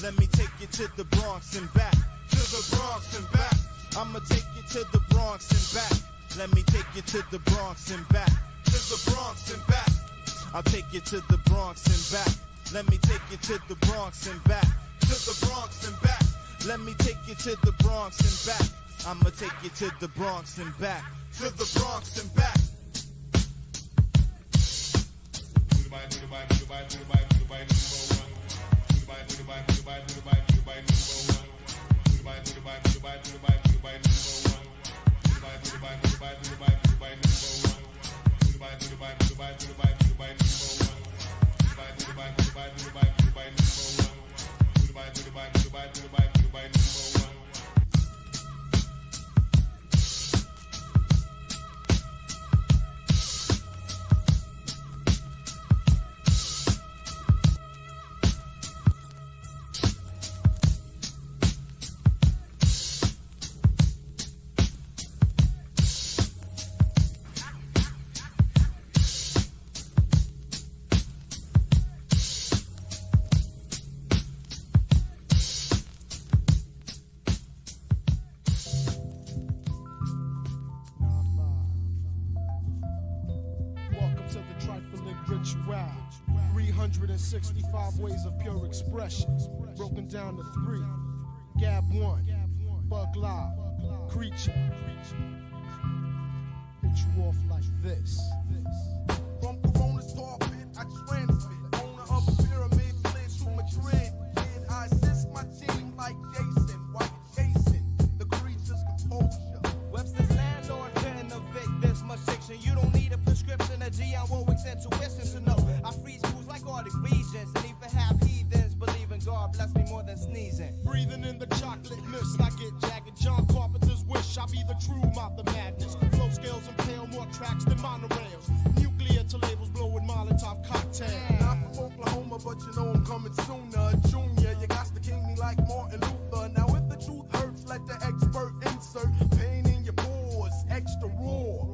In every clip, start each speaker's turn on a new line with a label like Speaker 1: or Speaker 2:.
Speaker 1: Let me take you to the Bronx and back. To the Bronx and back. I'ma take you to the Bronx and back. Let me take you to the Bronx and back. To the Bronx and back. I'll take you to the Bronx and back. Let me take you to the Bronx and back. To the Bronx and back. Let me take you to the Bronx and back. I'ma take you to the Bronx and back. To the Bronx and back.
Speaker 2: Welcome to the trifling ritual. 365 ways of pure expression, broken down to 3. Gab 1, Bug Live, Creature. Hit you off like this.
Speaker 3: From Corona's carpet, I transmit. Owner of a pyramid, plans to Madrid. And I assist my team like Jason, white Jason, the creature's composure.
Speaker 4: Webster's landlord couldn't evict this much fiction. You don't need a prescription, a GMO intuition to know. I freeze schools like Arctic regions, and even half heathens believe in God. Bless me more than sneezing.
Speaker 2: Breathing in the chocolate mist, I get jagged. John Carpenter's wish, I be the true mouth of madness. Flow scales impale more tracks than monorails. Nuclear to labels blowing Molotov cocktail.
Speaker 3: Not from Oklahoma, but you know I'm coming sooner. Junior, you got to king me like Martin Luther. Now if the truth hurts, let the expert insert pain in your pores, extra raw.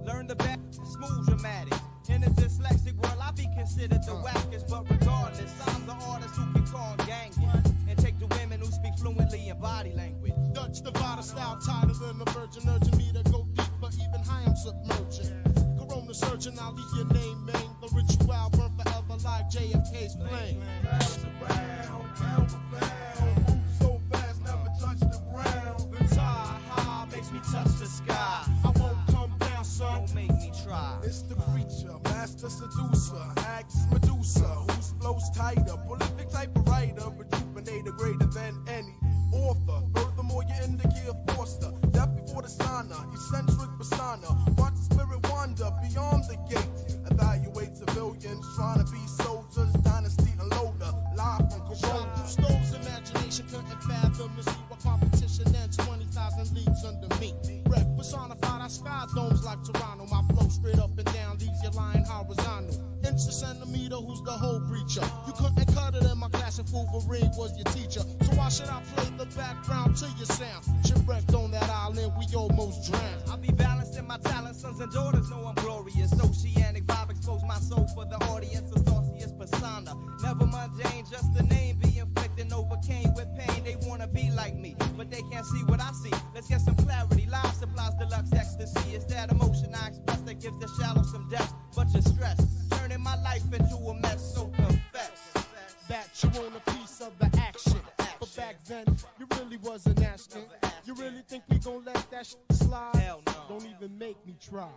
Speaker 4: Learn the back, smooth dramatic. In a dyslexic world, I be considered the wackest, but regardless, I'm the artist who can call gangbang and take the women who speak fluently in body language.
Speaker 2: Dutch divider style tighter than the virgin, urging me to go deeper, even high I'm submerging. Corona surgeon, I'll leave your name, man. The ritual burn forever like JFK's flame.
Speaker 3: Bounce around, pound for pound. Move so fast, never touch the ground.
Speaker 4: The tide high makes me touch the sky.
Speaker 2: I won't come down, son.
Speaker 4: Don't make me try.
Speaker 3: It's the creature, master seducer, acts Medusa, whose flows tighter, prolific type of writer, rejuvenator greater than any author. Furthermore, you're in the gear forster, death before the sauna, eccentric persona. Watch the spirit wander beyond the gate. Evaluate civilians trying to be soldiers, dynasty and loader, live from Corona.
Speaker 2: Gusto's imagination couldn't fathom to see what competition ends 20,000 leagues under me. Red personified, I sky domes like Toronto. My flow straight up and down leaves you lying horizontal. Inch a centimeter, who's the whole breacher? You couldn't cut it in my class if Wolverine was your teacher. So why should I play the background to your sound? Shipwrecked on that island, we almost drowned.
Speaker 4: I'll be balancing my talents, sons and daughters know I'm glorious. Oceanic vibe expose my soul for the audience. A sauciest persona, never mundane, just the name be inflicting, overcame with pain. They wanna be like me, but they can't see what I see. Let's get some clarity. Live supplies deluxe ecstasy. It's that emotion I express that gives the shallow some depth. Bunch of stress, turning my life into a mess. So confess
Speaker 2: that you want a piece of the action. But back then, you really wasn't asking. You really think we gon' let that shit slide?
Speaker 4: Hell no.
Speaker 2: Don't even make me try.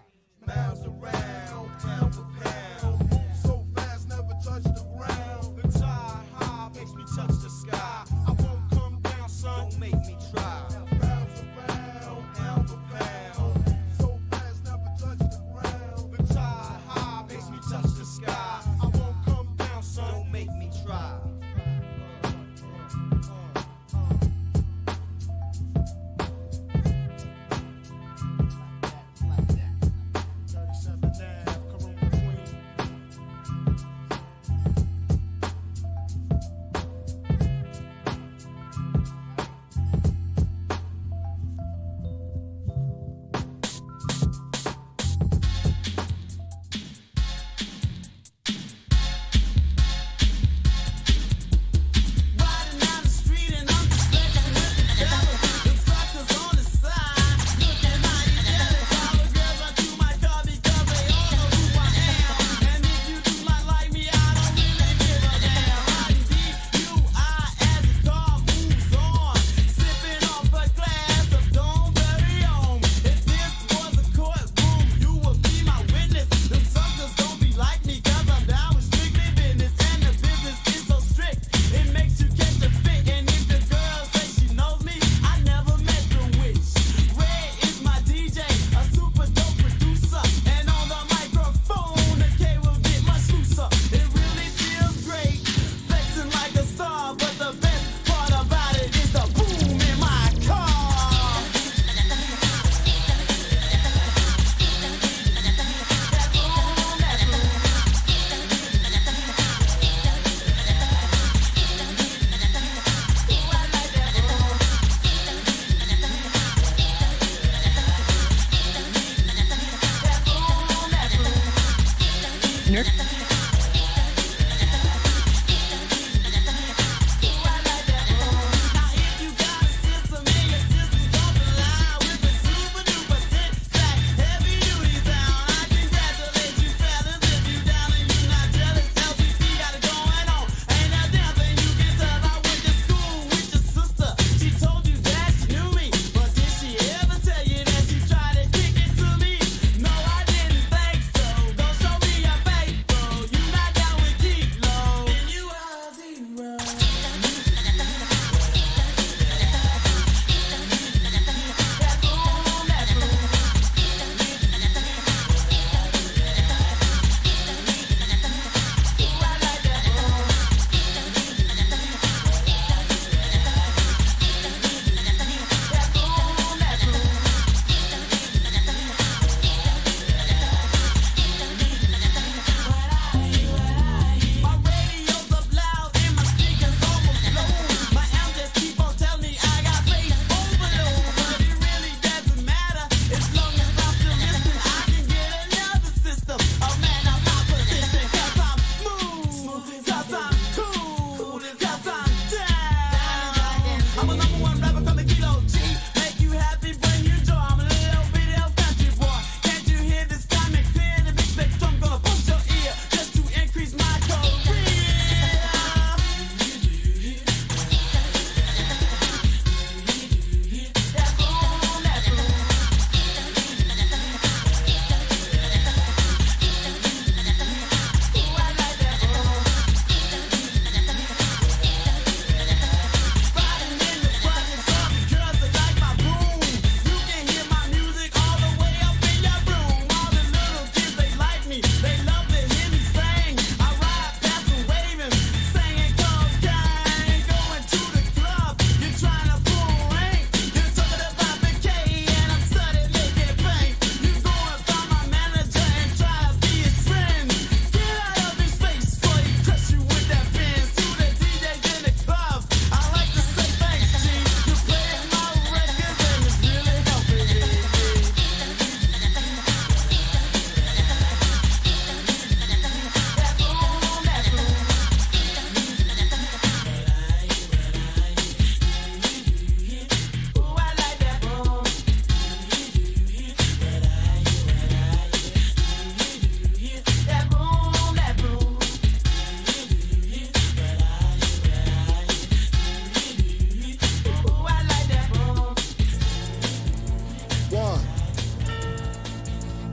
Speaker 3: Miles around, pound for pound. Move so fast, never touch the ground.
Speaker 2: The tide high makes me touch the sky. I won't come down, son.
Speaker 4: don't make me try.
Speaker 3: Miles around, pound for pound. Move so fast, never touch the ground.
Speaker 2: The tide high makes me touch the sky. I won't come down, son.
Speaker 4: Don't make me try.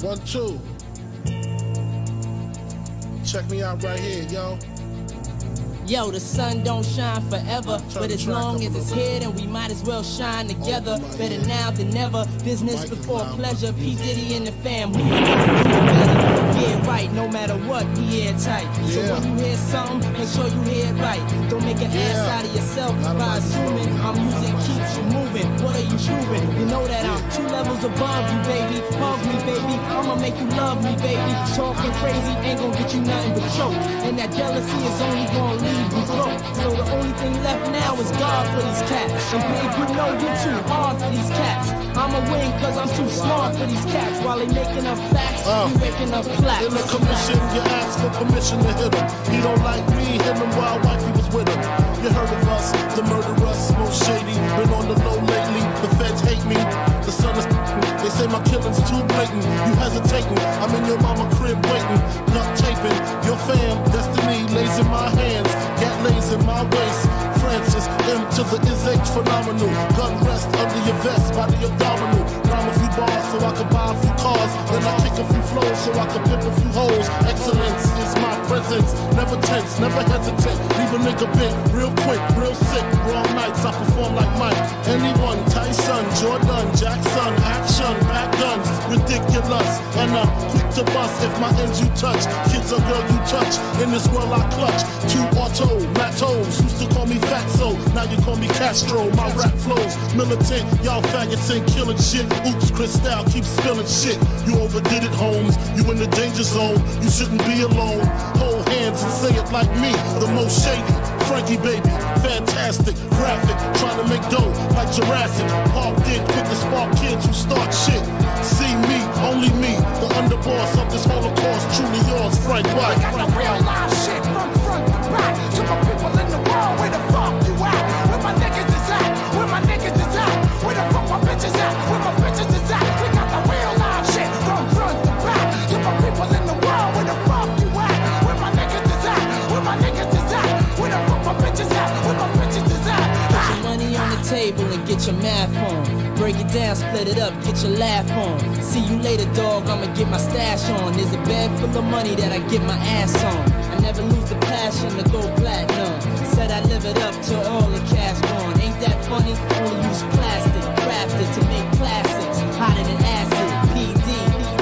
Speaker 5: 1, 2. Check me out right here, yo.
Speaker 6: Yo, the sun don't shine forever, but as long as it's here, then we might as well shine together. Better now than never, business before pleasure. P. Diddy and the fam, who yeah, right, no matter what, we airtight. So when you hear something, make sure you hear it right. Don't make an ass out of yourself by assuming our music keeps you moving. What are you proving? You know that I'm 2 levels above you, baby. Hug me, baby, I'ma make you love me, baby. Talking crazy ain't gonna get you nothing but choke. And that jealousy is only gonna leave you broke. So the only thing left now is God for these cats. And babe, you know you too hard for these cats. I'ma win cause I'm too smart for these cats. While they making up facts, you making up plaques.
Speaker 5: In the commission, you ask for permission to hit him. He don't like me, hit him while wifey was with him. You heard of us, the murderers, most shady. Been on the low lately, the feds hate me. The sun is they say my killing's too blatant. You hesitating, I'm in your mama crib waiting. Duct taping, your fam, destiny lays in my hands. Gat lays in my waist. Francis, M to the is H phenomenal. Gun rest under your vest, by the abdominal. Rhyme a few bars so I can buy a few cars. Then I kick a few flows so I can pimp a few hoes. Excellence is my presence. Never tense, never hesitate. Leave a nigga bent, real quick, real sick. Wrong nights, I perform like Mike. Anyone, Tyson, Jordan, Jackson, action, back guns, ridiculous. And I'm quick to bust if my ends you touch. Kids or girl you touch. In this world I clutch. 2 auto, Matos. Used to call me Fatso, now you call me Castro. My rap flows militant, y'all faggots ain't killing shit. Oops, Cristal keep spilling shit. You overdid it, Holmes. You in the danger zone. You shouldn't be alone. Hold hands and say it like me, the most shady. Frankie baby, fantastic, graphic, trying to make dough like Jurassic. Park did quick to spark kids who start shit. See me, only me, the underboss of this Holocaust. Truly yours, Frank White.
Speaker 3: We got the real live shit from front to back. To my people in the world, where the fuck you at? Where my niggas is at? Where my niggas is at? Where the fuck my bitches at? Where my bitches is at? We got the real live shit from front to back. To my people in the world, where the fuck you at? Where my niggas is at? Where my niggas is at? Where the fuck my bitches at? Where my bitches is at?
Speaker 6: Put your money on the table and get your math on. Break it down, split it up, get your laugh on. See you later, dog, I'ma get my stash on. There's a bag full of money that I get my ass on. I never lose the passion to go platinum. Said I live it up till all the cash gone. Ain't that funny? Only use plastic, crafted to make classics. Hotter than acid, PD,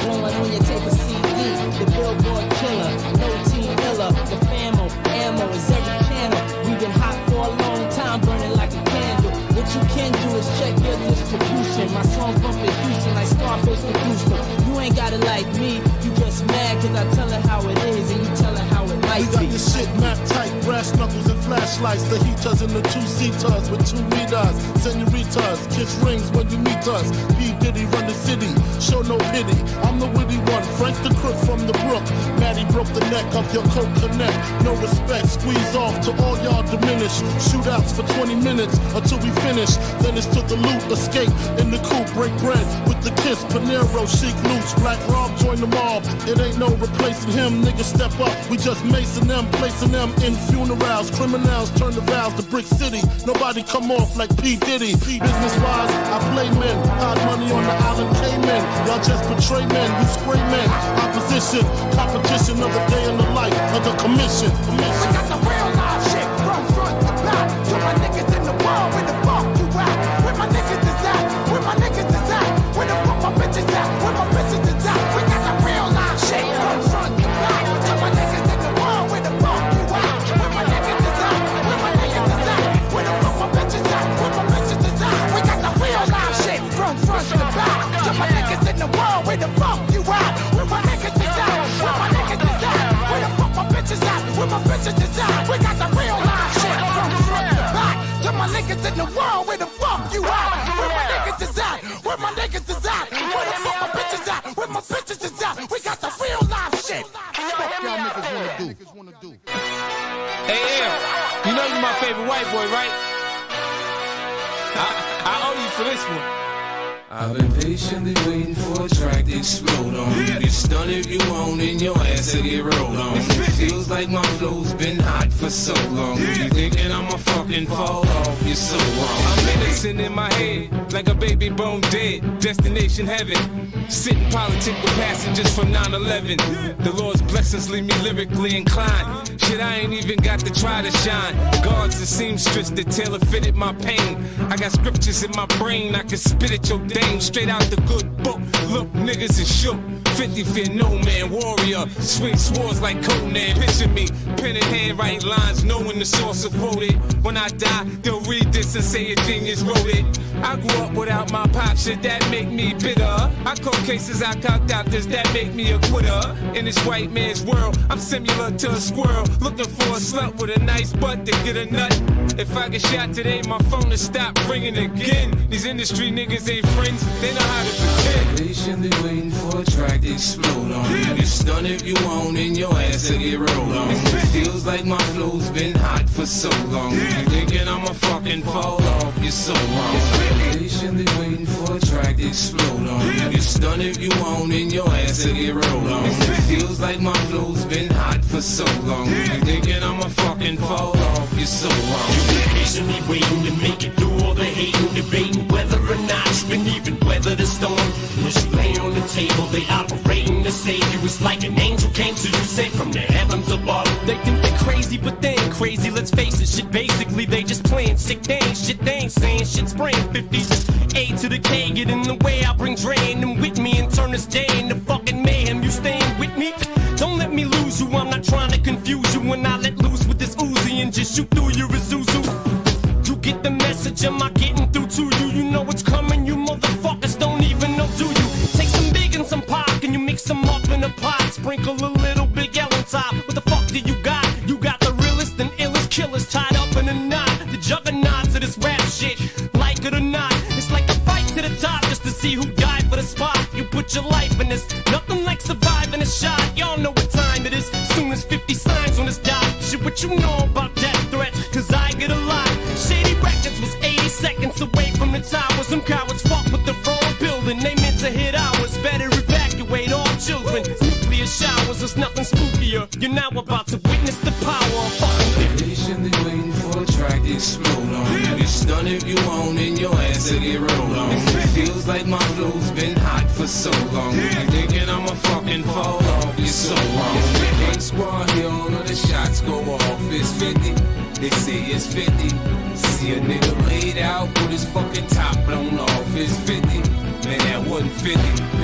Speaker 6: blowing on your tape of CD. The Billboard killer, no team killer. The famo, ammo is every channel. We've been hot for a long time, burning like a candle. What you can do is check your distribution. My songs bump in Houston like Scarface produced them. You ain't got it like me, you just mad cause I tell her how it is and you tell her how it might
Speaker 5: We got
Speaker 6: be.
Speaker 5: the shit map tight, brass knuckles and flashlights. The heaters and the 2-seaters with 2 meters. Senoritas, kiss rings when you meet us. P. Diddy run the city, show no pity. I'm the witty one, Frank the crook from the brook. Maddie broke the neck of your coat connect. No respect, squeeze off to all y'all diminish. Shootouts for 20 minutes until we finish. Then it's to the loot, escape in the coupe, break bread with the kiss. Panero, chic loose, Black Rob join the mob. It ain't no replacing him, niggas step up. We just macing them, placing them in funerals. Criminals turn the vows to Brick City. Nobody come off like P. Diddy. Business wise, I play men. Hide money on the island Cayman. Y'all just betray men, you spray men. Opposition, competition of the day in the life of the commission.
Speaker 3: We got the real live shit from front to back. To my niggas in the world, where the fuck you at? Where my niggas is at? Where my niggas is at? Where the fuck my bitches at? Where my bitches is at? We got the real live shit from front to back. To my niggas in the world, where the fuck you at? Where my niggas is at? Where my niggas is at? Where the fuck my bitches at? Where my bitches is at? We got the real live shit from front to back. To my niggas in the world, where the fuck you at? Where my niggas is at? Where my niggas is at? Where the fuck my bitches at? Where my bitches is at? We got the real live shit from front to back. To my niggas in the world, where the fuck you at? Where my niggas is at? Where my niggas is at? Where the fuck my bitches at? Where my bitches is at? We got the real live shit. What y'all niggas wanna do?
Speaker 7: Hey, L, you know you my favorite white boy, right? I owe you for this one. I've been patiently waiting for a track to explode on. You get stunned if you want, and your ass to get rolled on. It feels like my flow's been hot for so long. You thinking I'ma fucking fall off? You're so wrong. I'm innocent in my head, like a baby bone dead. Destination heaven. Sitting politic with passengers from 9/11. The Lord's blessings leave me lyrically inclined. Shit, I ain't even got to try to shine. Guards and seamstress that tailor fitted my pain. I got scriptures in my brain, I can spit at your dame straight out the good book. Look, niggas is shook. 50 fear no man, warrior. Swing swords like Conan. Picture me, pen in hand, write lines, knowing the source of quoted. When I die, they'll read this and say a genius wrote it. I grew up without my pop, shit that make me bitter. I caught cases, I cocked out this, that make me a quitter. In this white man's world, I'm similar to a squirrel, looking for a slut with a nice butt to get a nut. If I get shot today, my phone will stop ringing again. These industry niggas ain't friends, they know how to pretend. Patiently waiting for a track to explode on. You get stunned if you want, and your ass to get rolled on. It feels like my flow's been hot for so long. You thinking I'ma fucking fall off? You're so wrong. Patiently waiting for a track to explode on. You get stunned if you want, and your ass to get rolled on. It feels like my flow's been hot for so long. You thinking I'ma fucking fall off? You're so wrong.
Speaker 8: You've been patiently waiting to make it through all the hating, debating whether or not you can even weather the storm. As you lay on the table, they operating to save you. It's like an angel came to you, sent from the heavens above.
Speaker 9: They think they're crazy, but they ain't crazy. Let's face it, shit basically they just playing sick. They ain't shit, they ain't saying shit. Spraying 50s, A to the K, get in the way. I bring drain them with me and turn this day into fucking mayhem. You staying with me? Don't let me lose you. I'm not trying to confuse you when I let loose with this Uzi and just shoot through your Isuzu. You get the message, am I getting through to you? You know it's coming, you motherfuckers don't even know, do you? Take some big and some pop and you mix them up in a pot. Sprinkle a little Big L on top. What the fuck do you got? You got the realest and illest killers tied up in a knot. The juggernauts of this rap shit, like it or not. It's like a fight to the top just to see who died for the spot. You put your life in this, nothing like surviving a shot. Y'all know what time it is, soon as 50 signs on this dot. Shit, what you know about death threats, cause I get a lot. Shady Records was 80 seconds away from the tower. Some cowards fuck with the wrong building, they meant to hit ours. Better evacuate all children, nuclear showers, there's nothing spookier. You're now about to witness the power of fucking 50.
Speaker 7: Patiently waiting for a track to explode on. You get stunned if you want, and your ass to get rolled on. It feels like my flow's been hot for so long. You thinking I'ma fucking fall off? You're so wrong. Gang squad here, all of the shots go off. It's 50, they say it's 50. See a nigga laid out with his fucking top blown off. It's 50. Man, that wasn't 50.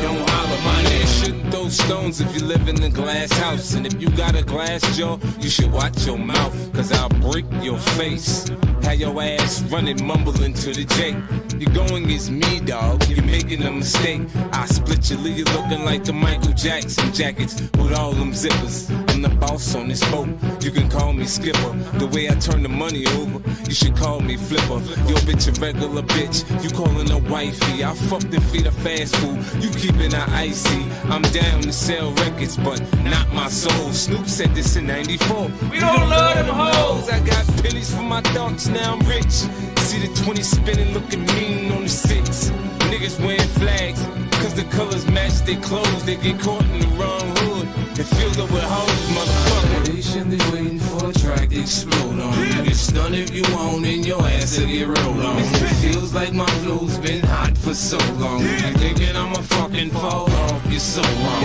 Speaker 7: Don't holler, my nigga. Shouldn't throw stones if you live in a glass house. And if you got a glass jaw, you should watch your mouth, cause I'll break your face. Have your ass running, mumbling to the J. You're going against me, dog. You're making a mistake. I split your lead, you're looking like the Michael Jackson jackets with all them zippers. I'm the boss on this boat. You can call me Skipper. The way I turn the money over, you should call me Flipper. Your bitch a regular bitch. You calling her wifey. I fucked and feed her fast food. You keeping her icy. I'm down to sell records, but not my soul. Snoop said this in 94. We don't love them hoes. I got pennies for my thoughts, now I'm rich. See the 20 spinning, looking mean on the 6. Niggas wearing flags, cause the colors match their clothes. They get caught in the wrong hood and filled up with hoes, motherfucker. Patiently waiting for a track to explode on. You get stunned if you want, and your ass to get rolled on. It feels like my flow's been hot for so long. You thinking I'ma fucking fall off? You're so wrong.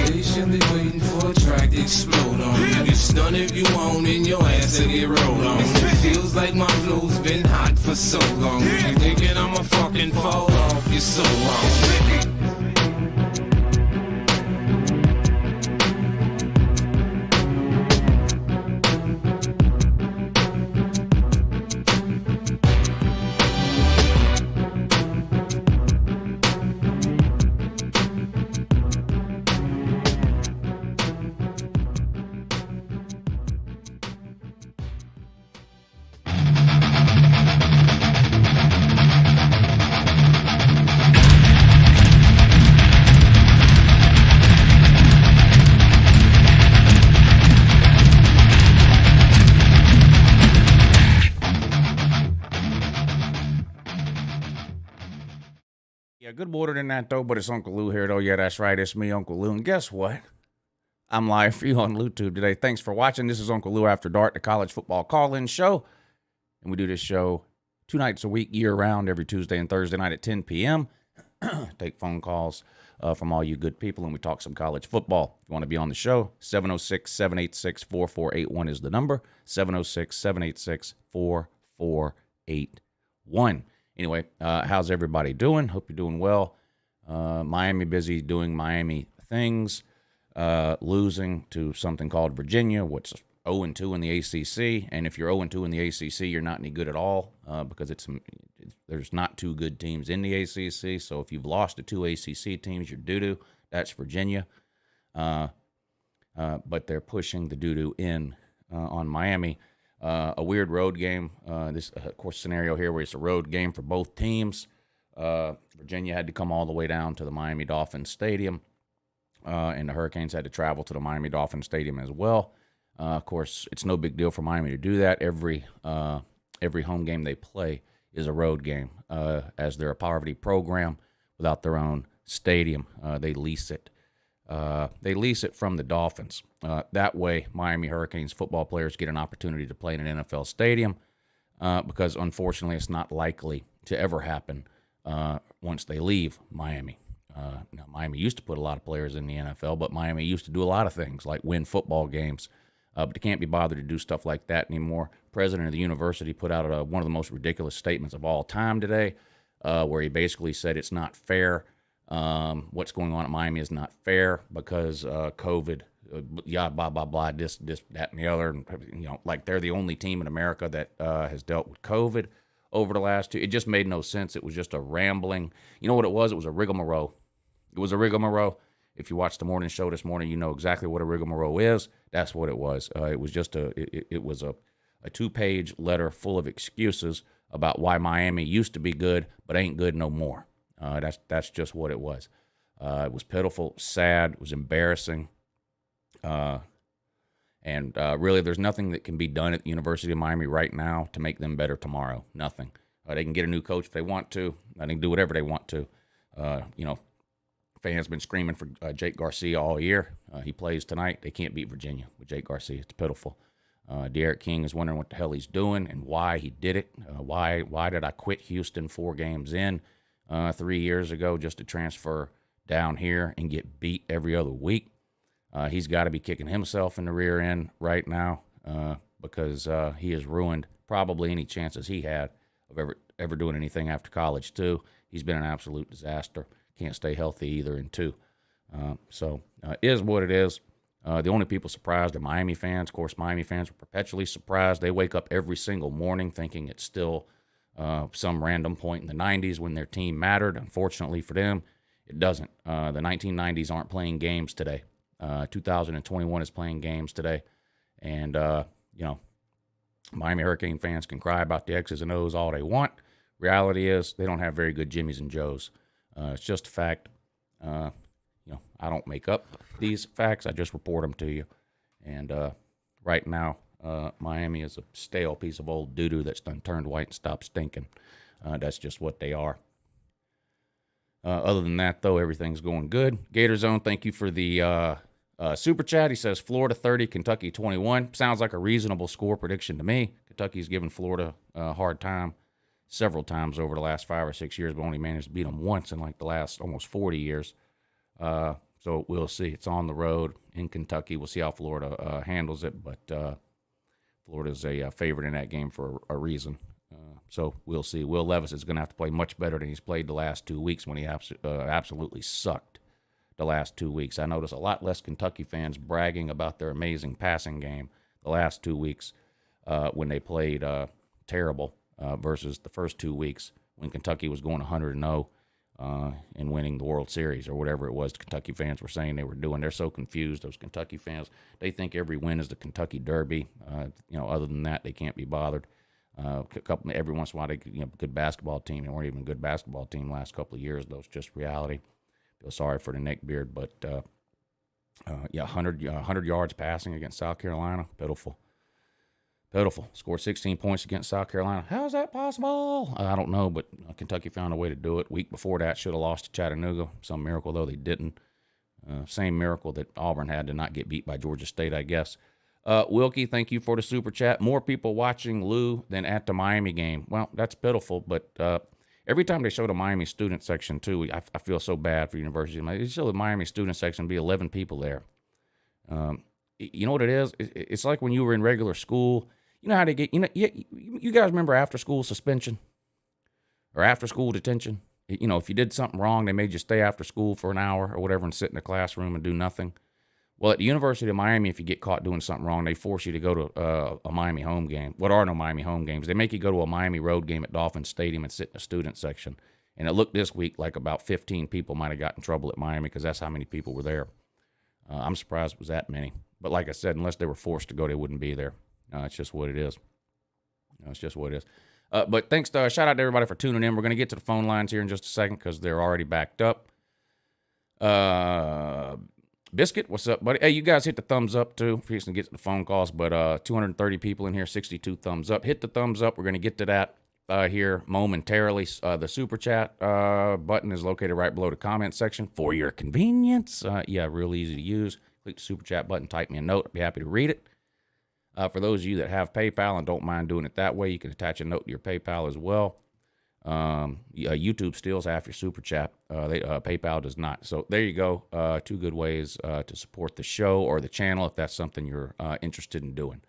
Speaker 7: Patiently waiting for a track to explode on. You get stunned if you want, and your ass to get rolled on. It feels like my flow's been hot for so long. You thinking I'ma fucking fall off? You're so wrong.
Speaker 10: Yeah, good water than that, though, but it's Uncle Lou here, though. Yeah, that's right. It's me, Uncle Lou. And guess what? I'm live for you on LouTube today. Thanks for watching. This is Uncle Lou After Dark, the college football call-in show. And we do this show 2 nights a week, year-round, every Tuesday and Thursday night at 10 p.m. Take phone calls from all you good people, and we talk some college football. If you want to be on the show, 706-786-4481 is the number, 706-786-4481. Anyway, how's everybody doing? Hope you're doing well. Miami busy doing Miami things, losing to something called Virginia, which is 0-2 in the ACC. And if you're 0-2 in the ACC, you're not any good at all because there's not two good teams in the ACC. So if you've lost to two ACC teams, you're doo-doo. That's Virginia. But they're pushing the doo-doo in on Miami. A weird road game. This, of course, scenario here where it's a road game for both teams. Virginia had to come all the way down to the Miami Dolphins Stadium, and the Hurricanes had to travel to the Miami Dolphins Stadium as well. Of course, it's no big deal for Miami to do that. Every home game they play is a road game, as they're a poverty program without their own stadium. They lease it. They lease it from the Dolphins. That way, Miami Hurricanes football players get an opportunity to play in an NFL stadium because, unfortunately, it's not likely to ever happen once they leave Miami. Now, Miami used to put a lot of players in the NFL, but Miami used to do a lot of things like win football games, but they can't be bothered to do stuff like that anymore. President of the university put out one of the most ridiculous statements of all time today, where he basically said it's not fair. What's going on at Miami is not fair because COVID, blah, blah, blah, this, that, and the other. And, like they're the only team in America that has dealt with COVID over the last 2. It just made no sense. It was just a rambling. You know what it was? It was a rigmarole. It was a rigmarole. If you watched the morning show this morning, you know exactly what a rigmarole is. That's what it was. It was just a 2-page letter full of excuses about why Miami used to be good but ain't good no more. That's just what it was. It was pitiful, sad, it was embarrassing. And really, there's nothing that can be done at the University of Miami right now to make them better tomorrow. Nothing. They can get a new coach if they want to. They can do whatever they want to. Fans been screaming for Jake Garcia all year. He plays tonight. They can't beat Virginia with Jake Garcia. It's pitiful. Derek King is wondering what the hell he's doing and why he did it. Why did I quit Houston 4 games in 3 years ago just to transfer down here and get beat every other week? He's got to be kicking himself in the rear end right now because he has ruined probably any chances he had of ever doing anything after college, too. He's been an absolute disaster. Can't stay healthy either in 2. So it is what it is. The only people surprised are Miami fans. Of course, Miami fans are perpetually surprised. They wake up every single morning thinking it's still some random point in the 90s when their team mattered. Unfortunately for them, it doesn't. The 1990s aren't playing games today. 2021 is playing games today. And, Miami Hurricane fans can cry about the X's and O's all they want. Reality is they don't have very good Jimmies and Joes. It's just a fact. I don't make up these facts. I just report them to you. And right now, Miami is a stale piece of old doo-doo that's done turned white and stopped stinking. That's just what they are. Other than that, though, everything's going good. Gator Zone, thank you for the super chat. He says Florida 30, Kentucky 21. Sounds like a reasonable score prediction to me. Kentucky's given Florida a hard time several times over the last 5 or 6 years, but only managed to beat them once in like the last almost 40 years. So we'll see. It's on the road in Kentucky. We'll see how Florida handles it, but Florida's a favorite in that game for a reason. So we'll see. Will Levis is going to have to play much better than he's played the last 2 weeks when he absolutely sucked the last 2 weeks. I noticed a lot less Kentucky fans bragging about their amazing passing game the last 2 weeks when they played terrible versus the first 2 weeks when Kentucky was going 100-0 and winning the World Series or whatever it was the Kentucky fans were saying they were doing. They're so confused, those Kentucky fans. They think every win is the Kentucky Derby. Other than that, they can't be bothered. Every once in a while, good basketball team. They weren't even a good basketball team last couple of years, though. It's just reality. Feel sorry for the neckbeard, but 100 yards passing against South Carolina, pitiful. Pitiful. Scored 16 points against South Carolina. How is that possible? I don't know, but Kentucky found a way to do it. Week before that, should have lost to Chattanooga. Some miracle, though, they didn't. Same miracle that Auburn had to not get beat by Georgia State, I guess. Wilkie, thank you for the super chat. More people watching Lou than at the Miami game. Well, that's pitiful, but every time they show the Miami student section, too, I feel so bad for universities. They show the Miami student section, be 11 people there. You know what it is? It's like when you were in regular school. You know how they get, you guys remember after-school suspension or after-school detention? You know, if you did something wrong, they made you stay after school for an hour or whatever and sit in the classroom and do nothing. Well, at the University of Miami, if you get caught doing something wrong, they force you to go to a Miami home game. What are no Miami home games? They make you go to a Miami road game at Dolphin Stadium and sit in the student section. And it looked this week like about 15 people might have got in trouble at Miami because that's how many people were there. I'm surprised it was that many. But like I said, unless they were forced to go, they wouldn't be there. It's just what it is. It's just what it is. But thanks to shout out to everybody for tuning in. We're going to get to the phone lines here in just a second because they're already backed up. Biscuit, what's up, buddy? Hey, you guys hit the thumbs up too. If you can get to the phone calls, but 230 people in here, 62 thumbs up. Hit the thumbs up. We're going to get to that here momentarily. The super chat button is located right below the comment section for your convenience. Yeah, real easy to use. Click the super chat button, type me a note. I'd be happy to read it. For those of you that have PayPal and don't mind doing it that way, you can attach a note to your PayPal as well. YouTube steals half your super chat. PayPal does not. So there you go. Two good ways to support the show or the channel if that's something you're interested in doing.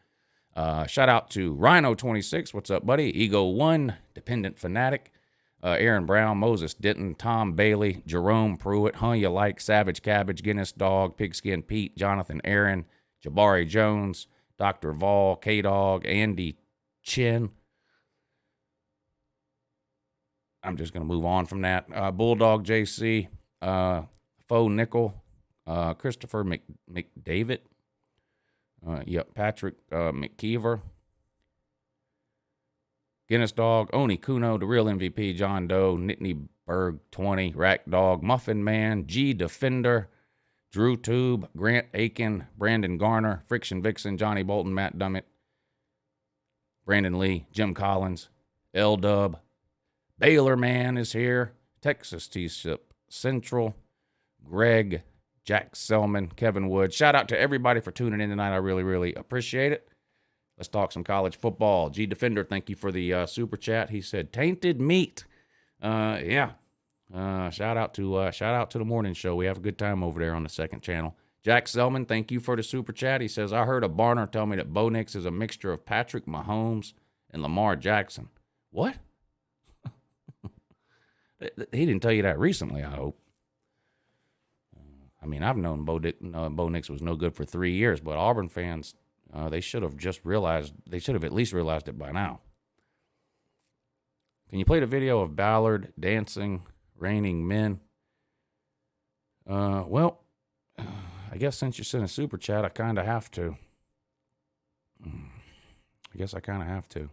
Speaker 10: Shout out to Rhino26. What's up, buddy? Ego1, Dependent Fanatic, Aaron Brown, Moses Denton, Tom Bailey, Jerome Pruitt, Huh You Like, Savage Cabbage, Guinness Dog, Pigskin Pete, Jonathan Aaron, Jabari Jones, Dr. Vol, K-Dog, Andy Chin. I'm just going to move on from that. Bulldog JC, Faux Nickel, Christopher McDavid, Patrick McKeever, Guinness Dog, Oni Kuno, The Real MVP, John Doe, Nittany Berg 20, Rack Dog, Muffin Man, G Defender, Drew Tube, Grant Aiken, Brandon Garner, Friction Vixen, Johnny Bolton, Matt Dummett, Brandon Lee, Jim Collins, L-Dub, Baylor Man is here, Texas T-Ship Central, Greg, Jack Selman, Kevin Wood. Shout out to everybody for tuning in tonight. I really, really appreciate it. Let's talk some college football. G Defender, thank you for the super chat. He said, tainted meat. Yeah. Shout out to the morning show. We have a good time over there on the second channel. Jack Selman, thank you for the super chat. He says, I heard a Barner tell me that Bo Nix is a mixture of Patrick Mahomes and Lamar Jackson. What? He didn't tell you that recently, I hope. I mean, I've known Bo Nix was no good for 3 years, but Auburn fans, they should have at least realized it by now. Can you play the video of Ballard dancing Raining Men? Well, I guess since you sent a super chat, I kind of have to. I guess I kind of have to.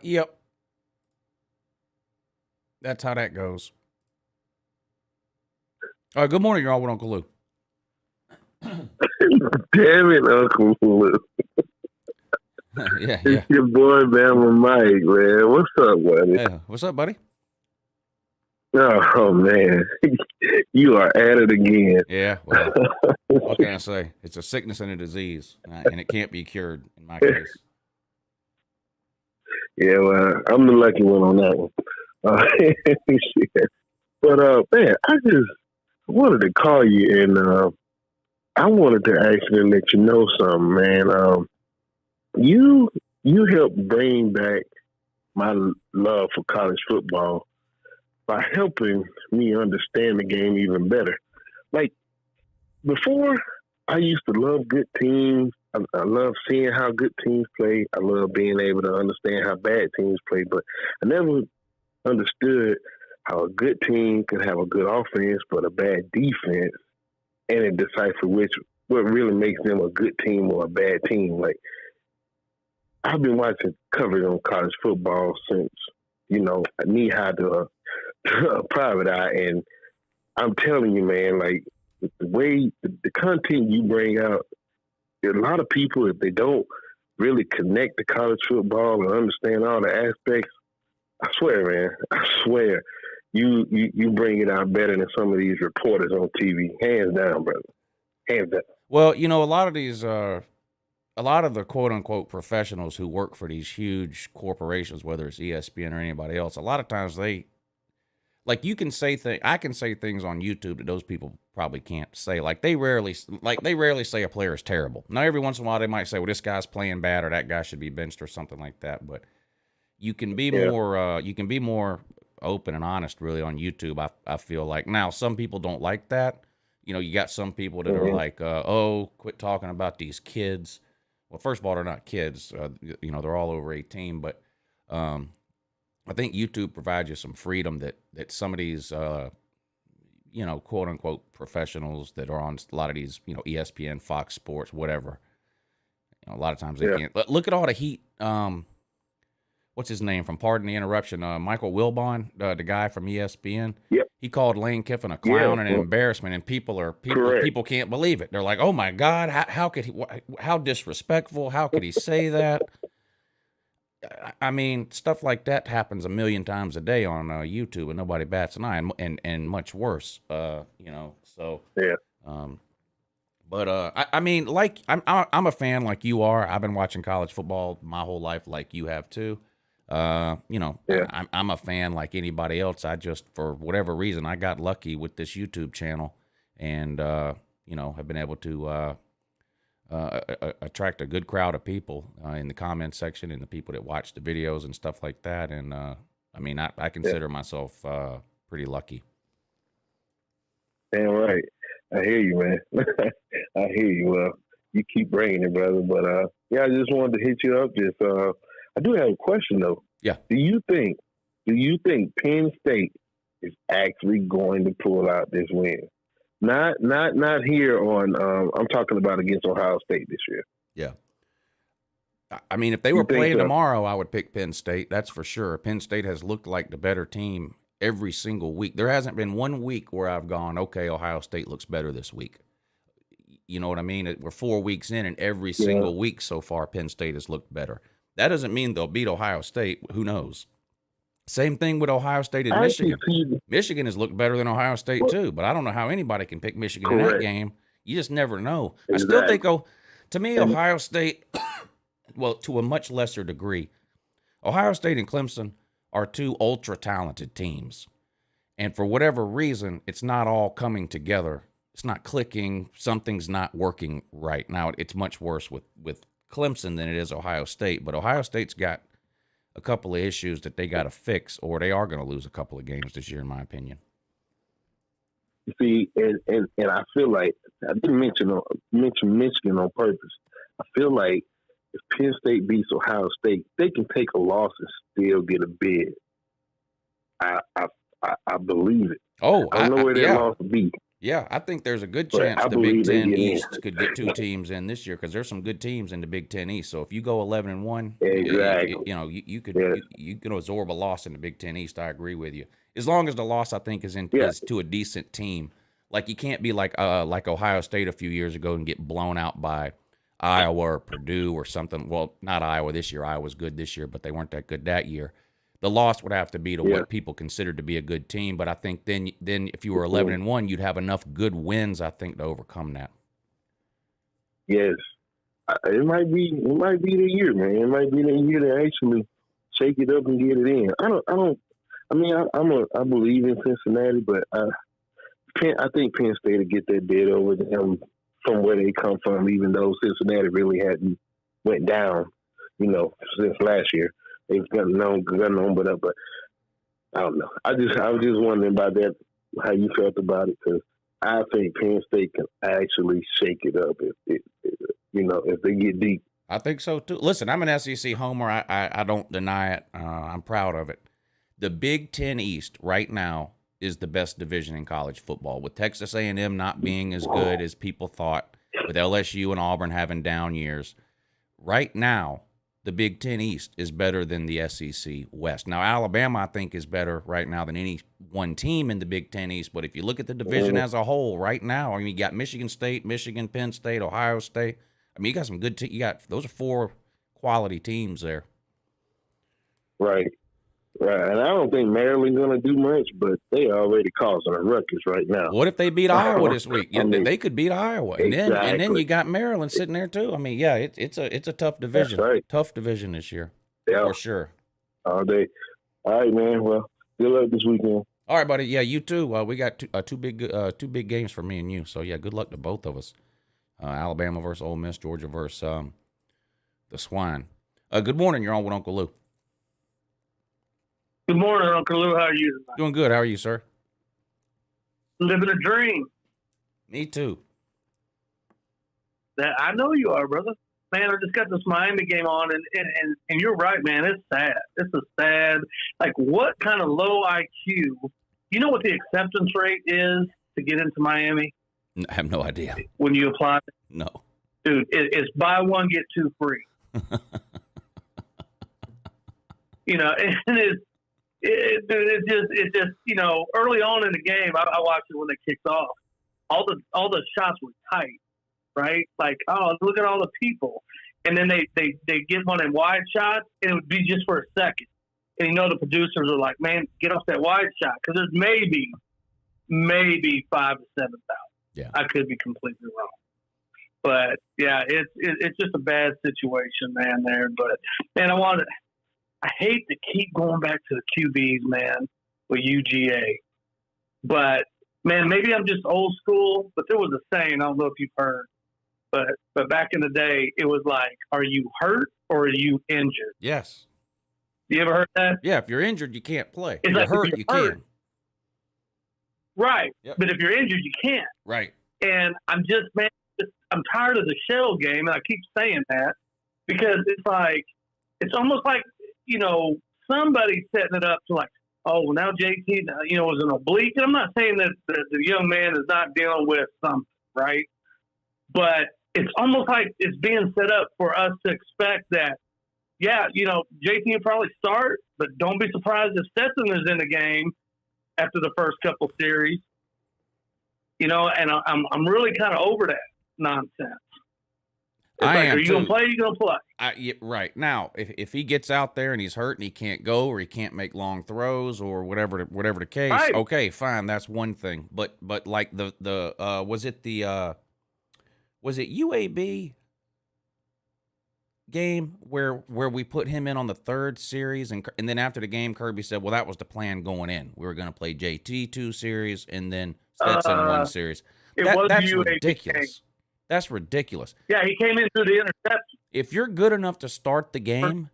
Speaker 10: Yep. That's how that goes. All right, good morning. You're on with Uncle Lou.
Speaker 11: Damn it, Uncle Lou.
Speaker 10: yeah.
Speaker 11: It's your boy, Bama Mike, man. What's up, buddy?
Speaker 10: Hey, what's up, buddy?
Speaker 11: Oh, man. You are at it again.
Speaker 10: Yeah, well, what can I say? It's a sickness and a disease, and it can't be cured in my case.
Speaker 11: Yeah, well, I'm the lucky one on that one. But, man, I just wanted to call you, and I wanted to actually let you know something, man. You helped bring back my love for college football by helping me understand the game even better. Like, before, I used to love good teams. I love seeing how good teams play. I love being able to understand how bad teams play, but I never understood how a good team could have a good offense but a bad defense, and then decipher what really makes them a good team or a bad team. Like, I've been watching coverage on college football since, knee-high to a private eye, and I'm telling you, man, like, the way the content you bring out, a lot of people, if they don't really connect to college football and understand all the aspects, I swear, man, you bring it out better than some of these reporters on TV. Hands down, brother. Hands down.
Speaker 10: Well, a lot of these, a lot of the quote-unquote professionals who work for these huge corporations, whether it's ESPN or anybody else, a lot of times you can say things, I can say things on YouTube that those people probably can't say. They rarely say a player is terrible. Now, every once in a while they might say, well, this guy's playing bad or that guy should be benched or something like that. But you can be more open and honest really on YouTube. I feel like now some people don't like that. You got some people that are like, quit talking about these kids. Well, first of all, they're not kids. They're all over 18, but, I think YouTube provides you some freedom that some of these, quote unquote professionals that are on a lot of these, ESPN, Fox Sports, whatever. A lot of times they can't. Look at all the heat. What's his name from Pardon the Interruption? Michael Wilbon, the guy from ESPN.
Speaker 11: Yep.
Speaker 10: He called Lane Kiffin a clown and an embarrassment, and people can't believe it. They're like, "Oh my God, how could he? How disrespectful? How could he say that?" I mean, stuff like that happens a million times a day on YouTube, and nobody bats an eye, and much worse. So
Speaker 11: yeah.
Speaker 10: I mean, like I'm a fan like you are. I've been watching college football my whole life, like you have too. I'm a fan like anybody else. I just, for whatever reason, I got lucky with this YouTube channel, and have been able to attract a good crowd of people in the comment section and the people that watch the videos and stuff like that. And I consider myself pretty lucky.
Speaker 11: Damn right. I hear you, man. I hear you. Well, you keep bringing it, brother. But I just wanted to hit you up. I do have a question though.
Speaker 10: Yeah.
Speaker 11: Do you think Penn State is actually going to pull out this win? Not here on. I'm talking about against Ohio State this year.
Speaker 10: Yeah. I mean, if they were playing tomorrow, I would pick Penn State. That's for sure. Penn State has looked like the better team every single week. There hasn't been one week where I've gone, okay, Ohio State looks better this week. You know what I mean? We're 4 weeks in, and every single week so far, Penn State has looked better. That doesn't mean they'll beat Ohio State. Who knows? Same thing with Ohio State and Michigan. Michigan has looked better than Ohio State too, but I don't know how anybody can pick Michigan in that game. You just never know. Exactly. I still think, to me, Ohio State, well, to a much lesser degree, Ohio State and Clemson are two ultra-talented teams. And for whatever reason, it's not all coming together. It's not clicking. Something's not working right. Now, it's much worse with Clemson than it is Ohio State, but Ohio State's got a couple of issues that they got to fix, or they are going to lose a couple of games this year, in my opinion.
Speaker 11: You see, and I feel like I didn't mention Michigan on purpose. I feel like if Penn State beats Ohio State, they can take a loss and still get a bid. I believe it.
Speaker 10: Oh,
Speaker 11: I don't know where that loss will be.
Speaker 10: Yeah, I think there's a good
Speaker 11: But
Speaker 10: chance
Speaker 11: I
Speaker 10: the Big
Speaker 11: believe they
Speaker 10: Ten
Speaker 11: get in.
Speaker 10: East could get 2 teams in this year because there's some good teams in the Big Ten East. So if you go 11-1,
Speaker 11: Exactly.
Speaker 10: you could
Speaker 11: Yes.
Speaker 10: you can absorb a loss in the Big Ten East. I agree with you. As long as the loss, I think, is
Speaker 11: Yeah.
Speaker 10: is to a decent team. Like you can't be like Ohio State a few years ago and get blown out by Iowa or Purdue or something. Well, not Iowa this year. Iowa's good this year, but they weren't that good that year. The loss would have to be to what people considered to be a good team, but I think then if you were 11-1, you'd have enough good wins, I think, to overcome that.
Speaker 11: Yes, it might be the year, man. It might be the year to actually shake it up and get it in. I believe in Cincinnati, but I think Penn State will get that bid over them from where they come from, even though Cincinnati really hadn't went down, since last year. They've gotten on, but I don't know. I was just wondering about that, how you felt about it, because I think Penn State can actually shake it up if they get deep.
Speaker 10: I think so too. Listen, I'm an SEC homer. I don't deny it. I'm proud of it. The Big Ten East right now is the best division in college football, with Texas A&M not being as good as people thought, with LSU and Auburn having down years. Right now, the Big Ten East is better than the SEC West. Now, Alabama, I think, is better right now than any one team in the Big Ten East. But if you look at the division as a whole right now, I mean, you got Michigan State, Michigan, Penn State, Ohio State. I mean, you got some good teams. Those are 4 quality teams there.
Speaker 11: Right. And I don't think Maryland's going to do much, but they already causing a ruckus right now.
Speaker 10: What if they beat Iowa this week? They could beat Iowa, and
Speaker 11: Exactly.
Speaker 10: then you got Maryland sitting there too. I mean, yeah, it's a tough division.
Speaker 11: That's right.
Speaker 10: Tough division this year, for sure.
Speaker 11: All day. All right, man. Well, good luck this weekend.
Speaker 10: All right, buddy. Yeah, you too. We got two big games for me and you. So yeah, good luck to both of us. Alabama versus Ole Miss, Georgia versus the Swine. Good morning. You're on with Uncle Lou.
Speaker 12: Good morning, Uncle Lou. How are you tonight?
Speaker 10: Doing good. How are you, sir?
Speaker 12: Living a dream.
Speaker 10: Me too.
Speaker 12: I know you are, brother. Man, I just got this Miami game on, and you're right, man. It's sad. It's a sad. Like, what kind of low IQ? You know what the acceptance rate is to get into Miami?
Speaker 10: I have no idea.
Speaker 12: When you apply?
Speaker 10: No.
Speaker 12: Dude, it's buy one, get 2 free. And it's just early on in the game, I watched it when they kicked off. All the shots were tight, right? Like, oh, look at all the people, and then they get one in wide shots, and it would be just for a second, and the producers are like, man, get off that wide shot, because there's maybe 5,000 to 7,000.
Speaker 10: Yeah,
Speaker 12: I could be completely wrong, but yeah, it's just a bad situation, man. There, but man, I hate to keep going back to the QBs, man, with UGA. But, man, maybe I'm just old school, but there was a saying, I don't know if you've heard, but back in the day, it was like, are you hurt or are you injured?
Speaker 10: Yes.
Speaker 12: You ever heard that?
Speaker 10: Yeah, if you're injured, you can't play.
Speaker 12: It's
Speaker 10: If you're
Speaker 12: like,
Speaker 10: hurt,
Speaker 12: if
Speaker 10: you
Speaker 12: you're hurt.
Speaker 10: can.
Speaker 12: Right.
Speaker 10: Yep.
Speaker 12: But if you're injured, you can't.
Speaker 10: Right.
Speaker 12: And I'm tired of the shell game, and I keep saying that, because it's like, it's almost like, somebody setting it up to like, oh, well, now JT, was an oblique. And I'm not saying that the young man is not dealing with something, right? But it's almost like it's being set up for us to expect that, yeah, JT will probably start, but don't be surprised if Stetson is in the game after the first couple series. And I'm really kind of over that nonsense. It's
Speaker 10: I
Speaker 12: like,
Speaker 10: am
Speaker 12: are you going to play? Are you going to play?
Speaker 10: Yeah, right. Now, if he gets out there and he's hurt and he can't go or he can't make long throws or whatever the case,
Speaker 12: Right.
Speaker 10: Okay, fine, that's one thing. But like was it UAB game where we put him in on the 3rd series and then after the game Kirby said, well, that was the plan going in. We were going to play JT 2 series and then Stetson 1 series. That's ridiculous.
Speaker 12: Game.
Speaker 10: That's ridiculous.
Speaker 12: Yeah, he came in through the interception.
Speaker 10: If you're good enough to start the game,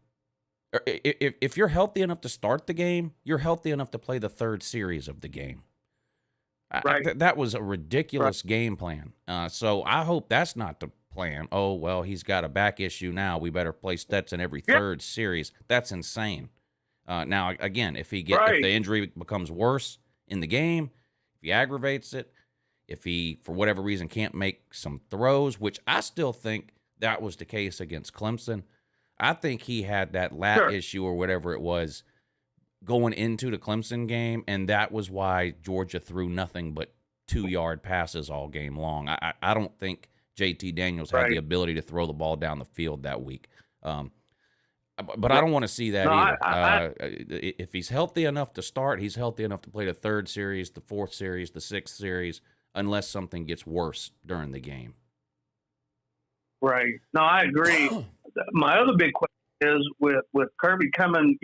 Speaker 10: or if you're healthy enough to start the game, you're healthy enough to play the 3rd series of the game.
Speaker 12: Right.
Speaker 10: That was a ridiculous game plan. So I hope that's not the plan. Oh, well, he's got a back issue now. We better play Stetson every 3rd series. That's insane. Now, again, if the injury becomes worse in the game, if he aggravates it, If he, for whatever reason, can't make some throws, which I still think that was the case against Clemson, I think he had that lat issue or whatever it was going into the Clemson game, and that was why Georgia threw nothing but 2-yard passes all game long. I don't think JT Daniels had the ability to throw the ball down the field that week. But I don't want to see that either. If he's healthy enough to start, he's healthy enough to play the 3rd series, the 4th series, the 6th series, unless something gets worse during the game.
Speaker 12: Right. No, I agree. My other big question is with Kirby coming,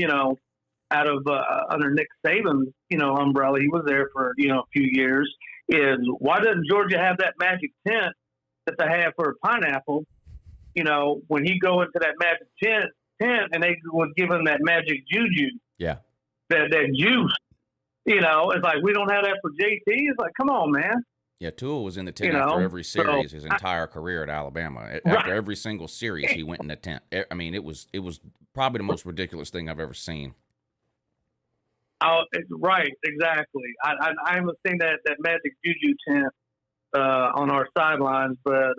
Speaker 12: out of under Nick Saban's, umbrella, he was there for, a few years, is why doesn't Georgia have that magic tent that they have for a pineapple? When he go into that magic tent and they was given that magic juju.
Speaker 10: Yeah.
Speaker 12: That juice. It's like, we don't have that for JT. It's like, come on, man.
Speaker 10: Yeah, Tua was in the tent after every series his entire career at Alabama. After every single series, he went in the tent. I mean, it was probably the most ridiculous thing I've ever seen.
Speaker 12: Oh, right, exactly. I haven't seen that magic juju tent on our sidelines, but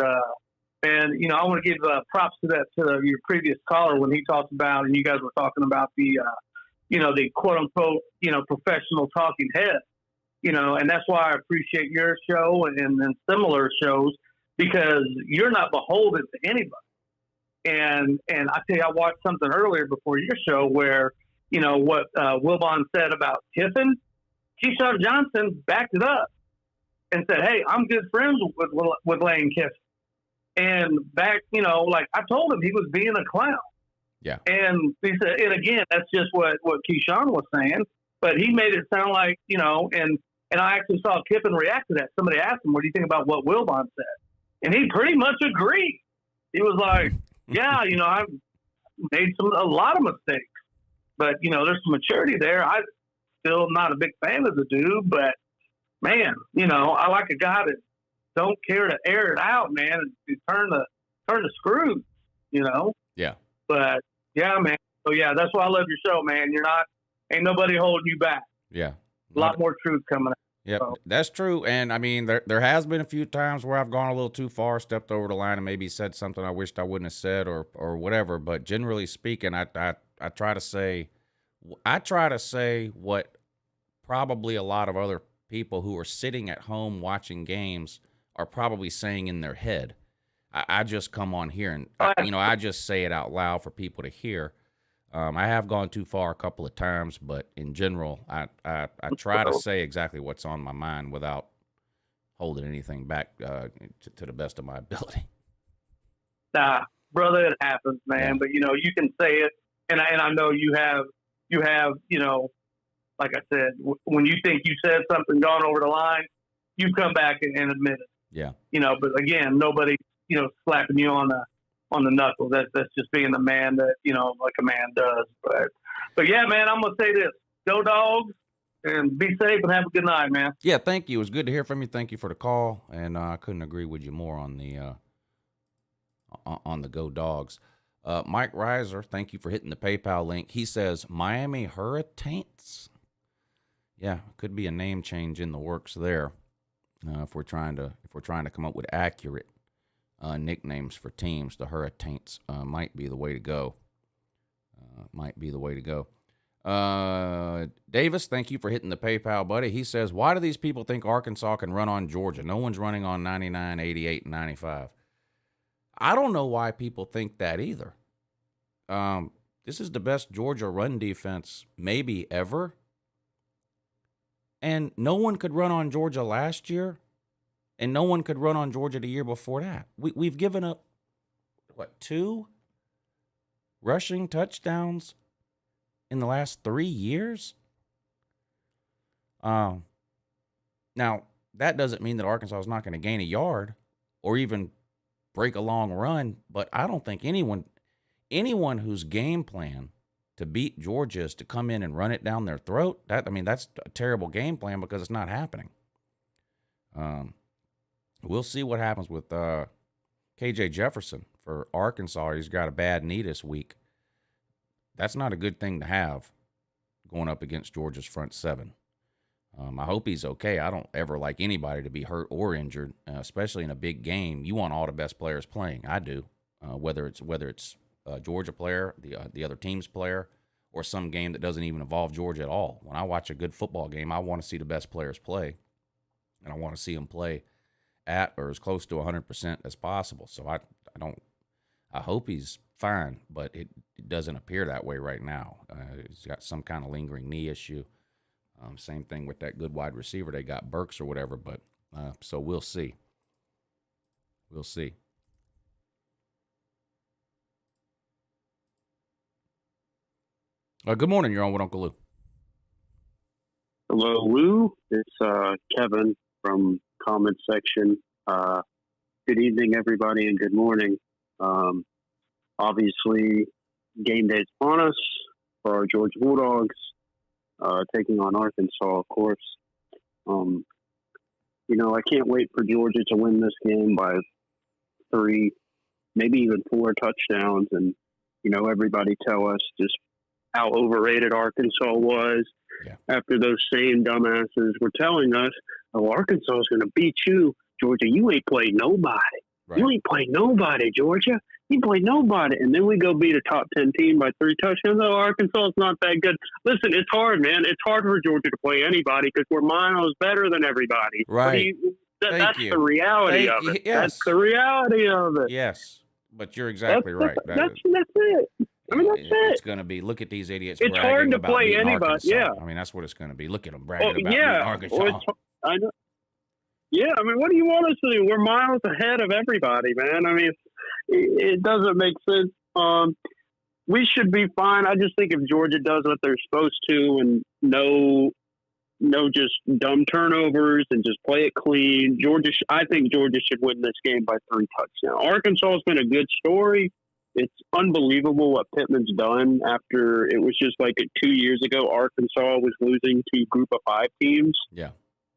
Speaker 12: and I want to give props to your previous caller when he talked about, and you guys were talking about the the quote unquote professional talking head. And that's why I appreciate your show and similar shows, because you're not beholden to anybody. And I tell you, I watched something earlier before your show where, what Wilbon said about Kiffin, Keyshawn Johnson backed it up and said, hey, I'm good friends with Lane Kiffin. And back, like I told him he was being a clown.
Speaker 10: Yeah.
Speaker 12: And he said, and again, that's just what Keyshawn was saying, but he made it sound like, and I actually saw Kiffin react to that. Somebody asked him, what do you think about what Wilbon said? And he pretty much agreed. He was like, yeah, I've made a lot of mistakes, but, there's some maturity there. I'm still not a big fan of the dude, but, man, I like a guy that don't care to air it out, man, and turn the screws,
Speaker 10: Yeah.
Speaker 12: But, yeah, man. So, yeah, that's why I love your show, man. Ain't nobody holding you back.
Speaker 10: Yeah.
Speaker 12: A lot more truth coming out.
Speaker 10: Yep,
Speaker 12: so.
Speaker 10: That's true. And, I mean, there has been a few times where I've gone a little too far, stepped over the line, and maybe said something I wished I wouldn't have said or whatever. But generally speaking, I try to say what probably a lot of other people who are sitting at home watching games are probably saying in their head. I just come on here and, I just say it out loud for people to hear. I have gone too far a couple of times, but in general, I try to say exactly what's on my mind without holding anything back to the best of my ability.
Speaker 12: Nah, brother, it happens, man. Yeah. But you can say it, and I know you have, like I said, when you think you said something gone over the line, you come back and admit it.
Speaker 10: Yeah.
Speaker 12: But again, nobody, slapping you on the knuckles. That's just being the man that, like a man does. But yeah, man, I'm going to say this. Go Dogs, and be safe and have a good night, man.
Speaker 10: Yeah, thank you. It was good to hear from you. Thank you for the call. And I couldn't agree with you more on the Go Dogs. Mike Reiser, thank you for hitting the PayPal link. He says, Miami Hurricanes. Yeah, could be a name change in the works there. If we're trying to come up with accurate nicknames for teams, the Hurricanes might be the way to go. Davis, thank you for hitting the PayPal, buddy. He says, why do these people think Arkansas can run on Georgia? No one's running on 99, 88, and 95. I don't know why people think that either. This is the best Georgia run defense maybe ever. And no one could run on Georgia last year, and no one could run on Georgia the year before that. We've given up, 2 rushing touchdowns in the last 3 years? Now, that doesn't mean that Arkansas is not going to gain a yard or even break a long run, but I don't think anyone whose game plan to beat Georgia is to come in and run it down their throat. That's a terrible game plan because it's not happening. We'll see what happens with KJ Jefferson for Arkansas. He's got a bad knee this week. That's not a good thing to have going up against Georgia's front seven. I hope he's okay. I don't ever like anybody to be hurt or injured, especially in a big game. You want all the best players playing. I do, whether it's a Georgia player, the other team's player, or some game that doesn't even involve Georgia at all. When I watch a good football game, I want to see the best players play, and I want to see them play at or as close to 100% as possible. So I hope he's fine, but it doesn't appear that way right now. He's got some kind of lingering knee issue. Same thing with that good wide receiver they got, Burks or whatever. But so we'll see. We'll see. Good morning. You're on with Uncle Lou.
Speaker 13: Hello, Lou. It's Kevin from comment section. Good evening, everybody, and good morning. Obviously, game day's upon us for our Georgia Bulldogs, taking on Arkansas, of course. I can't wait for Georgia to win this game by 3, maybe even 4 touchdowns, and everybody tell us just how overrated Arkansas was after those same dumbasses were telling us, oh, Arkansas is going to beat you. Georgia, you ain't played nobody. Right. You ain't played nobody, Georgia. You played nobody. And then we go beat a top 10 team by 3 touchdowns. Oh, Arkansas is not that good. Listen, it's hard, man. It's hard for Georgia to play anybody because we're miles better than everybody.
Speaker 10: Right.
Speaker 13: That's the reality of it.
Speaker 10: Yes.
Speaker 13: That's the reality of it.
Speaker 10: Yes. But you're exactly right.
Speaker 13: That's it. I mean, that's it.
Speaker 10: It's going to be, look at these idiots
Speaker 13: it's
Speaker 10: bragging
Speaker 13: hard to
Speaker 10: about
Speaker 13: play
Speaker 10: beating
Speaker 13: anybody.
Speaker 10: Arkansas.
Speaker 13: Yeah.
Speaker 10: I mean, that's what it's going to be. Look at them bragging about beating Arkansas.
Speaker 13: Well, I know. Yeah, I mean, what do you want us to do? We're miles ahead of everybody, man. I mean, it doesn't make sense. We should be fine. I just think if Georgia does what they're supposed to and no just dumb turnovers and just play it clean, I think Georgia should win this game by 3 touchdowns. Arkansas has been a good story. It's unbelievable what Pittman's done after it was just like 2 years ago, Arkansas was losing to Group of 5 teams.
Speaker 10: Yeah.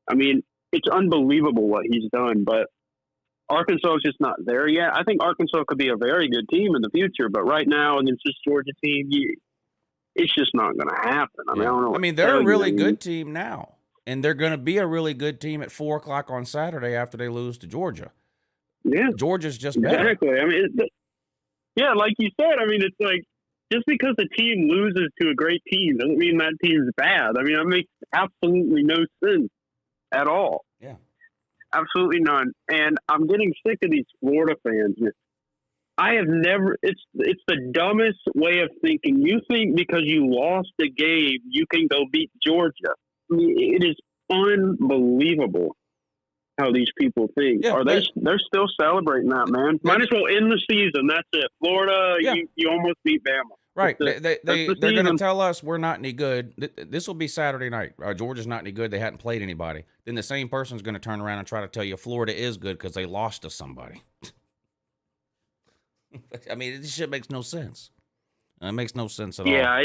Speaker 13: I mean, it's unbelievable what he's done, but Arkansas is just not there yet. I think Arkansas could be a very good team in the future, but right now against this Georgia team, it's just not going to happen. I mean, I don't know.
Speaker 10: I mean, they're a really good team now, and they're going to be a really good team at 4:00 on Saturday after they lose to Georgia.
Speaker 13: Yeah.
Speaker 10: Georgia's just better.
Speaker 13: Exactly. I mean, yeah, like you said, I mean, it's like just because a team loses to a great team doesn't mean that team's bad. I mean, that makes absolutely no sense at all.
Speaker 10: Yeah.
Speaker 13: Absolutely none. And I'm getting sick of these Florida fans. I have never, it's the dumbest way of thinking. You think because you lost the game, you can go beat Georgia. I mean, it is unbelievable how these people think.
Speaker 10: Yeah,
Speaker 13: they're still celebrating that, man. Might as well end the season. That's it. Florida, you almost beat Bama.
Speaker 10: Right. They're going to tell us we're not any good. This will be Saturday night. Georgia's not any good. They hadn't played anybody. Then the same person's going to turn around and try to tell you Florida is good because they lost to somebody. I mean, this shit makes no sense. It makes no sense at all.
Speaker 13: Yeah,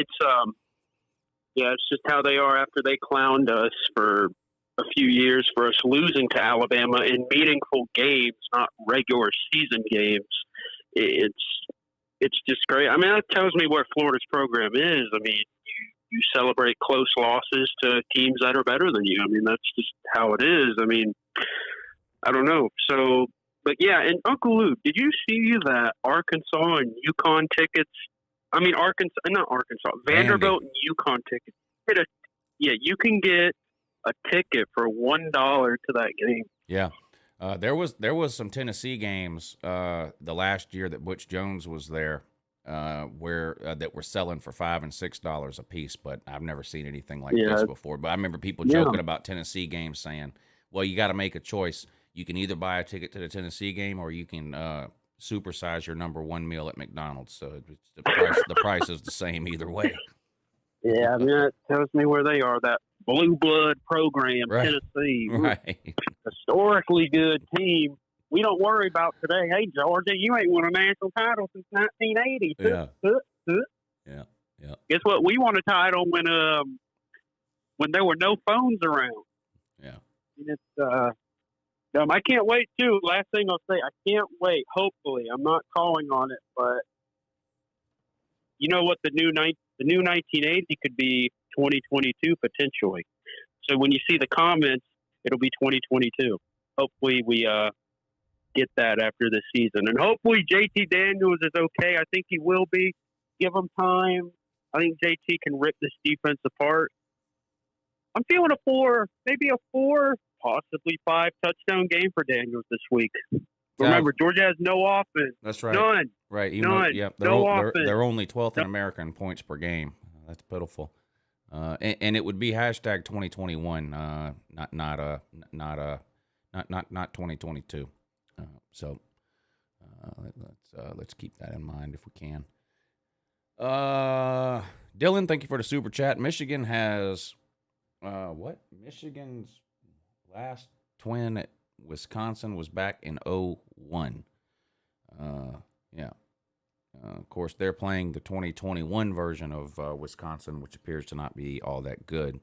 Speaker 13: it's just how they are after they clowned us for a few years for us losing to Alabama in meaningful games, not regular season games. It's just great. I mean, that tells me where Florida's program is. I mean, you celebrate close losses to teams that are better than you. I mean, that's just how it is. I mean, I don't know. So, but yeah, and Uncle Lou, did you see that Arkansas and UConn tickets? I mean, Vanderbilt and UConn tickets. You can get a ticket for $1 to that game.
Speaker 10: Yeah. There was some Tennessee games the last year that Butch Jones was there where that were selling for $5 and $6 a piece, but I've never seen anything like this before. But I remember people joking about Tennessee games saying, well, you got to make a choice. You can either buy a ticket to the Tennessee game or you can supersize your number 1 meal at McDonald's. So the price is the same either way.
Speaker 13: Yeah, I mean, that tells me where they are, that blue blood program, right. Tennessee.
Speaker 10: Right.
Speaker 13: Historically good team. We don't worry about today. Hey, Georgia, you ain't won a national title since 1980.
Speaker 10: Yeah.
Speaker 13: Guess what? We won a title when there were no phones around.
Speaker 10: Yeah.
Speaker 13: And it's I can't wait too. Last thing I'll say, I can't wait. Hopefully, I'm not calling on it, but you know what? The new 1980 could be 2022 potentially. So when you see the comments, it'll be 2022. Hopefully we get that after this season. And hopefully JT Daniels is okay. I think he will be. Give him time. I think JT can rip this defense apart. I'm feeling maybe a 4, possibly 5 touchdown game for Daniels this week. Remember, Georgia has no offense.
Speaker 10: That's right.
Speaker 13: None.
Speaker 10: Right.
Speaker 13: None.
Speaker 10: They're only 12th in America in points per game. That's pitiful. And it would be hashtag 2021, not 2022. So let's keep that in mind if we can. Dylan, thank you for the super chat. Michigan has Michigan's last twin at Wisconsin was back in 2001. Yeah. Of course, they're playing the 2021 version of Wisconsin, which appears to not be all that good.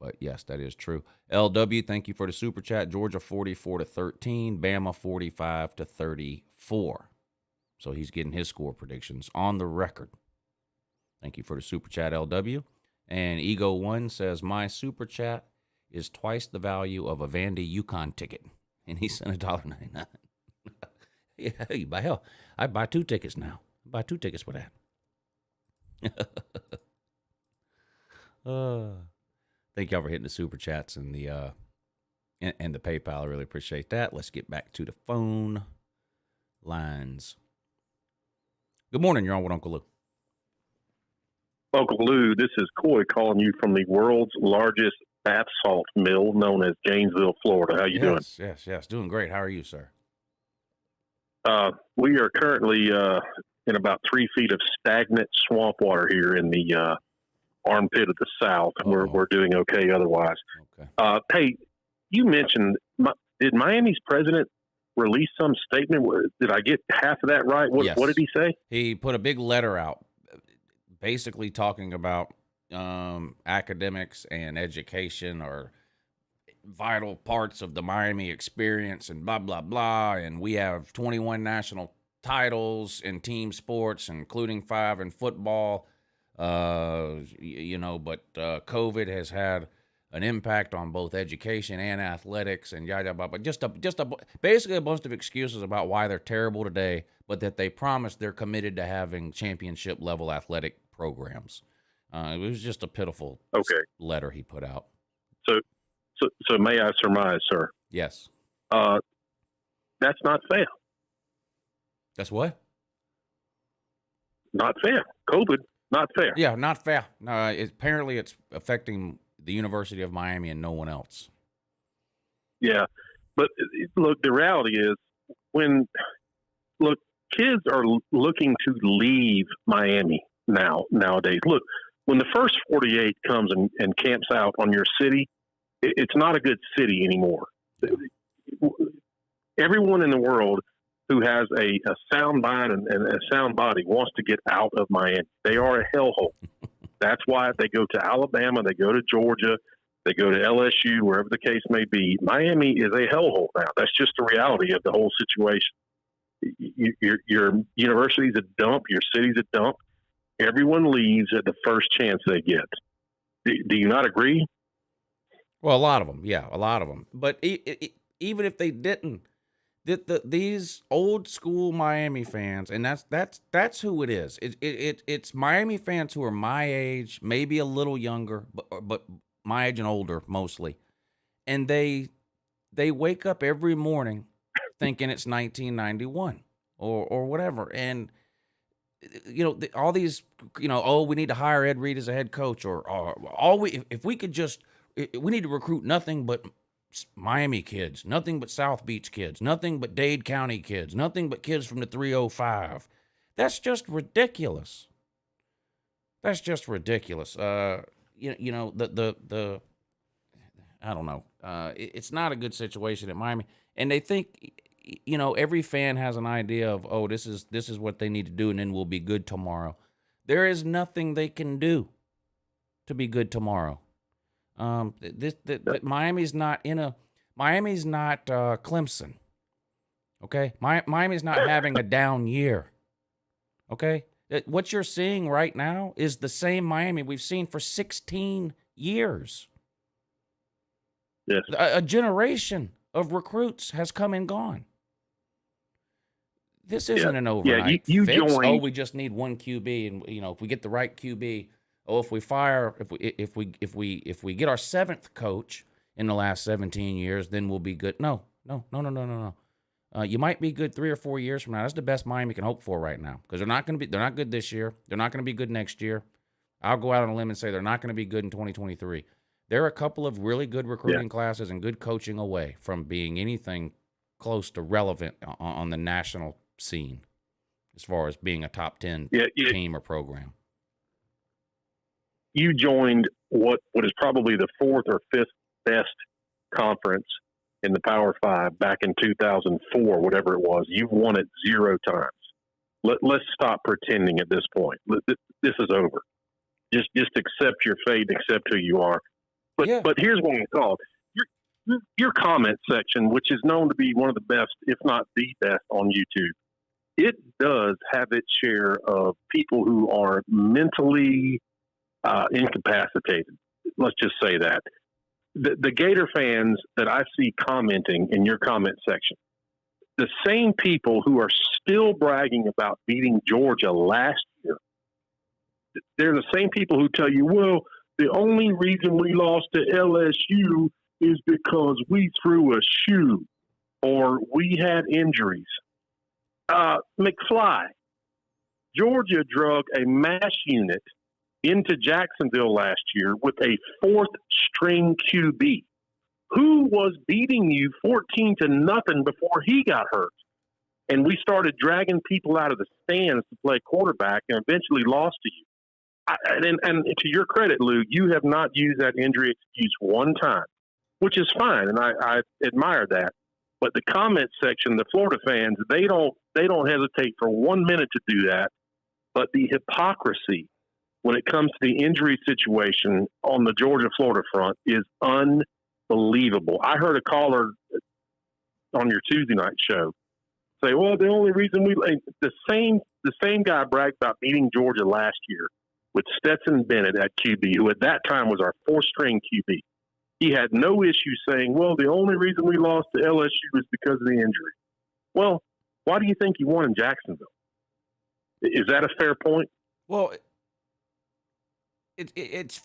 Speaker 10: But yes, that is true. LW, thank you for the super chat. Georgia 44-13, Bama 45-34. So he's getting his score predictions on the record. Thank you for the super chat, LW. And Ego1 says, my super chat is twice the value of a Vandy Yukon ticket. And he sent $1.99. Yeah, hey, by hell, I buy 2 tickets now. I buy 2 tickets for that. Thank y'all for hitting the super chats and the PayPal. I really appreciate that. Let's get back to the phone lines. Good morning. You're on with Uncle Lou.
Speaker 11: Uncle Lou, this is Coy calling you from the world's largest bath salt mill known as Gainesville, Florida. How you doing?
Speaker 10: Yes. Doing great. How are you, sir?
Speaker 11: We are currently in about 3 feet of stagnant swamp water here in the armpit of the South. We're doing okay otherwise.
Speaker 10: Okay.
Speaker 11: Hey, you mentioned, did Miami's president release some statement? Did I get half of that right? What did he say?
Speaker 10: He put a big letter out basically talking about academics and education are vital parts of the Miami experience and blah, blah, blah. And we have 21 national titles in team sports, including 5 in football. But COVID has had an impact on both education and athletics and yada, yada, but basically a bunch of excuses about why they're terrible today, but that they promise they're committed to having championship level athletic programs. It was just a pitiful letter he put out.
Speaker 11: So may I surmise, sir?
Speaker 10: Yes.
Speaker 11: That's not fair.
Speaker 10: That's what?
Speaker 11: Not fair. COVID, not fair.
Speaker 10: Yeah, not fair. No, apparently it's affecting the University of Miami and no one else.
Speaker 11: Yeah. But look, the reality is kids are looking to leave Miami nowadays. Look, when the first 48 comes and camps out on your city, it's not a good city anymore. Everyone in the world who has a sound mind and a sound body wants to get out of Miami. They are a hellhole. That's why they go to Alabama, they go to Georgia, they go to LSU, wherever the case may be. Miami is a hellhole now. That's just the reality of the whole situation. Your university's a dump. Your city's a dump. Everyone leaves at the first chance they get. Do you not agree?
Speaker 10: Well, a lot of them. Yeah, a lot of them. But even if they didn't, these old school Miami fans, and that's who it is. It's Miami fans who are my age, maybe a little younger, but my age and older mostly, and they wake up every morning thinking it's 1991 or whatever, and all these we need to hire Ed Reed as a head coach, or if we could just we need to recruit nothing but Miami kids, nothing but South Beach kids, nothing but Dade County kids, nothing but kids from the 305. That's just ridiculous. That's just ridiculous. I don't know. It's not a good situation at Miami, and they think, every fan has an idea of, this is what they need to do, and then we'll be good tomorrow. There is nothing they can do to be good tomorrow. Miami's not Clemson. Okay, Miami's not having a down year. Okay, What you're seeing right now is the same Miami we've seen for 16 years.
Speaker 11: Yes.
Speaker 10: A generation of recruits has come and gone. This isn't an overnight
Speaker 11: you
Speaker 10: fix.
Speaker 11: joined.
Speaker 10: Oh, we just need one QB, and if we get the right QB, if we get our seventh coach in the last 17 years, then we'll be good. No. You might be good 3 or 4 years from now. That's the best Miami can hope for right now, because they're not good this year. They're not going to be good next year. I'll go out on a limb and say they're not going to be good in 2023. There are a couple of really good recruiting classes and good coaching away from being anything close to relevant on the national scene as far as being a top 10 team or program.
Speaker 11: You joined what is probably the 4th or 5th best conference in the Power 5 back in 2004, whatever it was. You've won it 0 times. Let's stop pretending at this point. This is over. Just accept your fate, accept who you are. But here's what we call your comment section, which is known to be one of the best, if not the best, on YouTube. It does have its share of people who are mentally incapacitated. Let's just say that. The Gator fans that I see commenting in your comment section, the same people who are still bragging about beating Georgia last year, they're the same people who tell you, well, the only reason we lost to LSU is because we threw a shoe or we had injuries. McFly, Georgia drug a mass unit into Jacksonville last year with a 4th-string QB. Who was beating you 14-0 before he got hurt? And we started dragging people out of the stands to play quarterback and eventually lost to you. And to your credit, Lou, you have not used that injury excuse one time, which is fine, and I admire that. But the comment section, the Florida fans, they don't hesitate for 1 minute to do that. But the hypocrisy when it comes to the injury situation on the Georgia-Florida front is unbelievable. I heard a caller on your Tuesday night show say, well, the only reason the same guy bragged about beating Georgia last year with Stetson Bennett at QB, who at that time was our 4th-string QB. He had no issue saying, well, the only reason we lost to LSU is because of the injury. Well, why do you think you won in Jacksonville? Is that a fair point?
Speaker 10: Well, it's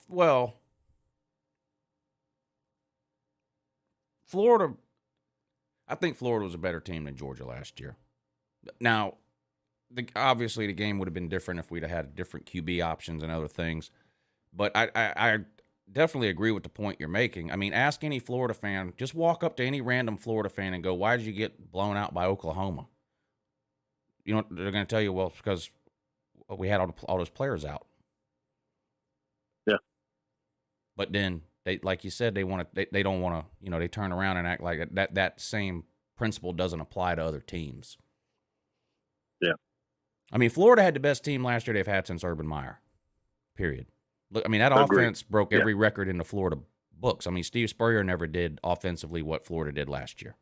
Speaker 10: Florida. I think Florida was a better team than Georgia last year. Now, obviously the game would have been different if we'd have had different QB options and other things. But I definitely agree with the point you're making. I mean, ask any Florida fan. Just walk up to any random Florida fan and go, why did you get blown out by Oklahoma? You know, they're going to tell you, well, it's because we had all those players out.
Speaker 11: Yeah.
Speaker 10: But then, they, like you said, they don't want to, they turn around and act like that same principle doesn't apply to other teams.
Speaker 11: Yeah.
Speaker 10: I mean, Florida had the best team last year they've had since Urban Meyer, period. Look, I mean, that offense broke every record in the Florida books. I mean, Steve Spurrier never did offensively what Florida did last year.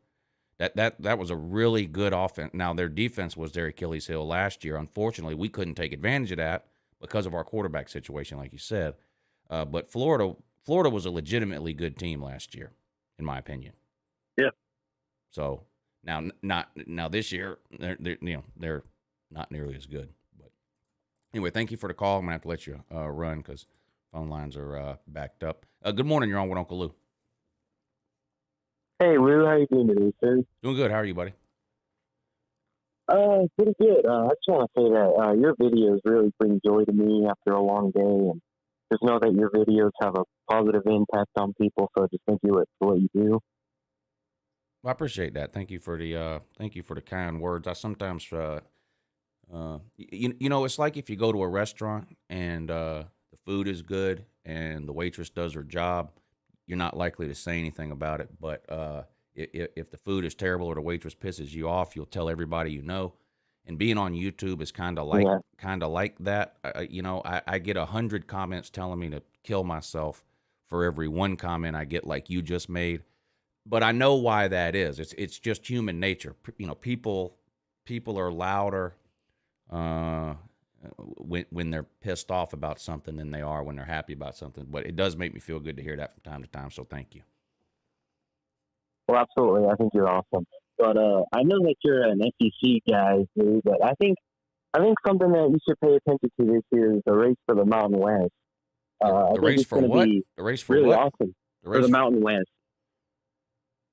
Speaker 10: That was a really good offense. Now, their defense was their Achilles heel last year. Unfortunately, we couldn't take advantage of that because of our quarterback situation, like you said. But Florida was a legitimately good team last year, in my opinion.
Speaker 11: Yeah.
Speaker 10: So now this year they're not nearly as good. But anyway, thank you for the call. I'm gonna have to let you run because phone lines are backed up. Good morning. You're on with Uncle Lou.
Speaker 14: Hey, Lou. How you doing today, sir?
Speaker 10: Doing good. How are you, buddy?
Speaker 14: Pretty good. I just want to say that your videos really bring joy to me after a long day, and just know that your videos have a positive impact on people. So just thank you for what you do.
Speaker 10: Well, I appreciate that. Thank you for the kind words. I sometimes, it's like if you go to a restaurant and the food is good and the waitress does her job, you're not likely to say anything about it. But if the food is terrible or the waitress pisses you off, you'll tell everybody you know. And being on YouTube is kind of like that. I get 100 comments telling me to kill myself for every one comment I get like you just made. But I know why that is. It's just human nature. People are louder. when they're pissed off about something than they are when they're happy about something. But it does make me feel good to hear that from time to time. So thank you.
Speaker 14: Well, absolutely. I think you're awesome. But I know that you're an SEC guy, too, but I think something that you should pay attention to this year is the race for the Mountain West.
Speaker 10: The race for what? The race for
Speaker 14: really
Speaker 10: what?
Speaker 14: Awesome.
Speaker 10: The race
Speaker 14: for the Mountain West.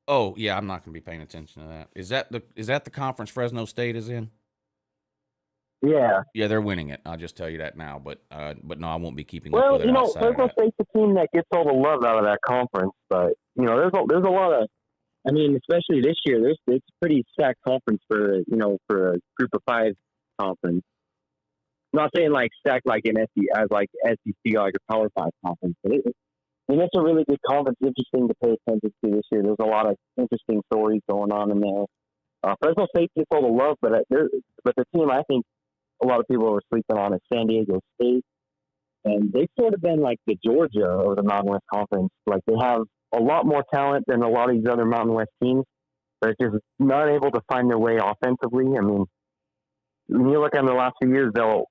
Speaker 10: Oh yeah, I'm not going to be paying attention to that. Is that the conference Fresno State is in?
Speaker 14: Yeah.
Speaker 10: Yeah, they're winning it. I'll just tell you that now. But no, I won't be keeping
Speaker 14: Well,
Speaker 10: up with it outside of
Speaker 14: Fresno
Speaker 10: that.
Speaker 14: State's the team that gets all the love out of that conference. But there's a lot of, I mean, especially this year, it's a pretty stacked conference for a group of 5 conference. I'm not saying like stacked like an SEC like a Power 5 conference, but it's a really good conference. Interesting to pay attention to this year. There's a lot of interesting stories going on in there. Fresno State gets all the love, but the team I think a lot of people are sleeping on is San Diego State, and they've sort of been like the Georgia of the Mountain West Conference. Like they have a lot more talent than a lot of these other Mountain West teams, but just not able to find their way offensively. I mean, when you look at them the last few years, they'll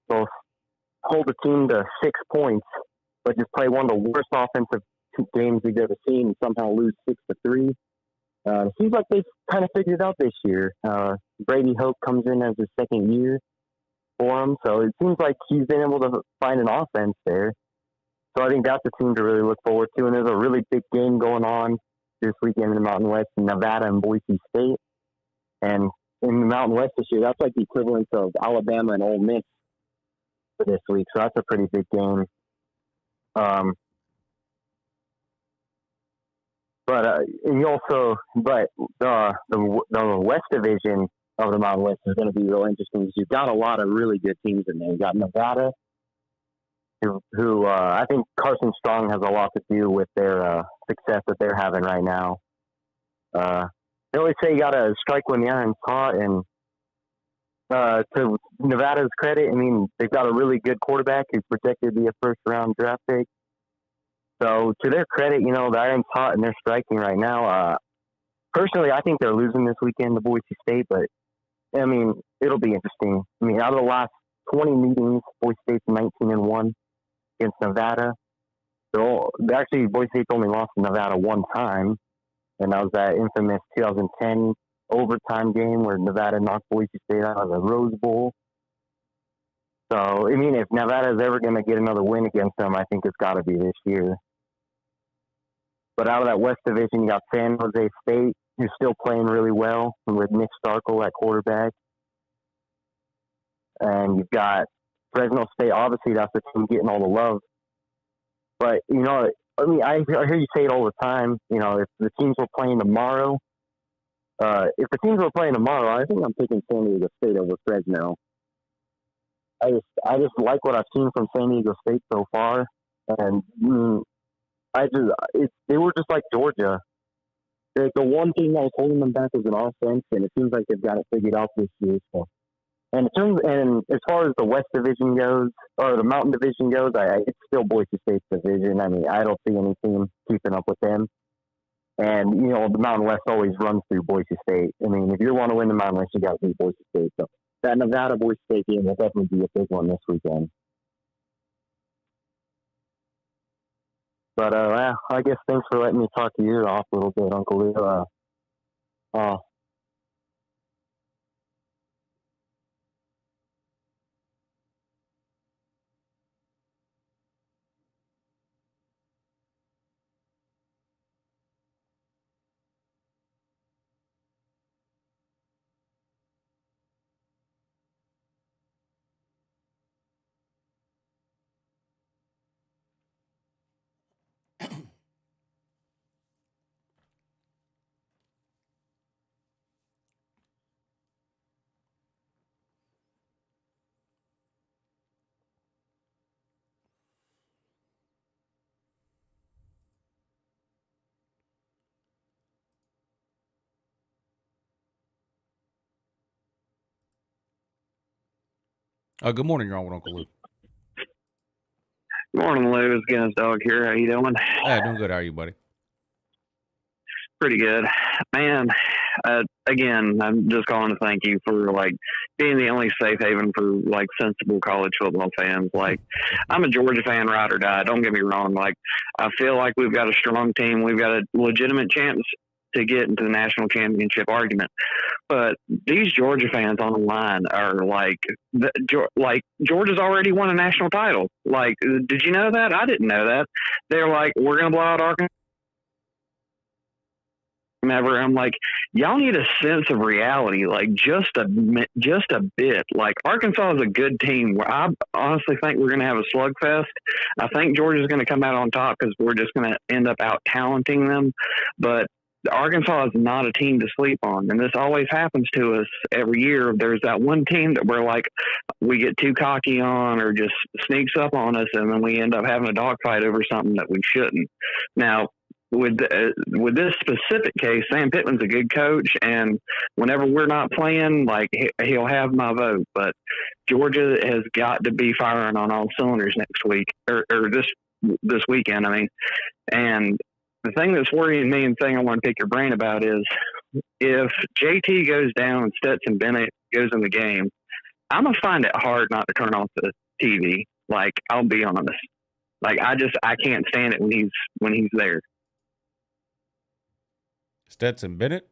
Speaker 14: hold the team to 6 points, but just play one of the worst offensive games we've ever seen and somehow lose 6-3. It seems like they've kind of figured it out this year. Brady Hoke comes in as his second year for him, so it seems like he's been able to find an offense there. So I think that's a team to really look forward to. And there's a really big game going on this weekend in the Mountain West, Nevada and Boise State. And in the Mountain West this year, that's like the equivalent of Alabama and Ole Miss for this week. So that's a pretty big game. The West Division of the Mountain West is going to be real interesting because you've got a lot of really good teams in there. You got Nevada, who I think Carson Strong has a lot to do with their success that they're having right now. They always say you got to strike when the iron's hot, and to Nevada's credit, I mean, they've got a really good quarterback who's projected to be a first-round draft pick. So to their credit, the iron's hot and they're striking right now. Personally, I think they're losing this weekend to Boise State, but I mean, it'll be interesting. I mean, out of the last 20 meetings, Boise State's 19-1 against Nevada. Actually, Boise State's only lost to Nevada one time, and that was that infamous 2010 overtime game where Nevada knocked Boise State out of the Rose Bowl. So, I mean, if Nevada's ever going to get another win against them, I think it's got to be this year. But out of that West Division, you got San Jose State, who's still playing really well with Nick Starkel at quarterback. And you've got Fresno State. Obviously, that's the team getting all the love. But, I mean, I hear you say it all the time. If the teams were playing tomorrow, I think I'm picking San Diego State over Fresno. I just like what I've seen from San Diego State so far. And they were just like Georgia. The one thing that was holding them back was an offense, and it seems like they've got it figured out this year. So, and as far as the West Division goes, or the Mountain Division goes, it's still Boise State's division. I mean, I don't see any team keeping up with them. And the Mountain West always runs through Boise State. I mean, if you want to win the Mountain West, you got to beat Boise State. So that Nevada Boise State game will definitely be a big one this weekend. But I guess thanks for letting me talk to you off a little bit, Uncle Lou.
Speaker 10: Good morning, you're on with Uncle Lou.
Speaker 13: Good morning, Lou. It's Guinness Dog here. How you doing?
Speaker 10: Hey, doing good. How are you, buddy?
Speaker 13: Pretty good. Man, again, I'm just calling to thank you for like being the only safe haven for like sensible college football fans. Like, I'm a Georgia fan, ride or die. Don't get me wrong. Like, I feel like we've got a strong team. We've got a legitimate chance to get into the national championship argument. But these Georgia fans on the line are like Georgia's already won a national title. Like, did you know that? I didn't know that. They're like, we're going to blow out Arkansas. Whenever I'm like, y'all need a sense of reality, like just a bit. Like, Arkansas is a good team. I honestly think we're going to have a slugfest. I think Georgia's going to come out on top because we're just going to end up out talenting them. But Arkansas is not a team to sleep on, and this always happens to us every year. There's that one team that we're like, we get too cocky on or just sneaks up on us, and then we end up having a dogfight over something that we shouldn't. Now, with this specific case, Sam Pittman's a good coach, and whenever we're not playing, like, he'll have my vote. But Georgia has got to be firing on all cylinders next week or this weekend. I mean, and the thing that's worrying me and thing I want to pick your brain about is if JT goes down and Stetson Bennett goes in the game, I'm going to find it hard not to turn off the TV. Like, I'll be honest. Like, I can't stand it when he's there.
Speaker 10: Stetson Bennett?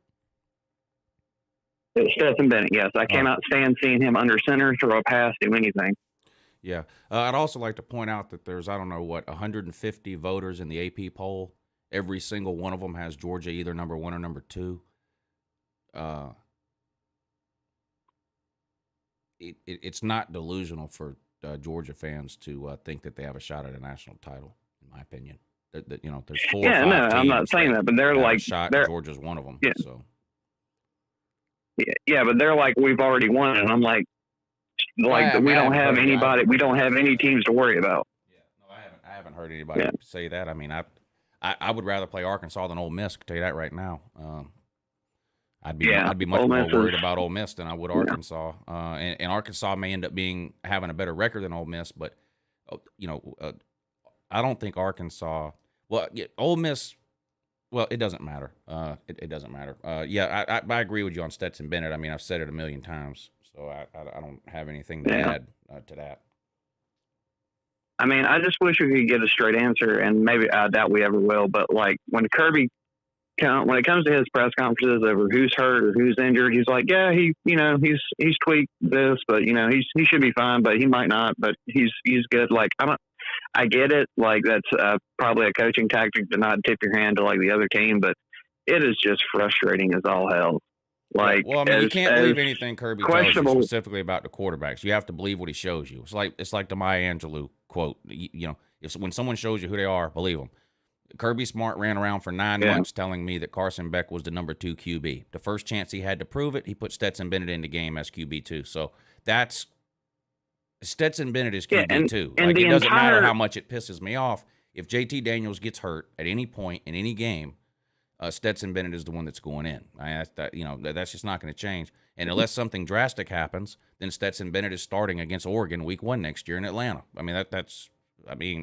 Speaker 13: Stetson Bennett, yes. I cannot stand seeing him under center, throw a pass, do anything.
Speaker 10: Yeah. I'd also like to point out that there's, 150 voters in the AP poll. Every single one of them has Georgia either number 1 or number 2. It's not delusional for Georgia fans to think that they have a shot at a national title, in my opinion. There's 4 or 5 teams.
Speaker 13: I'm not saying that, but they're like,
Speaker 10: Georgia's one of them.
Speaker 13: Yeah.
Speaker 10: So.
Speaker 13: Yeah, but they're like, we've already won, and I'm like we don't have anybody. We don't have any teams to worry about.
Speaker 10: Yeah, no, I haven't heard anybody say that. I mean, I would rather play Arkansas than Ole Miss. I can tell you that right now. I'd be much more worried about Ole Miss than I would Arkansas. And Arkansas may end up having a better record than Ole Miss, but I don't think Arkansas. Well, Ole Miss. Well, it doesn't matter. It doesn't matter. I agree with you on Stetson Bennett. I mean, I've said it a million times, so I don't have anything to add to that.
Speaker 13: I mean, I just wish we could get a straight answer, and maybe I doubt we ever will. But like when Kirby, when it comes to his press conferences over who's hurt or who's injured, he's like, yeah, he's tweaked this, but he should be fine, but he might not, but he's good. Like I get it. Like that's probably a coaching tactic to not tip your hand to like the other team, but it is just frustrating as all hell. Like,
Speaker 10: well, I mean, you can't believe anything Kirby tells you specifically about the quarterbacks. You have to believe what he shows you. It's like the Maya Angelou quote. When someone shows you who they are, believe them. Kirby Smart ran around for 9 months telling me that Carson Beck was the number 2 QB. The first chance he had to prove it, he put Stetson Bennett in the game as QB2. So that's Stetson Bennett is QB2.
Speaker 13: And
Speaker 10: it doesn't matter how much it pisses me off. If JT Daniels gets hurt at any point in any game, Stetson Bennett is the one that's going in. That's just not going to change. And unless something drastic happens, then Stetson Bennett is starting against Oregon Week 1 next year in Atlanta. I mean,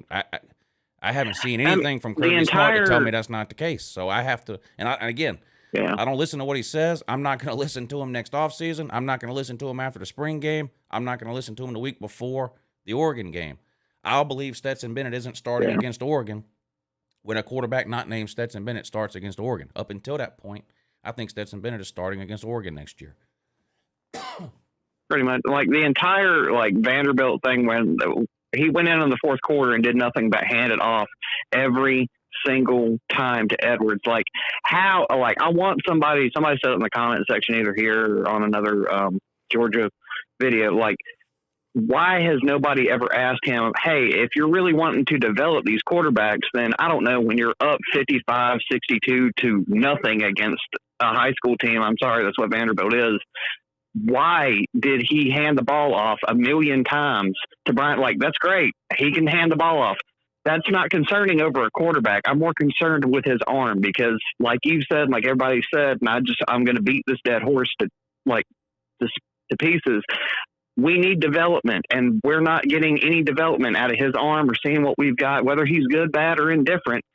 Speaker 10: I haven't seen anything from Kirby Smart to tell me that's not the case. So I have to, I don't listen to what he says. I'm not going to listen to him next offseason. I'm not going to listen to him after the spring game. I'm not going to listen to him the week before the Oregon game. I'll believe Stetson Bennett isn't starting against Oregon when a quarterback not named Stetson Bennett starts against Oregon. Up until that point, I think Stetson Bennett is starting against Oregon next year.
Speaker 13: Pretty much. Like the entire Vanderbilt thing when he went in the fourth quarter and did nothing but hand it off every single time to Edwards. Like how, I want somebody said it in the comment section either here or on another Georgia video, why has nobody ever asked him, hey, if you're really wanting to develop these quarterbacks, then I don't know, when you're up 55-62 to nothing against a high school team, I'm sorry, that's what Vanderbilt is, why did he hand the ball off a million times to Bryant? That's great. He can hand the ball off. That's not concerning over a quarterback. I'm more concerned with his arm because, like you said, like everybody said, and I'm going to beat this dead horse to pieces. We need development, and we're not getting any development out of his arm or seeing what we've got, whether he's good, bad, or indifferent.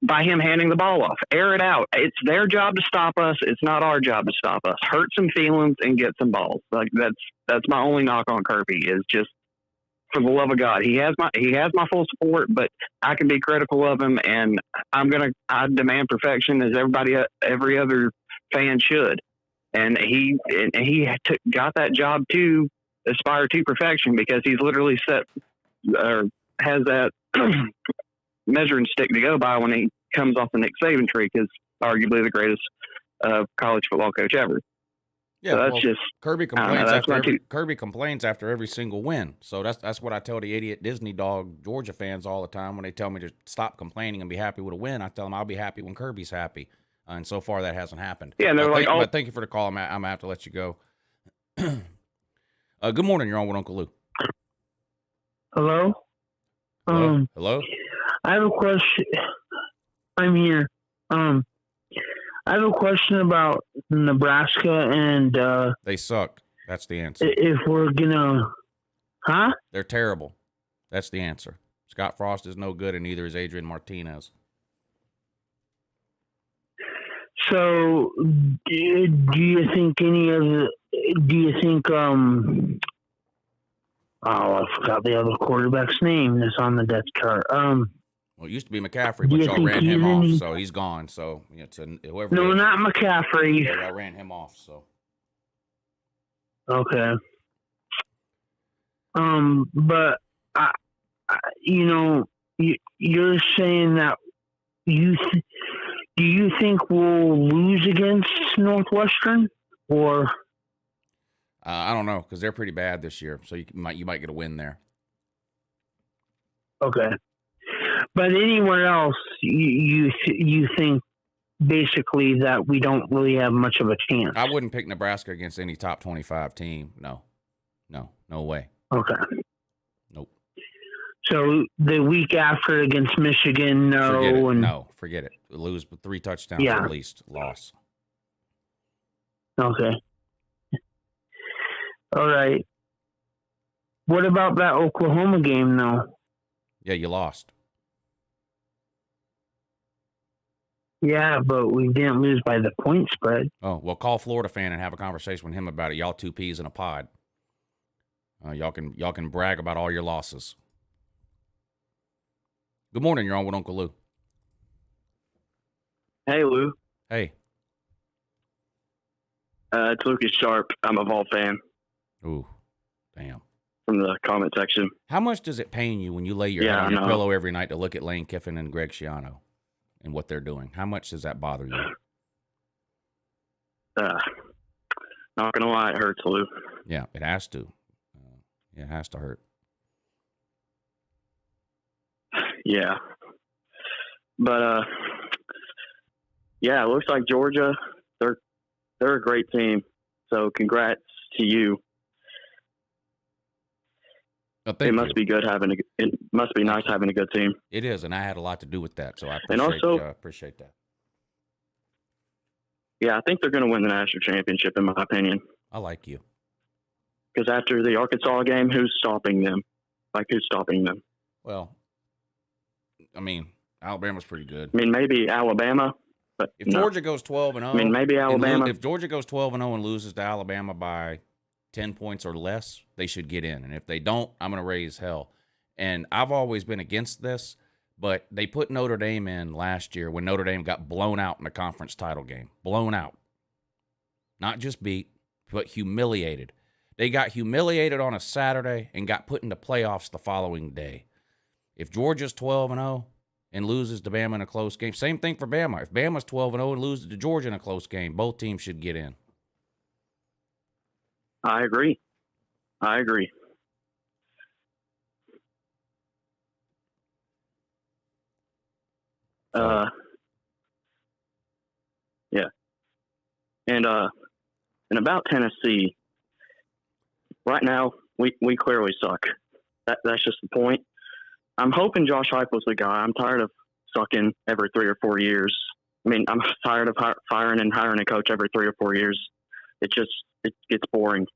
Speaker 13: by him handing the ball off. Air it out. It's their job to stop us. It's not our job to stop us. Hurt some feelings and get some balls. Like that's my only knock on Kirby is just, for the love of God, he has my full support, but I can be critical of him, and I demand perfection as every other fan should. And he got that job to aspire to perfection because he's literally has that measuring stick to go by when he comes off the Nick Saban tree, because arguably the greatest college football coach ever.
Speaker 10: Yeah,
Speaker 13: so that's
Speaker 10: well,
Speaker 13: just
Speaker 10: Kirby complains after every single win. So that's what I tell the idiot Disney dog Georgia fans all the time when they tell me to stop complaining and be happy with a win. I tell them I'll be happy when Kirby's happy, and so far that hasn't happened.
Speaker 13: Yeah, and they're
Speaker 10: but thank you for the call. I'm gonna have to let you go. Good morning. You're on with Uncle Lou.
Speaker 15: Hello.
Speaker 10: Hello.
Speaker 15: I have a question. I'm here. I have a question about Nebraska and
Speaker 10: they suck. That's the answer.
Speaker 15: If we're gonna,
Speaker 10: They're terrible. That's the answer. Scott Frost is no good, and neither is Adrian Martinez.
Speaker 15: So, do you think I forgot the other quarterback's name that's on the depth chart.
Speaker 10: Well, it used to be McCaffrey, but y'all ran him off, so he's gone. So it's whoever.
Speaker 15: No, not McCaffrey.
Speaker 10: Yeah, y'all ran him off. So.
Speaker 15: Okay. But you're saying that do you think we'll lose against Northwestern, or?
Speaker 10: I don't know, because they're pretty bad this year, so you might get a win there.
Speaker 15: Okay. But anywhere else, you think basically that we don't really have much of a chance?
Speaker 10: I wouldn't pick Nebraska against any top 25 team. No way.
Speaker 15: Okay.
Speaker 10: Nope.
Speaker 15: So the week after against Michigan,
Speaker 10: forget it. Lose with 3 touchdowns at least. Loss.
Speaker 15: Okay. All right. What about that Oklahoma game, though?
Speaker 10: Yeah, you lost.
Speaker 15: Yeah, but we didn't lose by the point spread.
Speaker 10: Oh, well, call Florida fan and have a conversation with him about it. Y'all 2 peas in a pod. Y'all can brag about all your losses. Good morning. You're on with Uncle Lou.
Speaker 13: Hey, Lou.
Speaker 10: Hey.
Speaker 13: It's Lucas Sharp. I'm a Vol fan.
Speaker 10: Ooh, damn.
Speaker 13: From the comment section.
Speaker 10: How much does it pain you when you lay your head on your pillow every night to look at Lane Kiffin and Greg Schiano and what they're doing? How much does that bother you?
Speaker 13: Not gonna lie, it hurts, Lou.
Speaker 10: Yeah, it has to. It has to hurt.
Speaker 13: Yeah. But it looks like Georgia, they're a great team. So congrats to you.
Speaker 10: It
Speaker 13: must be good it must be nice having a good team.
Speaker 10: It is, and I had a lot to do with that, so I appreciate that.
Speaker 13: Yeah, I think they're going to win the national championship, in my opinion.
Speaker 10: I like you.
Speaker 13: Because after the Arkansas game, who's stopping them? Who's stopping them?
Speaker 10: Well, I mean, Alabama's pretty good.
Speaker 13: I mean, maybe Alabama, but
Speaker 10: if Georgia goes 12-0,
Speaker 13: I mean, maybe Alabama.
Speaker 10: If Georgia goes 12-0 and loses to Alabama by 10 points or less, they should get in. And if they don't, I'm going to raise hell. And I've always been against this, but they put Notre Dame in last year when Notre Dame got blown out in the conference title game. Blown out. Not just beat, but humiliated. They got humiliated on a Saturday and got put into playoffs the following day. If Georgia's 12-0 and loses to Bama in a close game, same thing for Bama. If Bama's 12-0 and loses to Georgia in a close game, both teams should get in.
Speaker 13: I agree. Yeah. And about Tennessee, right now we clearly suck. That's just the point. I'm hoping Josh Heupel's the guy. I'm tired of sucking every 3 or 4 years. I mean, I'm tired of firing and hiring a coach every 3 or 4 years. It gets boring.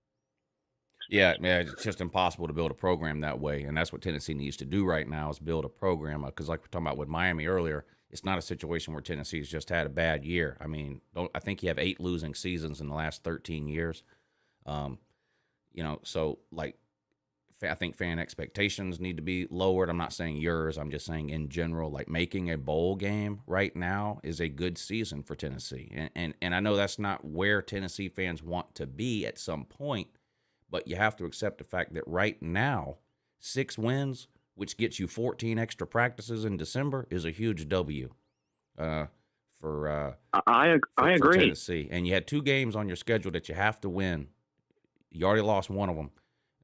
Speaker 10: Yeah, it's just impossible to build a program that way, and that's what Tennessee needs to do right now is build a program. Because like we're talking about with Miami earlier, it's not a situation where Tennessee's just had a bad year. I mean, I think you have 8 losing seasons in the last 13 years. So like I think fan expectations need to be lowered. I'm not saying yours. I'm just saying in general, like making a bowl game right now is a good season for Tennessee, and I know that's not where Tennessee fans want to be at some point. But you have to accept the fact that right now, 6 wins, which gets you 14 extra practices in December, is a huge W for
Speaker 13: agree.
Speaker 10: Tennessee. And you had 2 games on your schedule that you have to win. You already lost one of them.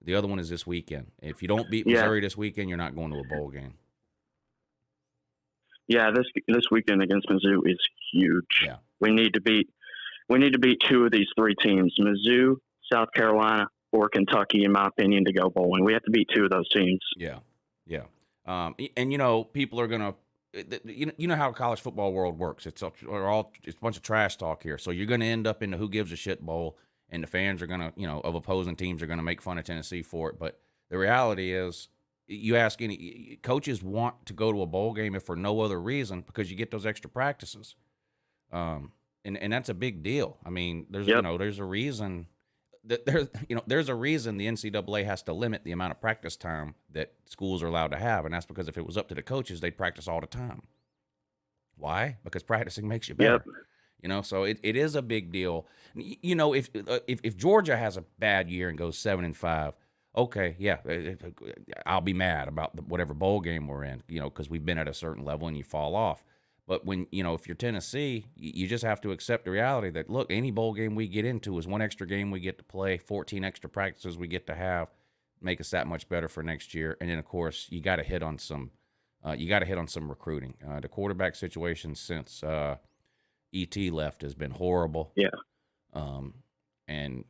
Speaker 10: The other one is this weekend. If you don't beat Missouri this weekend, you're not going to a bowl game.
Speaker 13: Yeah, this weekend against Mizzou is huge.
Speaker 10: Yeah.
Speaker 13: We need to beat 2 of these 3 teams: Mizzou, South Carolina, or Kentucky, in my opinion, to go bowling. We have to beat 2 of those teams.
Speaker 10: Yeah. And people are gonna, you know how college football world works. It's a bunch of trash talk here. So you're gonna end up in the who gives a shit bowl, and the fans are gonna, of opposing teams are gonna make fun of Tennessee for it. But the reality is, you ask any coaches want to go to a bowl game if for no other reason because you get those extra practices, and that's a big deal. I mean, there's there's a reason. There's a reason the NCAA has to limit the amount of practice time that schools are allowed to have, and that's because if it was up to the coaches, they'd practice all the time. Why? Because practicing makes you better. Yep. So it is a big deal. If Georgia has a bad year and goes 7-5, okay, yeah, I'll be mad about whatever bowl game we're in, because we've been at a certain level and you fall off. But when, if you're Tennessee, you just have to accept the reality that, look, any bowl game we get into is 1 extra game we get to play, 14 extra practices we get to have, make us that much better for next year. And then, of course, you got to hit on some recruiting. The quarterback situation since ET left has been horrible.
Speaker 13: Yeah.
Speaker 10: And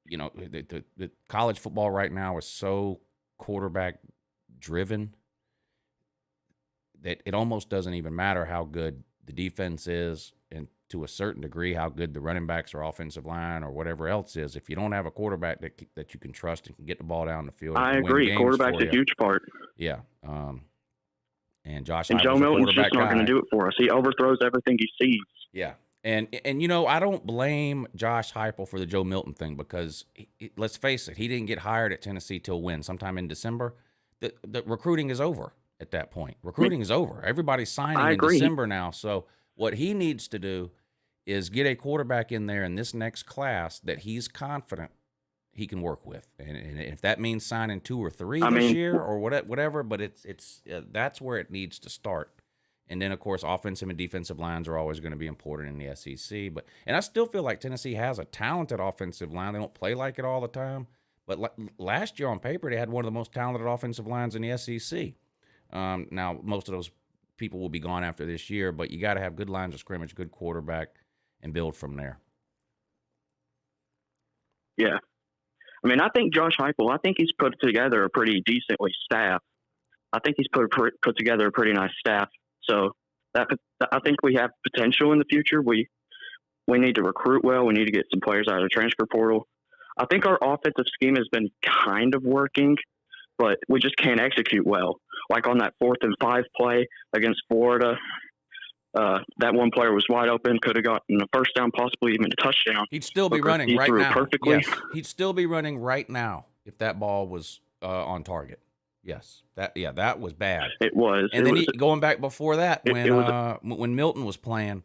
Speaker 10: the college football right now is so quarterback driven that it almost doesn't even matter how good the defense is, and to a certain degree how good the running backs or offensive line or whatever else is. If you don't have a quarterback that you can trust and can get the ball down the field,
Speaker 13: I agree. Quarterback's a huge part.
Speaker 10: Yeah. And Joe
Speaker 13: Milton's just not going to do it for us. He overthrows everything he sees.
Speaker 10: Yeah. And I don't blame Josh Heupel for the Joe Milton thing because, let's face it, he didn't get hired at Tennessee till when? Sometime in December? The recruiting is over. At that point, recruiting is over. Everybody's signing in December now. So what he needs to do is get a quarterback in there in this next class that he's confident he can work with. And if that means signing 2 or 3 this year or whatever, but it's that's where it needs to start. And then, of course, offensive and defensive lines are always going to be important in the SEC. And I still feel like Tennessee has a talented offensive line. They don't play like it all the time. But last year on paper, they had one of the most talented offensive lines in the SEC. Now, most of those people will be gone after this year, but you got to have good lines of scrimmage, good quarterback, and build from there.
Speaker 13: Yeah. I think Josh Heupel, he's put together a pretty decently staff. I think he's put together a pretty nice staff. So I think we have potential in the future. We need to recruit well. We need to get some players out of the transfer portal. I think our offensive scheme has been kind of working, but we just can't execute well. Like on that 4th and 5 play against Florida, that one player was wide open, could have gotten a first down, possibly even a touchdown.
Speaker 10: He'd still be running right now.
Speaker 13: Perfectly.
Speaker 10: Yes. He'd still be running right now if that ball was on target. Yes, that was bad.
Speaker 13: It was.
Speaker 10: And then going back before that, when Milton was playing,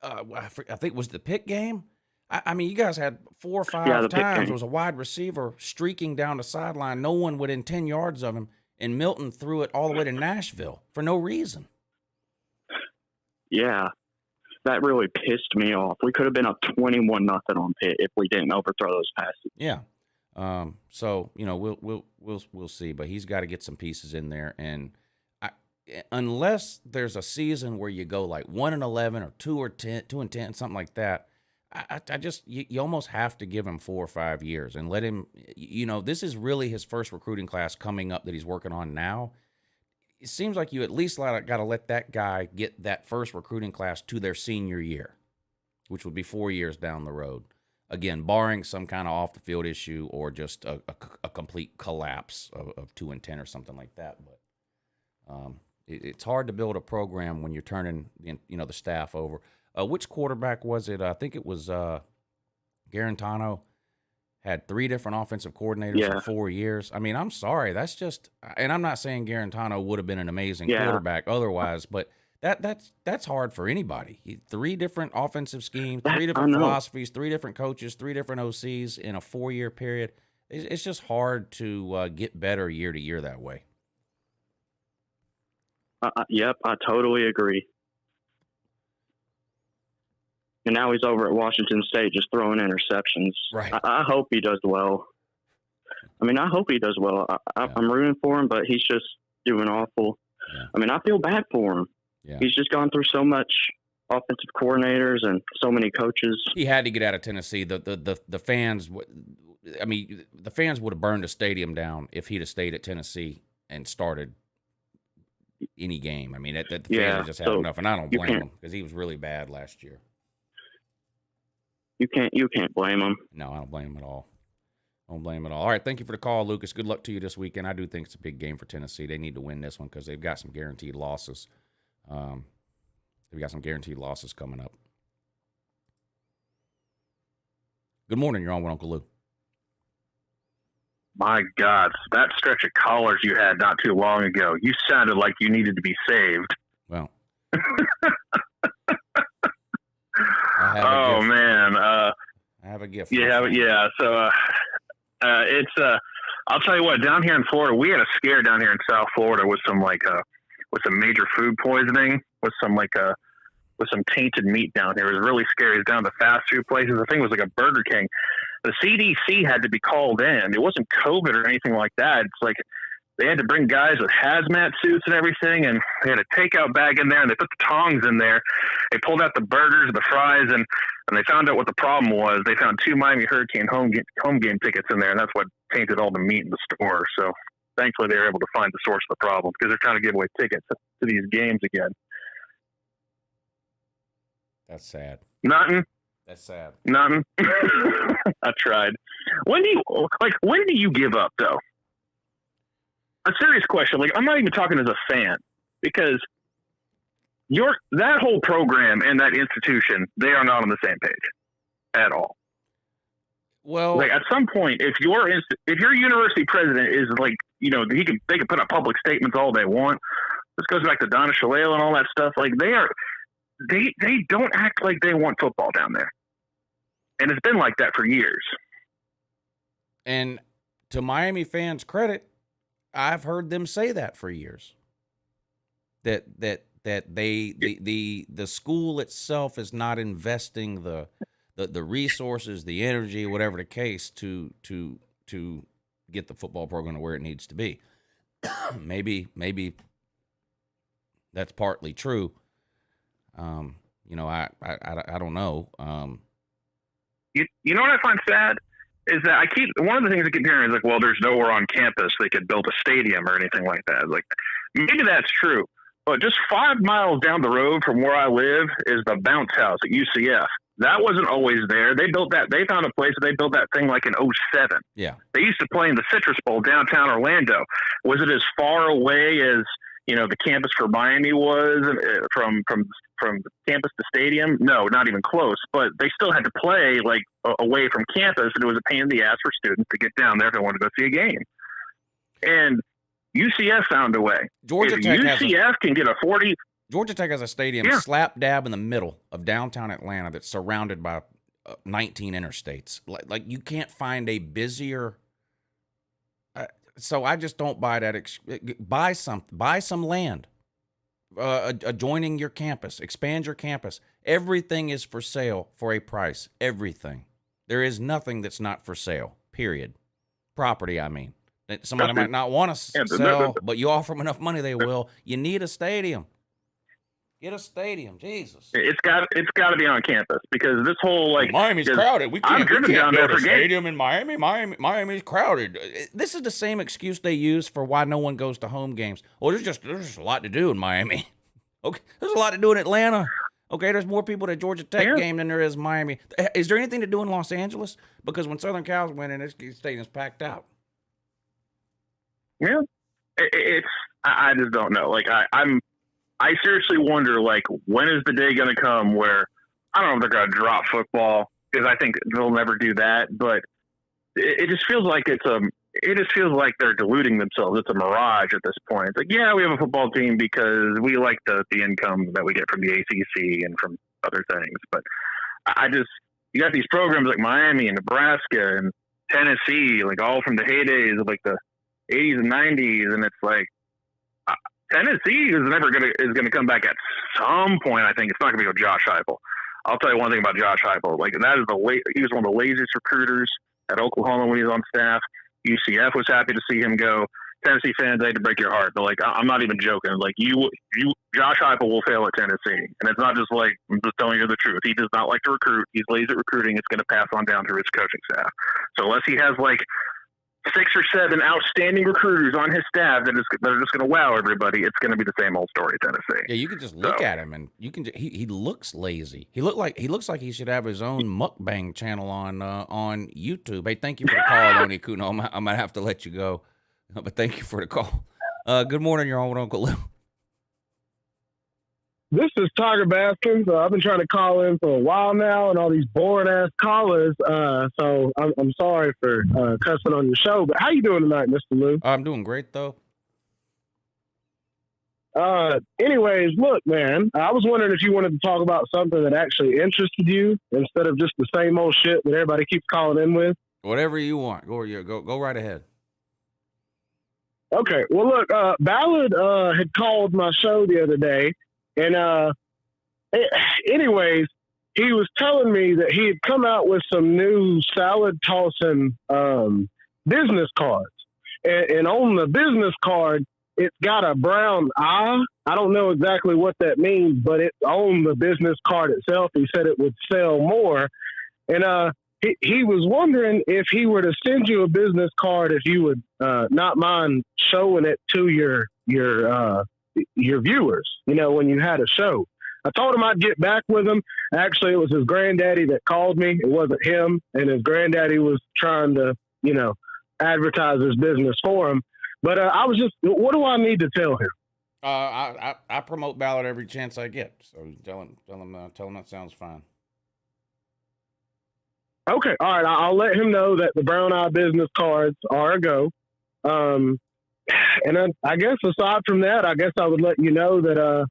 Speaker 10: I think it was the Pitt game. You guys had 4 or 5 times. There was a wide receiver streaking down the sideline, no one within 10 yards of him, and Milton threw it all the way to Nashville for no reason.
Speaker 13: Yeah, that really pissed me off. We could have been up 21-0 on Pitt if we didn't overthrow those passes.
Speaker 10: Yeah. So we'll see, but he's got to get some pieces in there, and unless there's a season where you go like 1-11 or 2-10, something like that. I just you almost have to give him 4 or 5 years and let him. This is really his first recruiting class coming up that he's working on now. It seems like you at least got to let that guy get that first recruiting class to their senior year, which would be 4 years down the road. Again, barring some kind of off the field issue or just a complete collapse of 2-10 or something like that. But it's hard to build a program when you're turning the staff over. Which quarterback was it? I think it was Garantano. Had 3 different offensive coordinators for 4 years. I mean, I'm sorry, that's just. And I'm not saying Garantano would have been an amazing quarterback otherwise, but. That's hard for anybody. 3 different offensive schemes, 3 different philosophies, 3 different coaches, 3 different OCs in a 4-year period. It's just hard to get better year to year that way.
Speaker 13: Yep, I totally agree. And now he's over at Washington State just throwing interceptions.
Speaker 10: Right.
Speaker 13: I hope he does well. I mean, I hope he does well. I'm rooting for him, but he's just doing awful.
Speaker 10: Yeah.
Speaker 13: I mean, I feel bad for him.
Speaker 10: Yeah.
Speaker 13: He's just gone through so much offensive coordinators and so many coaches.
Speaker 10: He had to get out of Tennessee. The fans, I mean, the fans would have burned the stadium down if he'd have stayed at Tennessee and started any game. I mean, the fans just had enough, and I don't blame him because he was really bad last year.
Speaker 13: You can't blame him.
Speaker 10: No, I don't blame him at all. I don't blame him at all. All right, thank you for the call, Lucas. Good luck to you this weekend. I do think it's a big game for Tennessee. They need to win this one because they've got some guaranteed losses. They've got some guaranteed losses coming up. Good morning. You're on with Uncle Lou.
Speaker 16: My God, that stretch of callers you had not too long ago, you sounded like you needed to be saved.
Speaker 10: Well.
Speaker 16: Oh, man.
Speaker 10: I have a gift.
Speaker 16: Yeah. So it's I'll tell you what, down here in Florida, we had a scare down here in South Florida with some major food poisoning, with some tainted meat down here. It was really scary. It was down to fast food places. I think it was like a Burger King. The CDC had to be called in. It wasn't COVID or anything like that. It's like they had to bring guys with hazmat suits and everything, and they had a takeout bag in there, and they put the tongs in there. They pulled out the burgers, the fries, and they found out what the problem was. They found 2 Miami Hurricane home game tickets in there, and that's what tainted all the meat in the store. So thankfully they were able to find the source of the problem because they're trying to give away tickets to these games again.
Speaker 10: That's sad.
Speaker 16: Nothing.
Speaker 10: That's sad.
Speaker 16: Nothing. I tried. When do you give up though? A serious question. Like, I'm not even talking as a fan, because that whole program and that institution, they are not on the same page at all.
Speaker 10: Well,
Speaker 16: like at some point, if your university president is like, they can put up public statements all they want. This goes back to Donna Shalala and all that stuff. Like they don't act like they want football down there, and it's been like that for years.
Speaker 10: And to Miami fans' credit, I've heard them say that for years. That the school itself is not investing the resources, the energy, whatever the case, to get the football program to where it needs to be. maybe that's partly true. I don't know.
Speaker 16: You know what I find sad is that one of the things I keep hearing is like, well, there's nowhere on campus they could build a stadium or anything like that. Like, maybe that's true, but just 5 miles down the road from where I live is the bounce house at UCF. That wasn't always there. They built that. They found a place. They built that thing like in 2007.
Speaker 10: Yeah.
Speaker 16: They used to play in the Citrus Bowl downtown Orlando. Was it as far away as the campus for Miami was from campus to stadium? No, not even close. But they still had to play like away from campus, and it was a pain in the ass for students to get down there if they wanted to go see a game. And UCF found a way.
Speaker 10: Georgia Tech
Speaker 16: can get a 40.
Speaker 10: Georgia Tech has a stadium slap dab in the middle of downtown Atlanta that's surrounded by 19 interstates. Like you can't find a busier. So I just don't buy that. Buy some land adjoining your campus. Expand your campus. Everything is for sale for a price. Everything. There is nothing that's not for sale. Period. Property, I mean. Somebody might not want to sell, but you offer them enough money, they will. You need a stadium. Get a stadium, Jesus.
Speaker 16: It's got to be on campus, because this whole
Speaker 10: Miami's crowded. We can't build a stadium in Miami. Miami's crowded. This is the same excuse they use for why no one goes to home games. Well, there's just a lot to do in Miami. Okay, there's a lot to do in Atlanta. Okay, there's more people at Georgia Tech game than there is Miami. Is there anything to do in Los Angeles? Because when Southern Cal's winning, this stadium's packed out.
Speaker 16: Yeah, I just don't know. Like I seriously wonder, like, when is the day going to come where I don't know if they're going to drop football, because I think they'll never do that, but it just feels like they're deluding themselves. It's a mirage at this point. It's like, yeah, we have a football team because we like the income that we get from the ACC and from other things. But you got these programs like Miami and Nebraska and Tennessee, like all from the heydays of like the 80s and 90s, and it's like Tennessee is gonna come back at some point. I think it's not gonna be with Josh Heupel. I'll tell you one thing about Josh Heupel. Like, that is he was one of the laziest recruiters at Oklahoma when he was on staff. UCF was happy to see him go. Tennessee fans, I hate to break your heart, but like, I'm not even joking. Like, Josh Heupel will fail at Tennessee, and it's not just like, I'm just telling you the truth. He does not like to recruit. He's lazy at recruiting. It's going to pass on down to his coaching staff. So unless he has like 6 or 7 outstanding recruiters on his staff that are just going to wow everybody, it's going to be the same old story at Tennessee.
Speaker 10: Yeah, you can just look at him, and you can. He looks lazy. He looks like he should have his own mukbang channel on YouTube. Hey, thank you for the call, Oni Kuno. I might have to let you go, but thank you for the call. Good morning, you're on with Uncle Lou.
Speaker 17: This is Tiger Baskins. I've been trying to call in for a while now, and all these boring-ass callers. So I'm sorry for cussing on your show. But how you doing tonight, Mr. Lou?
Speaker 10: I'm doing great, though.
Speaker 17: Anyways, look, man, I was wondering if you wanted to talk about something that actually interested you instead of just the same old shit that everybody keeps calling in with.
Speaker 10: Whatever you want. Go right ahead.
Speaker 17: Okay. Well, look, Ballard had called my show the other day. And anyways, he was telling me that he had come out with some new salad tossing business cards. And on the business card, it's got a brown eye. I don't know exactly what that means, but it's on the business card itself. He said it would sell more. And he was wondering if he were to send you a business card, if you would not mind showing it to your viewers, when you had a show. I told him I'd get back with him. Actually, it was his granddaddy that called me. It wasn't him. And his granddaddy was trying to, advertise his business for him. But I was just, what do I need to tell him?
Speaker 10: I promote Ballard every chance I get. So tell him that sounds fine.
Speaker 17: Okay. All right. I'll let him know that the brown eye business cards are a go. And I guess aside from that, I guess I would let you know that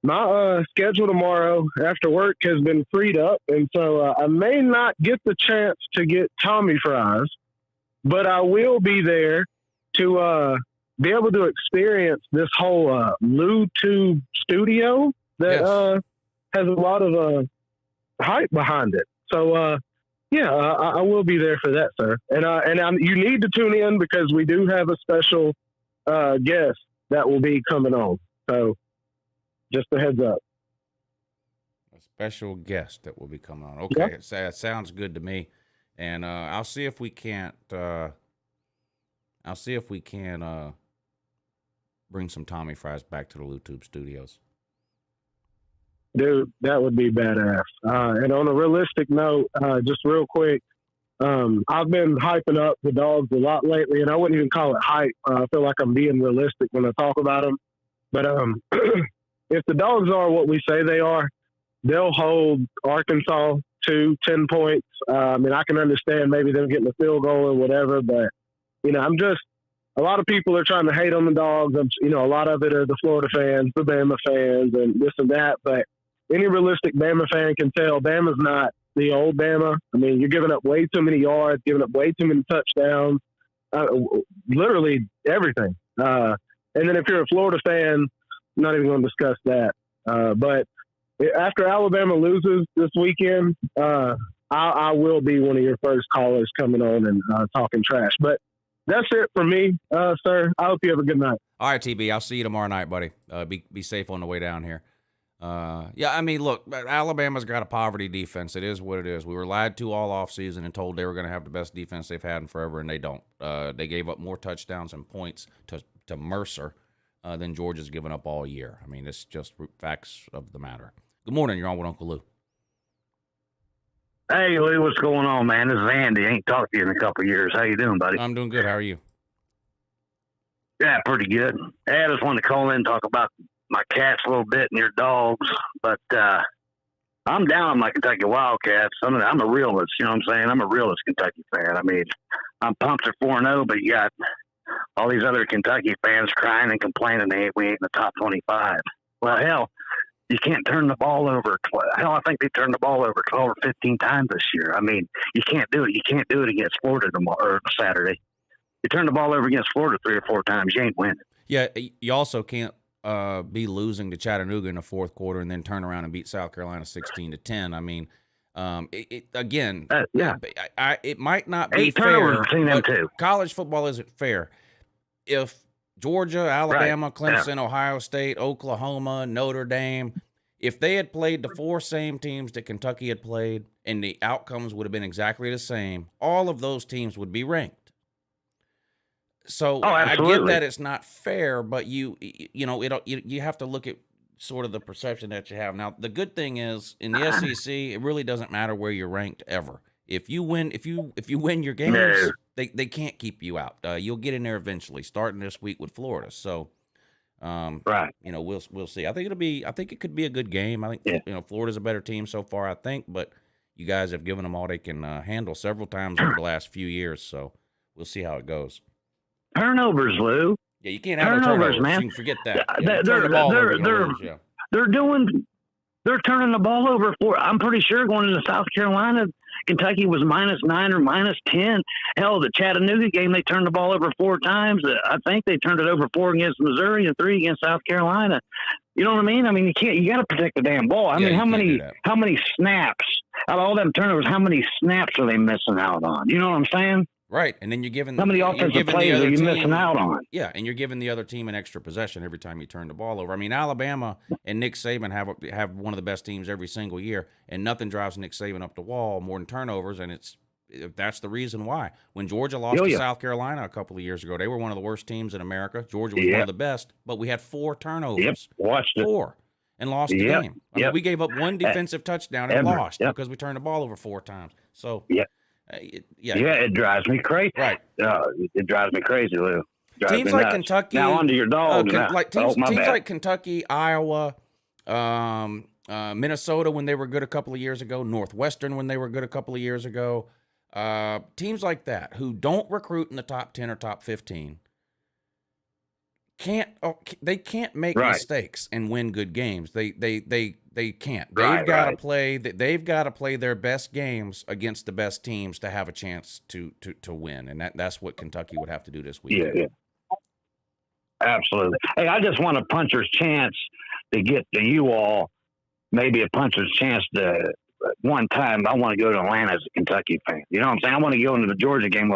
Speaker 17: my schedule tomorrow after work has been freed up. And so I may not get the chance to get Tommy fries, but I will be there to be able to experience this whole LouTube studio that has a lot of hype behind it. So, I will be there for that, sir. And you need to tune in because we do have a special guest that will be coming on. So just a heads up.
Speaker 10: A special guest that will be coming on. Okay. Yep. It sounds good to me. And I'll see if we can't bring some Tommy fries back to the LouTube studios.
Speaker 17: Dude, that would be badass. And on a realistic note, just real quick, I've been hyping up the Dogs a lot lately, and I wouldn't even call it hype. I feel like I'm being realistic when I talk about them. But if the Dogs are what we say they are, they'll hold Arkansas to 10 points. I can understand maybe them getting a field goal or whatever, but, a lot of people are trying to hate on the Dogs. A lot of it are the Florida fans, the Bama fans, and this and that. But any realistic Bama fan can tell Bama's not the old Bama. You're giving up way too many yards, giving up way too many touchdowns, literally everything. And then if you're a Florida fan, I'm not even going to discuss that. But after Alabama loses this weekend, I will be one of your first callers coming on and talking trash. But that's it for me, sir. I hope you have a good night.
Speaker 10: All right, TB. I'll see you tomorrow night, buddy. Be safe on the way down here. Look, Alabama's got a poverty defense. It is what it is. We were lied to all offseason and told they were going to have the best defense they've had in forever, and they don't. They gave up more touchdowns and points to Mercer than Georgia's given up all year. It's just facts of the matter. Good morning. You're on with Uncle Lou.
Speaker 18: Hey, Lou, what's going on, man? This is Andy. Ain't talked to you in a couple of years. How you doing, buddy?
Speaker 10: I'm doing good. How are you?
Speaker 18: Yeah, pretty good. Hey, I just wanted to call in and talk about my cats a little bit and your dogs. But I'm down on my Kentucky Wildcats. I'm a realist, you know what I'm saying? I'm a realist Kentucky fan. I mean, I'm pumped for 4-0, but you got all these other Kentucky fans crying and complaining we ain't in the top 25. Well, hell, you can't turn the ball over. Hell, I think they turned the ball over 12 or 15 times this year. I mean, you can't do it. You can't do it against Florida tomorrow or Saturday. You turn the ball over against Florida 3 or 4 times, you ain't winning.
Speaker 10: Yeah, you also can't be losing to Chattanooga in the fourth quarter and then turn around and beat South Carolina 16-10. I mean, again, it might not be fair. But college football isn't fair. If Georgia, Alabama, Clemson, Ohio State, Oklahoma, Notre Dame, if they had played the 4 same teams that Kentucky had played and the outcomes would have been exactly the same, all of those teams would be ranked. So I get that it's not fair, but you have to look at sort of the perception that you have. Now, the good thing is in the SEC, it really doesn't matter where you're ranked ever. If you win your games, they can't keep you out. You'll get in there eventually, starting this week with Florida. So, we'll see. I think it could be a good game. I think Florida's a better team so far. I think, but you guys have given them all they can handle several times over the last few years. So we'll see how it goes.
Speaker 18: Turnovers, Lou.
Speaker 10: Yeah, you can't have turnovers, man. You can forget that.
Speaker 18: They're turning the ball over I'm pretty sure going into South Carolina, Kentucky was -9 or -10. Hell, the Chattanooga game, they turned the ball over 4 times. I think they turned it over 4 against Missouri and 3 against South Carolina. You know what I mean? I mean, you got to protect the damn ball. I mean, how many snaps out of all them turnovers? How many snaps are they missing out on? You know what I'm saying?
Speaker 10: Right, and then you're giving
Speaker 18: how many offensive plays are you missing out on?
Speaker 10: Yeah, and you're giving the other team an extra possession every time you turn the ball over. I mean, Alabama and Nick Saban have one of the best teams every single year, and nothing drives Nick Saban up the wall more than turnovers, and that's the reason why. When Georgia lost to South Carolina a couple of years ago, they were one of the worst teams in America. Georgia was one of the best, but we had 4 turnovers.
Speaker 18: Yep, watched it.
Speaker 10: 4, and lost the game. I mean, we gave up 1 defensive touchdown and lost because we turned the ball over 4 times. So
Speaker 18: it drives me crazy.
Speaker 10: Right.
Speaker 18: It drives me crazy, Lou.
Speaker 10: Teams like Kentucky.
Speaker 18: Now on to your dog.
Speaker 10: Teams like Kentucky, Iowa, Minnesota when they were good a couple of years ago, Northwestern when they were good a couple of years ago. Teams like that who don't recruit in the top 10 or top 15 can't make mistakes and win good games. They can't. They've got to play their best games against the best teams to have a chance to win, and that's what Kentucky would have to do this week.
Speaker 18: Yeah. Absolutely. Hey, I just want a puncher's chance to get to you all. Maybe a puncher's chance to one time. I want to go to Atlanta as a Kentucky fan. You know what I'm saying? I want to go into the Georgia game,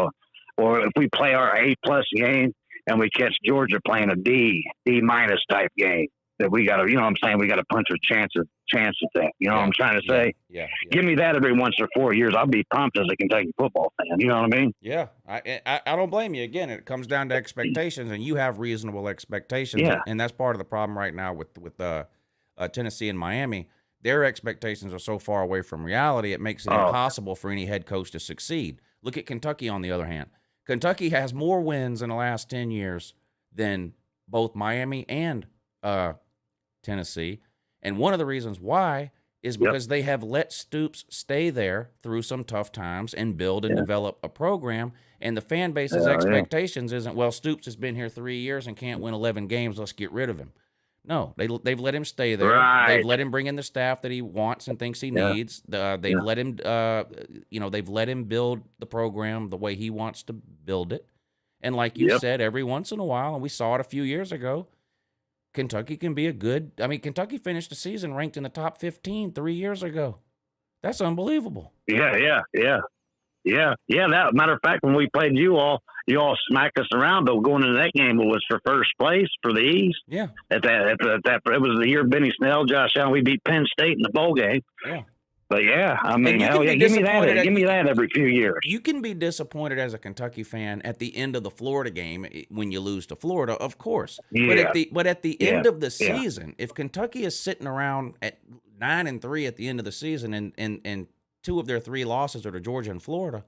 Speaker 18: or if we play our A+ game. And we catch Georgia playing a D- type game that we got to, you know what I'm saying? We got to punch a chance at that. You know what I'm trying to say?
Speaker 10: Yeah.
Speaker 18: Give me that every once or 4 years. I'll be pumped as a Kentucky football fan. You know what I mean?
Speaker 10: Yeah. I don't blame you. Again, it comes down to expectations, and you have reasonable expectations.
Speaker 18: Yeah.
Speaker 10: And that's part of the problem right now with Tennessee and Miami. Their expectations are so far away from reality, it makes it impossible for any head coach to succeed. Look at Kentucky, on the other hand. Kentucky has more wins in the last 10 years than both Miami and Tennessee. And one of the reasons why is because they have let Stoops stay there through some tough times and build and develop a program. And the fan base's expectations isn't, well, Stoops has been here 3 years and can't win 11 games. Let's get rid of him. No, they've let him stay there.
Speaker 18: Right.
Speaker 10: They've let him bring in the staff that he wants and thinks he needs. They've let him, they've let him build the program the way he wants to build it. And like you said, every once in a while, and we saw it a few years ago, Kentucky can be Kentucky finished the season ranked in the top 15 3 years ago. That's unbelievable.
Speaker 18: Yeah. That matter of fact, when we played you all smacked us around, but going into that game, it was for first place for the East.
Speaker 10: Yeah.
Speaker 18: At that, it was the year Benny Snell, Josh Allen. We beat Penn State in the bowl game.
Speaker 10: Yeah.
Speaker 18: But I mean, give me that every few years.
Speaker 10: You can be disappointed as a Kentucky fan at the end of the Florida game when you lose to Florida, of course.
Speaker 18: Yeah.
Speaker 10: But at the end of the season, if Kentucky is sitting around at 9-3 at the end of the season, and 2 of their 3 losses are to Georgia and Florida.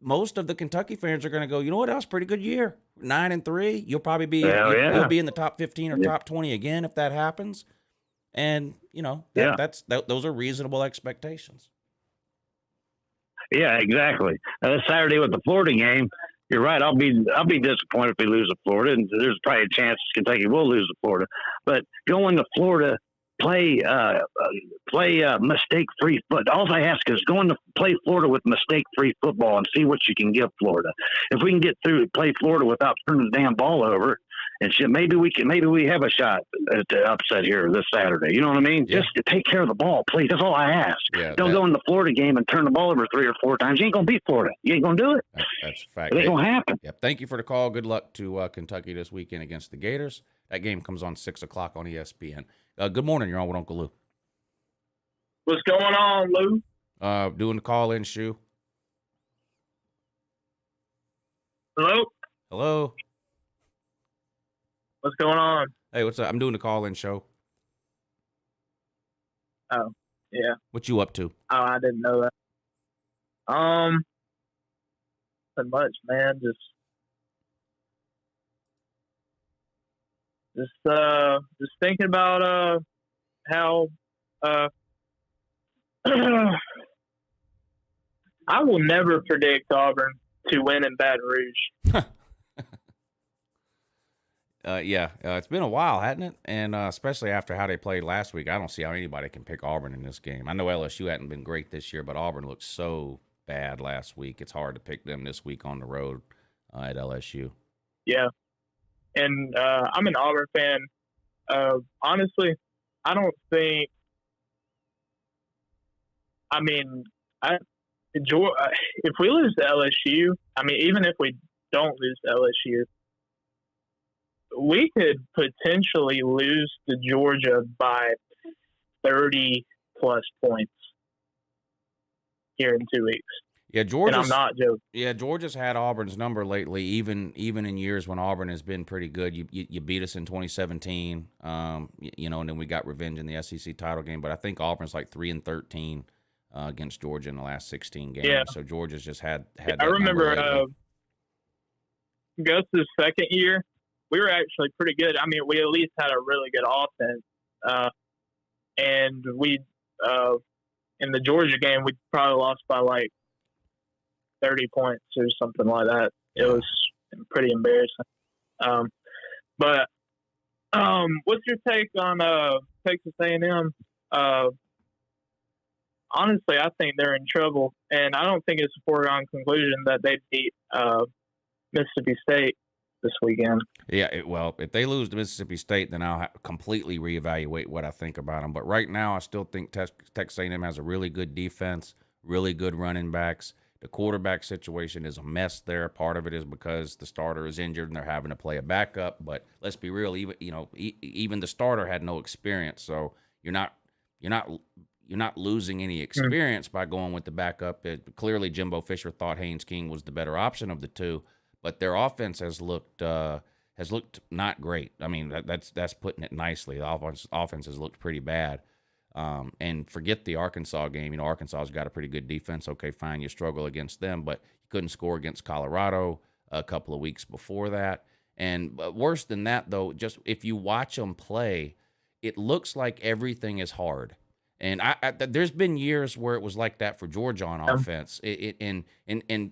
Speaker 10: Most of the Kentucky fans are going to go, you know what? That was a pretty good year. 9-3. You'll probably be you'll be in the top 15 or top 20 again if that happens. And those are reasonable expectations.
Speaker 18: Yeah, exactly. Saturday with the Florida game, you're right. I'll be disappointed if we lose to Florida, and there's probably a chance Kentucky will lose to Florida. But going to Florida, play mistake-free foot. All I ask is going to play Florida with mistake-free football and see what you can give Florida. If we can get through and play Florida without turning the damn ball over and shit, maybe we have a shot at the upset here this Saturday. You know what I mean?
Speaker 10: Yeah.
Speaker 18: Just to take care of the ball, please. That's all I ask.
Speaker 10: Yeah,
Speaker 18: Don't go in the Florida game and turn the ball over 3 or 4 times. You ain't gonna beat Florida. You ain't gonna do it.
Speaker 10: That's a fact.
Speaker 18: It ain't gonna happen.
Speaker 10: Yep. Thank you for the call. Good luck to Kentucky this weekend against the Gators. That game comes on 6 o'clock on ESPN. Good morning. You're on with Uncle Lou.
Speaker 19: What's going on, Lou?
Speaker 10: Doing the call-in shoe.
Speaker 19: Hello?
Speaker 10: Hello?
Speaker 19: What's going on?
Speaker 10: Hey, what's up? I'm doing the call-in show.
Speaker 19: Oh, yeah.
Speaker 10: What you up to?
Speaker 19: Oh, I didn't know that. Nothing much, man. Just thinking about how I will never predict Auburn to win in Baton Rouge.
Speaker 10: It's been a while, hasn't it? And especially after how they played last week, I don't see how anybody can pick Auburn in this game. I know LSU hadn't been great this year, but Auburn looked so bad last week. It's hard to pick them this week on the road at LSU.
Speaker 19: Yeah. And I'm an Auburn fan. Honestly, I don't think. I mean, if we lose to LSU, I mean, even if we don't lose to LSU, we could potentially lose to Georgia by 30-plus points here in 2 weeks.
Speaker 10: Yeah, Georgia's,
Speaker 19: and I'm not joking.
Speaker 10: Yeah, Georgia's had Auburn's number lately, even in years when Auburn has been pretty good. You beat us in 2017, and then we got revenge in the SEC title game. But I think Auburn's like 3-13 against Georgia in the last 16 games.
Speaker 19: Yeah.
Speaker 10: So Georgia's just had
Speaker 19: I
Speaker 10: that
Speaker 19: remember Gus's second year, we were actually pretty good. I mean, we at least had a really good offense. And we, in the Georgia game, we probably lost by like 30 points or something like that. It was pretty embarrassing. But what's your take on Texas A&M? Honestly, I think they're in trouble, and I don't think it's a foregone conclusion that they beat Mississippi State this weekend. Yeah,
Speaker 10: if they lose to Mississippi State, then I'll completely reevaluate what I think about them. But right now, I still think Texas A&M has a really good defense, really good running backs. The quarterback situation is a mess there. Part of it is because the starter is injured and they're having to play a backup. But let's be real, even the starter had no experience, so you're not losing any experience by going with the backup. Clearly, Jimbo Fisher thought Haynes King was the better option of the two, but their offense has looked not great. I mean, that's putting it nicely. The offense has looked pretty bad. And forget the Arkansas game. Arkansas's got a pretty good defense. Okay, fine, you struggle against them, but you couldn't score against Colorado a couple of weeks before that. And worse than that, though, just if you watch them play, it looks like everything is hard. And there's been years where it was like that for Georgia on offense. And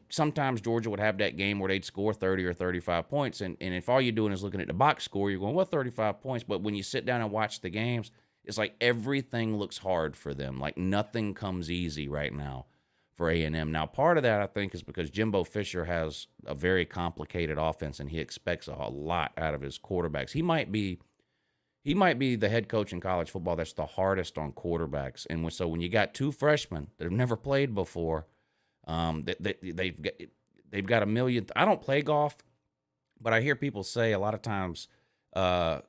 Speaker 10: sometimes Georgia would have that game where they'd score 30 or 35 points. And if all you're doing is looking at the box score, you're going, 35 points. But when you sit down and watch the games, it's like everything looks hard for them. Like nothing comes easy right now for A&M. Now, part of that, I think, is because Jimbo Fisher has a very complicated offense, and he expects a lot out of his quarterbacks. He might be the head coach in college football that's the hardest on quarterbacks. And so when you got two freshmen that have never played before, they've got a million. I don't play golf, but I hear people say a lot of times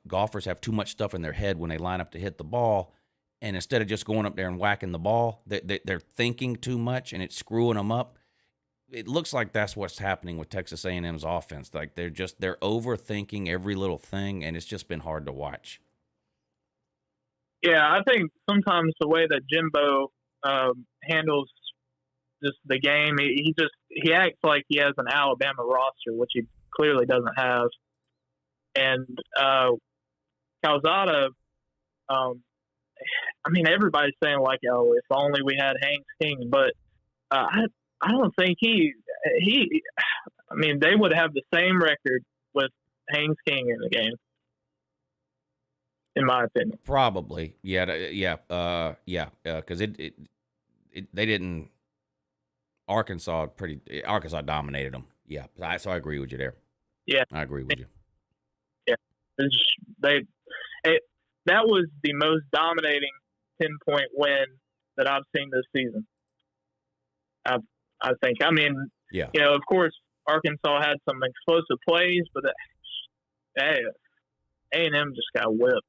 Speaker 10: golfers have too much stuff in their head when they line up to hit the ball. And instead of just going up there and whacking the ball, they're thinking too much and it's screwing them up. It looks like that's what's happening with Texas A&M's offense. Like they're overthinking every little thing, and it's just been hard to watch.
Speaker 19: Yeah, I think sometimes the way that Jimbo handles just the game, he acts like he has an Alabama roster, which he clearly doesn't have. And Calzada, I mean, everybody's saying like, oh, if only we had Haynes King, but I don't think I mean, they would have the same record with Haynes King in the game, in my opinion.
Speaker 10: Probably, yeah, because they didn't. Arkansas dominated them. Yeah, so I agree with you there.
Speaker 19: Yeah,
Speaker 10: I agree with you.
Speaker 19: Yeah, that was the most dominating 10-point win that I've seen this season. I think. I mean,
Speaker 10: yeah.
Speaker 19: You know, of course, Arkansas had some explosive plays, but A&M just got whipped.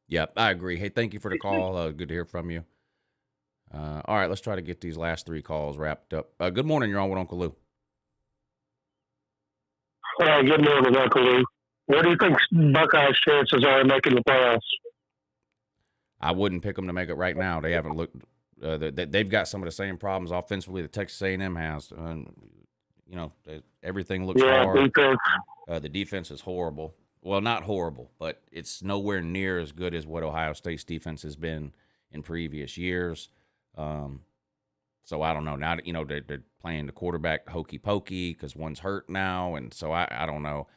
Speaker 10: Yeah, I agree. Hey, thank you for the call. Good to hear from you. All right, let's try to get these last 3 calls wrapped up. Good morning. You're on with Uncle Lou.
Speaker 17: Good morning, Uncle Lou. What do you think Buckeyes' chances are of making the playoffs?
Speaker 10: I wouldn't pick them to make it right now. They haven't looked. They've got some of the same problems offensively that Texas A&M has. You know, everything looks hard.
Speaker 17: Defense.
Speaker 10: The defense is horrible. Well, not horrible, but it's nowhere near as good as what Ohio State's defense has been in previous years. So I don't know. Now, you know, they're playing the quarterback hokey pokey because one's hurt now, and so I don't know.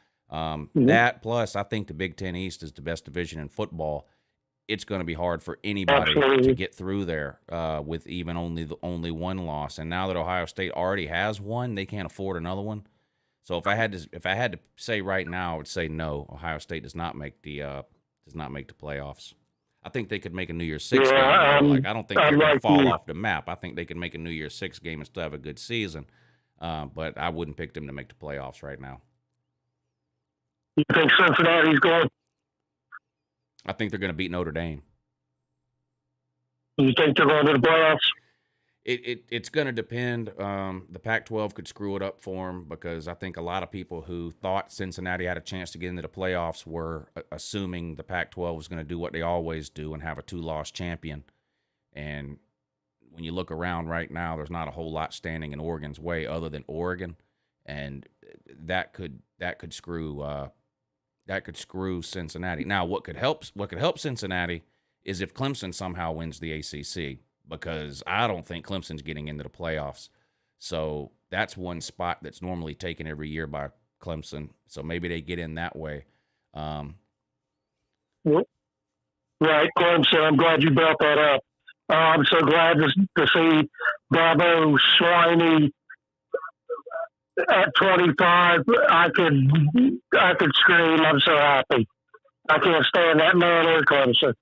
Speaker 10: That plus, I think the Big Ten East is the best division in football. It's going to be hard for anybody to get through there with even only one loss. And now that Ohio State already has one, they can't afford another one. So if I had to say right now, I would say no. Ohio State does not make the playoffs. I think they could make a New Year's Six game. I don't think they're going to fall off the map. I think they could make a New Year's Six game and still have a good season. But I wouldn't pick them to make the playoffs right now.
Speaker 17: You think Cincinnati's going?
Speaker 10: I think they're going to beat Notre Dame.
Speaker 17: You think they're going to the playoffs?
Speaker 10: It's going to depend. The Pac-12 could screw it up for them because I think a lot of people who thought Cincinnati had a chance to get into the playoffs were assuming the Pac-12 was going to do what they always do and have a 2-loss champion. And when you look around right now, there's not a whole lot standing in Oregon's way other than Oregon, and that could screw Cincinnati. Now, what could help Cincinnati is if Clemson somehow wins the ACC. Because I don't think Clemson's getting into the playoffs. So that's one spot that's normally taken every year by Clemson. So maybe they get in that way.
Speaker 17: Right, Clemson. I'm glad you brought that up. I'm so glad to see Bravo Swiney at 25. I could scream. I'm so happy. I can't stand that man or Clemson.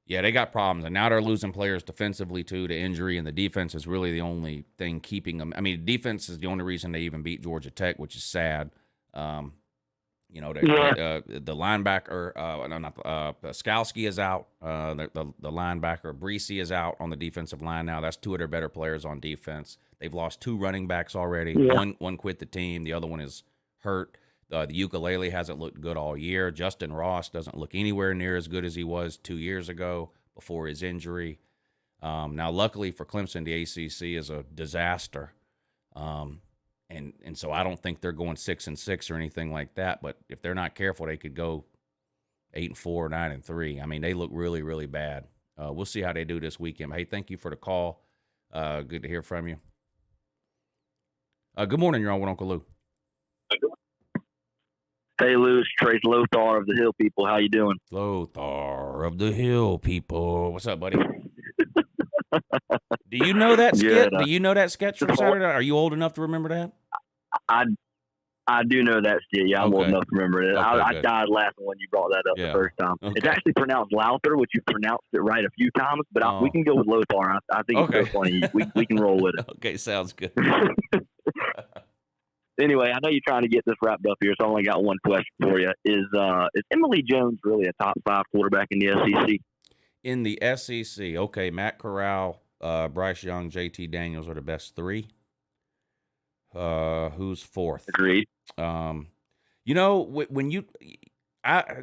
Speaker 10: Yeah, they got problems, and now they're losing players defensively, too, to injury, and the defense is really the only thing keeping them. I mean, defense is the only reason they even beat Georgia Tech, which is sad. The linebacker, Skalski is out. The linebacker, Breesy, is out on the defensive line now. That's 2 of their better players on defense. They've lost 2 running backs already.
Speaker 17: Yeah.
Speaker 10: One quit the team. The other one is hurt. The ukulele hasn't looked good all year. Justin Ross doesn't look anywhere near as good as he was 2 years ago before his injury. Now, luckily for Clemson, the ACC is a disaster. And so I don't think they're going 6-6 or anything like that. But if they're not careful, they could go 8-4, 9-3. I mean, they look really, really bad. We'll see how they do this weekend. Hey, thank you for the call. Good to hear from you. Good morning. You're on with Uncle Lou.
Speaker 18: Hey, Lou, it's Trace Lothar of the Hill People. How you doing?
Speaker 10: Lothar of the Hill People. What's up, buddy? Do you know that skit? Do you know that sketch from Saturday? Are you old enough to remember that?
Speaker 18: I do know that skit. Yeah, I'm old enough to remember it.
Speaker 10: Okay,
Speaker 18: I died laughing when you brought that up the first time.
Speaker 10: Okay.
Speaker 18: It's actually pronounced Lowther, which you pronounced it right a few times, but we can go with Lothar. I think it's so funny. We can roll with it.
Speaker 10: Okay, sounds good.
Speaker 18: Anyway, I know you're trying to get this wrapped up here, so I only got one question for you. Is Emily Jones really a top 5 quarterback in the SEC?
Speaker 10: In the SEC, okay, Matt Corral, Bryce Young, JT Daniels are the best 3. Who's 4th?
Speaker 18: Agreed.
Speaker 10: You know, when you,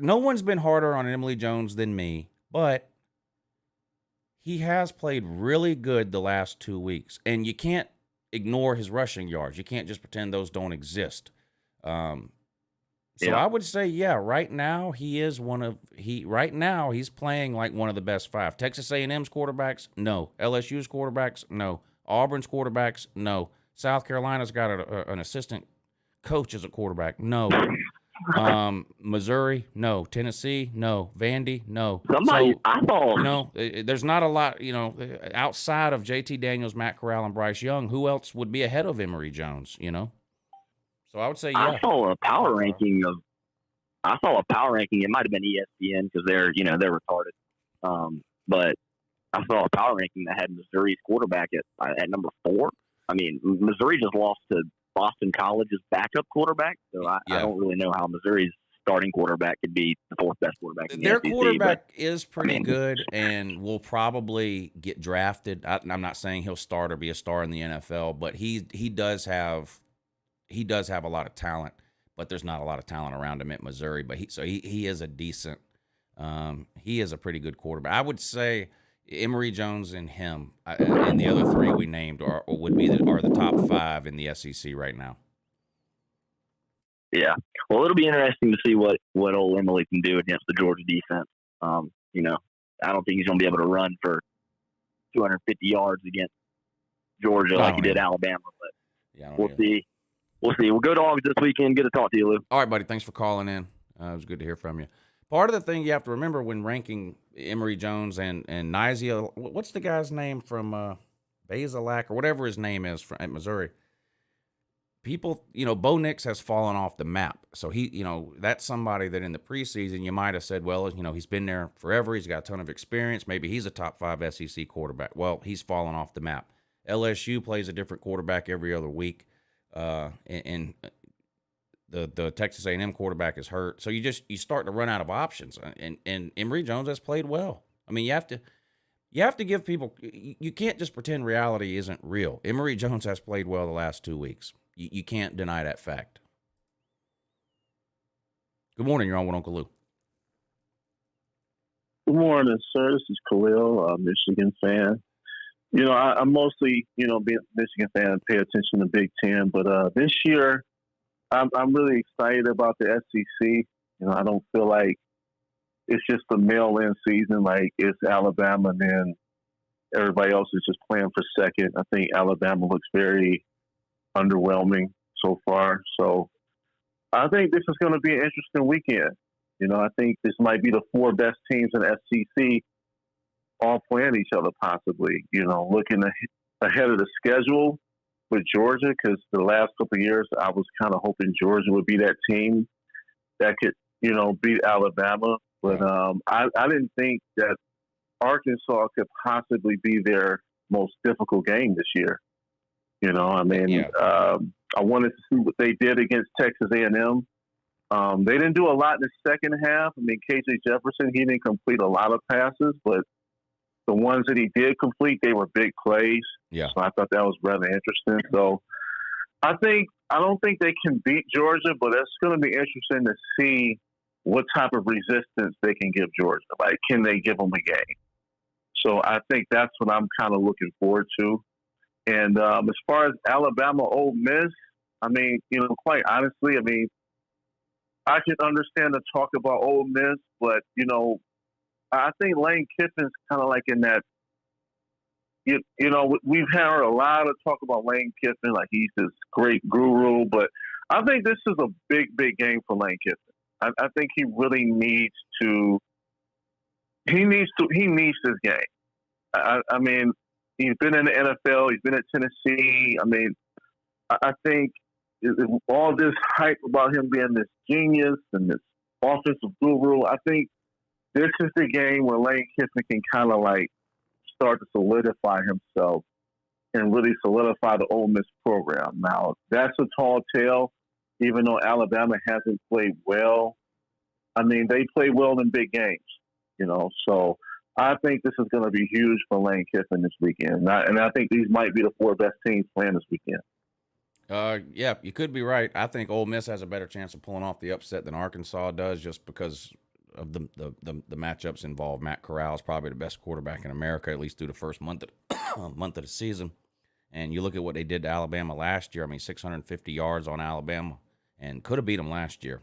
Speaker 10: no one's been harder on Emily Jones than me, but he has played really good the last 2 weeks, and you can't ignore his rushing yards. You can't just pretend those don't exist. So I would say, yeah, right now he's playing like one of the best 5. Texas A&M's quarterbacks, no. LSU's quarterbacks, no. Auburn's quarterbacks, no. South Carolina's got an assistant coach as a quarterback, no. Missouri, no. Tennessee, no. Vandy, no. There's not a lot, outside of JT Daniels, Matt Corral, and Bryce Young, who else would be ahead of Emory Jones, So I would say, yeah.
Speaker 14: I saw a power ranking. It might have been ESPN because they're retarded. But I saw a power ranking that had Missouri's quarterback at number 4. I mean, Missouri just lost to Boston College's backup quarterback, so I don't really know how Missouri's starting quarterback could be the 4th best quarterback in the
Speaker 10: Their
Speaker 14: SEC,
Speaker 10: quarterback is pretty good and will probably get drafted. I'm not saying he'll start or be a star in the NFL, but he does have a lot of talent, but there's not a lot of talent around him at Missouri. But he is a decent, he is a pretty good quarterback. I would say Emory Jones and him and the other 3 we named are the top 5 in the SEC right now.
Speaker 14: Yeah. Well, it'll be interesting to see what old Emily can do against the Georgia defense. I don't think he's going to be able to run for 250 yards against Georgia like he did Alabama, but we'll see. We'll see. We'll go Dogs this weekend. Good to talk to you, Lou.
Speaker 10: All right, buddy. Thanks for calling in. It was good to hear from you. Part of the thing you have to remember when ranking Emory Jones and Nizia, what's the guy's name from Basilak or whatever his name is at Missouri? People, Bo Nix has fallen off the map. So that's somebody that in the preseason you might have said, well, he's been there forever. He's got a ton of experience. Maybe he's a top 5 SEC quarterback. Well, he's fallen off the map. LSU plays a different quarterback every other week. And the Texas A&M quarterback is hurt, so you start to run out of options. And Emory Jones has played well. I mean, you have to give people. You can't just pretend reality isn't real. Emory Jones has played well the last 2 weeks. You can't deny that fact. Good morning. You're on with Uncle Lou.
Speaker 20: Good morning, sir. This is Khalil, a Michigan fan. I'm mostly, being a Michigan fan and pay attention to Big Ten. But this year, I'm really excited about the SEC. I don't feel like it's just a mail-in season like it's Alabama and then everybody else is just playing for second. I think Alabama looks very underwhelming so far. So I think this is going to be an interesting weekend. I think this might be the 4 best teams in the SEC all playing each other possibly, looking ahead of the schedule with Georgia, because the last couple of years I was kind of hoping Georgia would be that team that could, beat Alabama. But I didn't think that Arkansas could possibly be their most difficult game this year. I wanted to see what they did against Texas A&M. They didn't do a lot in the second half. KJ Jefferson, he didn't complete a lot of passes, but the ones that he did complete, they were big plays.
Speaker 10: Yeah.
Speaker 20: So I thought that was rather interesting. So I don't think they can beat Georgia, but it's going to be interesting to see what type of resistance they can give Georgia. Like, can they give them a game? So I think that's what I'm kind of looking forward to. And as far as Alabama, Ole Miss, quite honestly, I can understand the talk about Ole Miss, but, I think Lane Kiffin's kind of like in that, we've heard a lot of talk about Lane Kiffin, like he's this great guru, but I think this is a big, big game for Lane Kiffin. I think he really needs he needs this game. He's been in the NFL, he's been at Tennessee. I think all this hype about him being this genius and this offensive guru, I think this is the game where Lane Kiffin can kind of like start to solidify himself and really solidify the Ole Miss program. Now, that's a tall tale, even though Alabama hasn't played well. They play well in big games, So I think this is going to be huge for Lane Kiffin this weekend. And I think these might be the 4 best teams playing this weekend.
Speaker 10: Yeah, you could be right. I think Ole Miss has a better chance of pulling off the upset than Arkansas does, just because of the matchups involved. Matt Corral is probably the best quarterback in America, at least through the first month of the season. And you look at what they did to Alabama last year. I mean, 650 yards on Alabama, and could have beat them last year.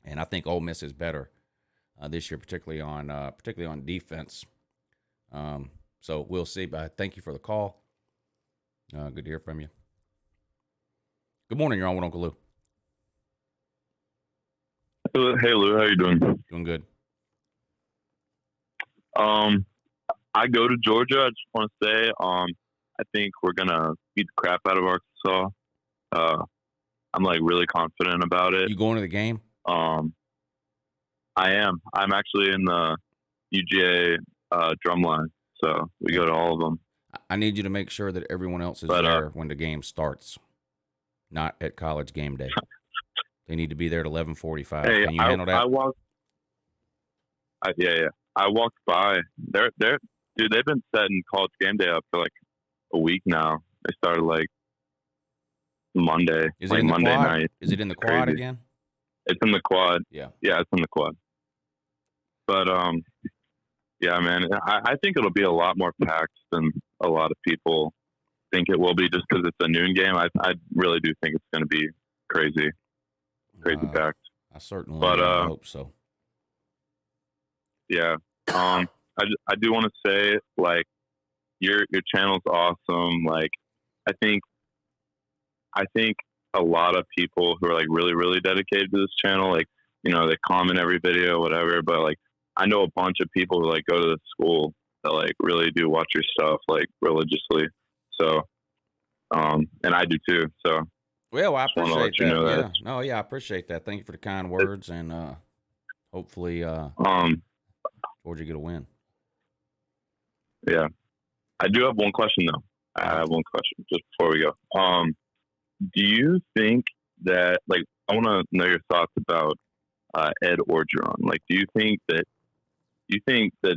Speaker 10: And I think Ole Miss is better this year, particularly on defense. So we'll see. But thank you for the call. Good to hear from you. Good morning. You're on with Uncle Lou.
Speaker 21: Hey Lou, how you doing?
Speaker 10: Doing good.
Speaker 21: I go to Georgia. I just want to say, I think we're gonna beat the crap out of Arkansas. I'm like really confident about it.
Speaker 10: You going to the game?
Speaker 21: I am. I'm actually in the UGA drumline, so we go to all of them.
Speaker 10: I need you to make sure that everyone else is there when the game starts, not at college game day. They need to be there at 11:45.
Speaker 21: Hey,
Speaker 10: Can you handle that?
Speaker 21: I walked by. Dude, they've been setting college game day up for like a week now. They started like Monday,
Speaker 10: Is it
Speaker 21: like
Speaker 10: in the
Speaker 21: Monday
Speaker 10: quad?
Speaker 21: night.
Speaker 10: Is it in the
Speaker 21: It's
Speaker 10: quad
Speaker 21: crazy.
Speaker 10: again?
Speaker 21: It's in the quad.
Speaker 10: Yeah.
Speaker 21: Yeah, it's in the quad. But yeah, man, I think it'll be a lot more packed than a lot of people think it will be, just because it's a noon game. I really do think it's going to be crazy packed.
Speaker 10: I certainly hope so.
Speaker 21: Yeah. I do want to say, like, your channel's awesome. Like, I think a lot of people who are like really, really dedicated to this channel, like, you know, they comment every video, whatever, but like, I know a bunch of people who like go to the school that like really do watch your stuff like religiously. So, and I do too. So,
Speaker 10: Well, I
Speaker 21: just wanna
Speaker 10: appreciate
Speaker 21: let you
Speaker 10: that.
Speaker 21: know
Speaker 10: Yeah.
Speaker 21: that.
Speaker 10: No, yeah, I appreciate that. Thank you for the kind words, and hopefully Georgia get a win.
Speaker 21: Yeah. I do have one question though. I have one question just before we go. Do you think that, like, I want to know your thoughts about Ed Orgeron. Like, do you think that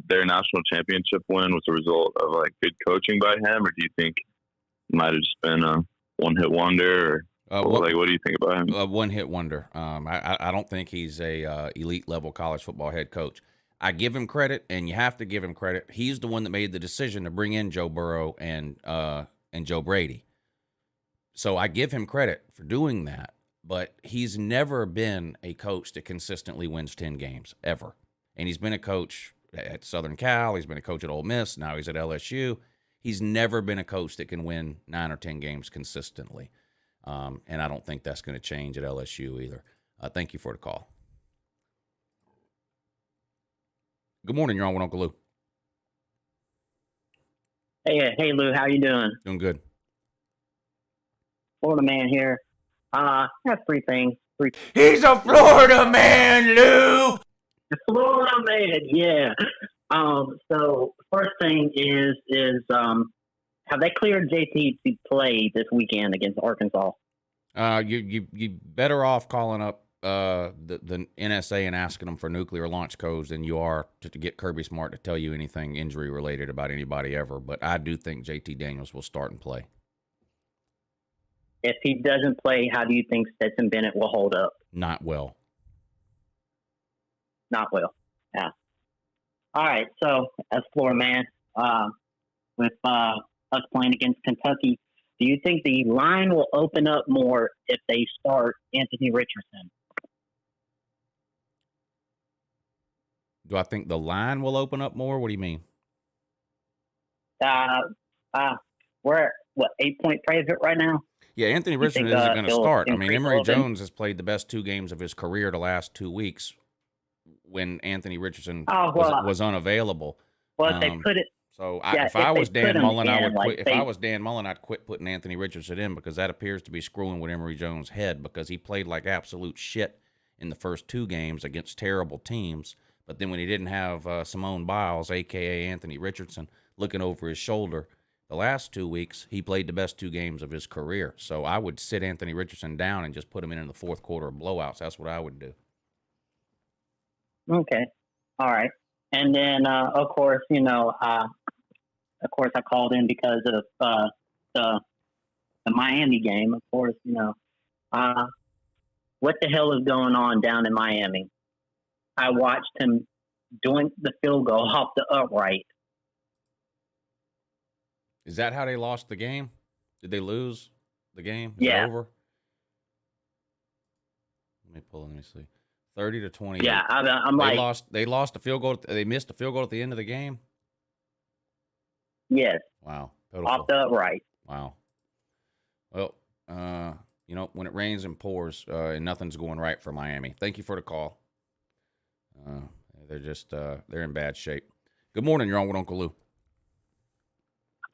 Speaker 21: their national championship win was a result of like good coaching by him, or do you think it might have just been a one-hit wonder? Or what do you think about him?
Speaker 10: A one-hit wonder. I don't think he's a elite level college football head coach. I give him credit, and you have to give him credit. He's the one that made the decision to bring in Joe Burrow and Joe Brady. So I give him credit for doing that, but he's never been a coach that consistently wins 10 games, ever. And he's been a coach at Southern Cal. He's been a coach at Ole Miss. Now he's at LSU. He's never been a coach that can win 9 or 10 games consistently. And I don't think that's going to change at LSU either. Thank you for the call. Good morning. You're on with Uncle Lou.
Speaker 22: Hey, Lou. How you doing?
Speaker 10: Doing good.
Speaker 22: Florida man here. I have three things.
Speaker 10: He's a Florida man, Lou.
Speaker 22: Florida man, yeah. So first thing is have they cleared JT to play this weekend against Arkansas?
Speaker 10: You better off calling up the NSA and asking them for nuclear launch codes than you are to get Kirby Smart to tell you anything injury related about anybody ever. But I do think JT Daniels will start and play.
Speaker 22: If he doesn't play, how do you think Stetson Bennett will hold up?
Speaker 10: Not well.
Speaker 22: Not well. Yeah. All right. So as Florida man, with us playing against Kentucky, do you think the line will open up more if they start Anthony Richardson?
Speaker 10: Do I think the line will open up more? What do you mean?
Speaker 22: We're at, 8-point favorite right now?
Speaker 10: Yeah, Anthony Richardson isn't going to start. I mean, Emory Jones has played the best 2 games of his career the last 2 weeks when Anthony Richardson was unavailable.
Speaker 22: Well, if they put it.
Speaker 10: So if I was Dan Mullen, I would quit. If I was Dan Mullen, I'd quit putting Anthony Richardson in, because that appears to be screwing with Emory Jones' head, because he played like absolute shit in the first 2 games against terrible teams. But then when he didn't have Simone Biles, a.k.a. Anthony Richardson, looking over his shoulder, the last 2 weeks, he played the best 2 games of his career. So I would sit Anthony Richardson down and just put him in the fourth quarter of blowouts. That's what I would do.
Speaker 22: Okay. All right. And then, of course, I called in because of the the Miami game, of course, what the hell is going on down in Miami? I watched him doing the field goal off the upright.
Speaker 10: Is that how they lost the game? Did they lose the game? Is
Speaker 22: Yeah.
Speaker 10: it over? Let me see. 30-20.
Speaker 22: Yeah, I'm like,
Speaker 10: they lost a field goal. They missed a field goal at the end of the game.
Speaker 22: yes.
Speaker 10: Wow.
Speaker 22: Off the upright.
Speaker 10: Wow. Well, when it rains and pours, and nothing's going right for Miami. Thank you for the call. They're just they're in bad shape. Good morning. You're on with Uncle Lou.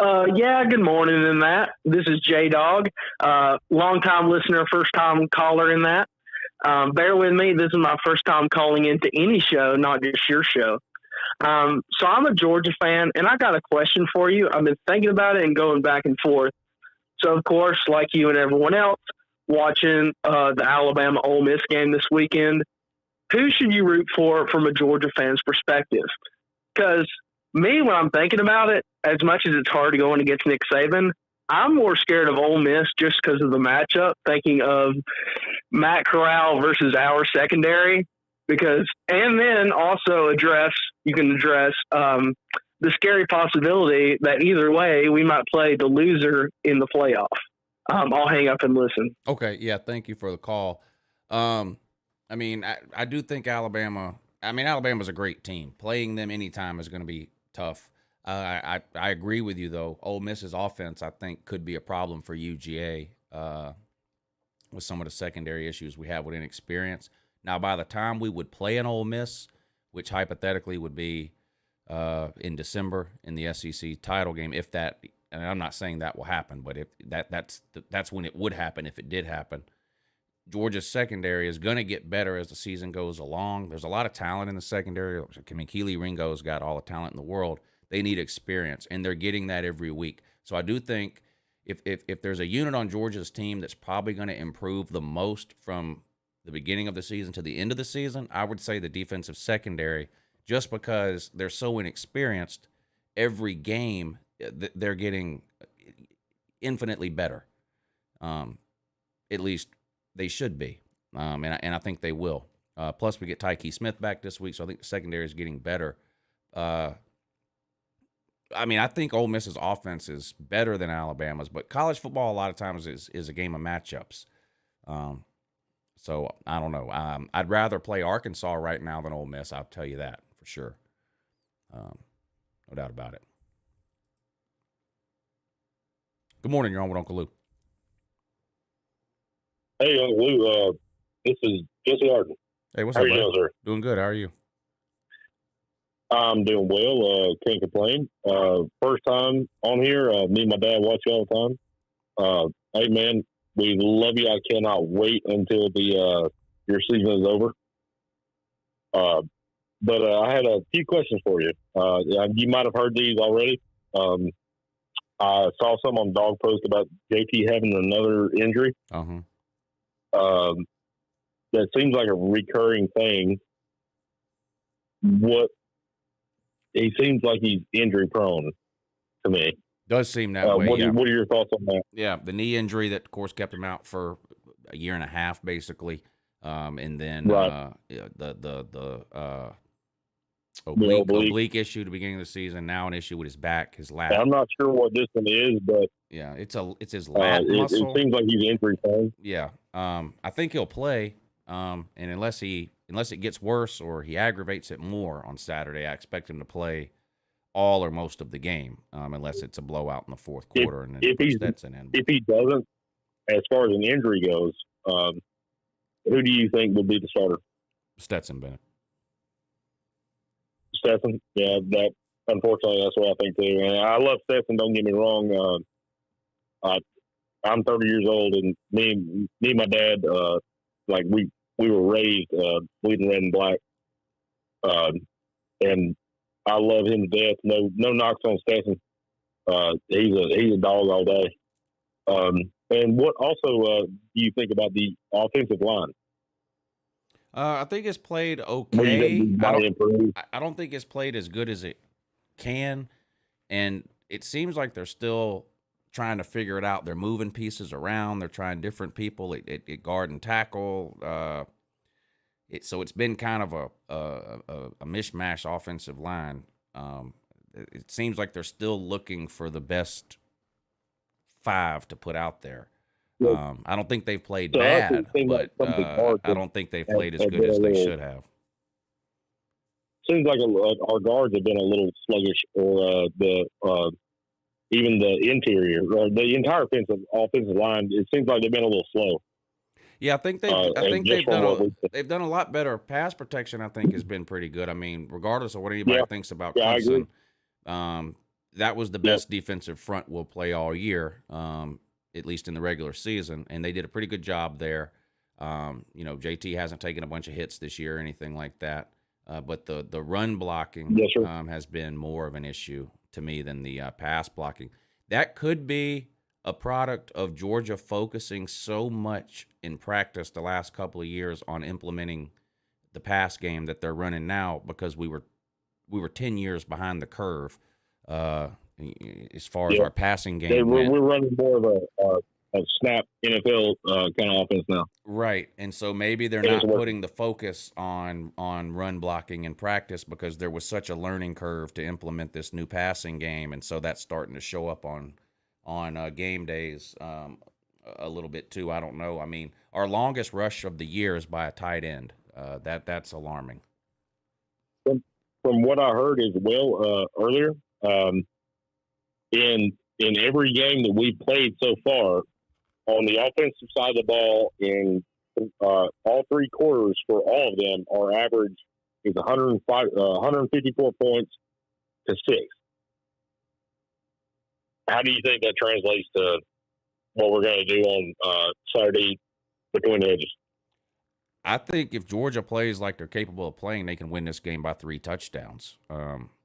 Speaker 15: Yeah, good morning in that. This is J-Dog, long-time listener, first-time caller in that. Bear with me. This is my first time calling into any show, not just your show. So I'm a Georgia fan, and I got a question for you. I've been thinking about it and going back and forth. So, of course, like you and everyone else, watching the Alabama-Ole Miss game this weekend, who should you root for from a Georgia fan's perspective? Because me, when I'm thinking about it, as much as it's hard to go in against Nick Saban, I'm more scared of Ole Miss just because of the matchup, thinking of Matt Corral versus our secondary, and then also you can address the scary possibility that either way we might play the loser in the playoff. I'll hang up and listen.
Speaker 10: Okay, yeah, thank you for the call. I do think Alabama's a great team. Playing them anytime is going to be tough. I agree with you, though. Ole Miss's offense, I think, could be a problem for UGA with some of the secondary issues we have with inexperience. Now, by the time we would play an Ole Miss, which hypothetically would be in December in the SEC title game, if that, and I'm not saying that will happen, but if that's when it would happen if it did happen. Georgia's secondary is going to get better as the season goes along. There's a lot of talent in the secondary. I mean, Keely Ringo's got all the talent in the world. They need experience, and they're getting that every week. So I do think if there's a unit on Georgia's team that's probably going to improve the most from the beginning of the season to the end of the season, I would say the defensive secondary, just because they're so inexperienced, every game they're getting infinitely better. At least they should be, and I think they will. Plus, we get Tyke Smith back this week, so I think the secondary is getting better. I think Ole Miss's offense is better than Alabama's, but college football a lot of times is a game of matchups. So I don't know. I'd rather play Arkansas right now than Ole Miss. I'll tell you that for sure. No doubt about it. Good morning. You're on with Uncle Lou.
Speaker 1: Hey, Uncle Lou. This is Jesse Arden.
Speaker 10: Hey, what's
Speaker 1: How
Speaker 10: up,
Speaker 1: you
Speaker 10: bud?
Speaker 1: doing, sir?
Speaker 10: Doing good. How are you?
Speaker 1: I'm doing well. Can't complain. First time on here. Me and my dad watch you all the time. Hey, man, we love you. I cannot wait until your season is over. But I had a few questions for you. You might have heard these already. I saw some on Dog Post about JT having another injury. That seems like a recurring thing. He seems like he's injury prone to me.
Speaker 10: Does seem that way.
Speaker 1: What
Speaker 10: Yeah.
Speaker 1: are your thoughts on that?
Speaker 10: Yeah, the knee injury that, of course, kept him out for a year and a half, basically, and then
Speaker 1: Right.
Speaker 10: the oblique issue at the beginning of the season. Now an issue with his back, his lat.
Speaker 1: I'm not sure what this one is, but
Speaker 10: yeah, it's his lat
Speaker 1: it
Speaker 10: muscle.
Speaker 1: seems like he's injury prone.
Speaker 10: Yeah, I think he'll play, and unless it gets worse or he aggravates it more on Saturday, I expect him to play all or most of the game, unless it's a blowout in the fourth quarter.
Speaker 1: If he doesn't, as far as an injury goes, who do you think would be the starter?
Speaker 10: Stetson Bennett.
Speaker 1: Stetson, yeah, that unfortunately that's what I think too. And I love Stetson. Don't get me wrong. I'm 30 years old, and me and my dad, like we were raised bleeding red and black, and I love him to death. No knocks on Stetson. He's a dog all day. And what also do you think about the offensive line?
Speaker 10: I think it's played okay. I don't think it's played as good as it can, and it seems like they're still trying to figure it out. They're moving pieces around. They're trying different people at guard and tackle. So it's been kind of a mishmash offensive line. It seems like they're still looking for the best 5 to put out there. I don't think they've played bad, but I don't think they've played as good as they should have.
Speaker 1: Seems like our guards have been a little sluggish, or even the interior, or the entire offensive line. It seems like they've been a little slow.
Speaker 10: Yeah, I think they've done a lot better. Pass protection, I think, has been pretty good. I mean, regardless of what anybody thinks about Clemson, that was the best defensive front we'll play all year, at least in the regular season, and they did a pretty good job there. JT hasn't taken a bunch of hits this year or anything like that, but the run blocking has been more of an issue to me than the pass blocking. That could be a product of Georgia focusing so much in practice the last couple of years on implementing the pass game that they're running now, because we were 10 years behind the curve as far as our passing game went.
Speaker 1: We're running more of a snap NFL kind of offense now.
Speaker 10: Right, and so maybe they're not putting the focus on run blocking in practice because there was such a learning curve to implement this new passing game, and so that's starting to show up on game days a little bit too. I don't know. I mean, our longest rush of the year is by a tight end. That's alarming.
Speaker 1: From what I heard as well earlier, in every game that we've played so far, on the offensive side of the ball, in all 3 quarters for all of them, our average is 154 points to 6. How do you think that translates to what we're going to do on Saturday between the edges?
Speaker 10: I think if Georgia plays like they're capable of playing, they can win this game by 3 touchdowns.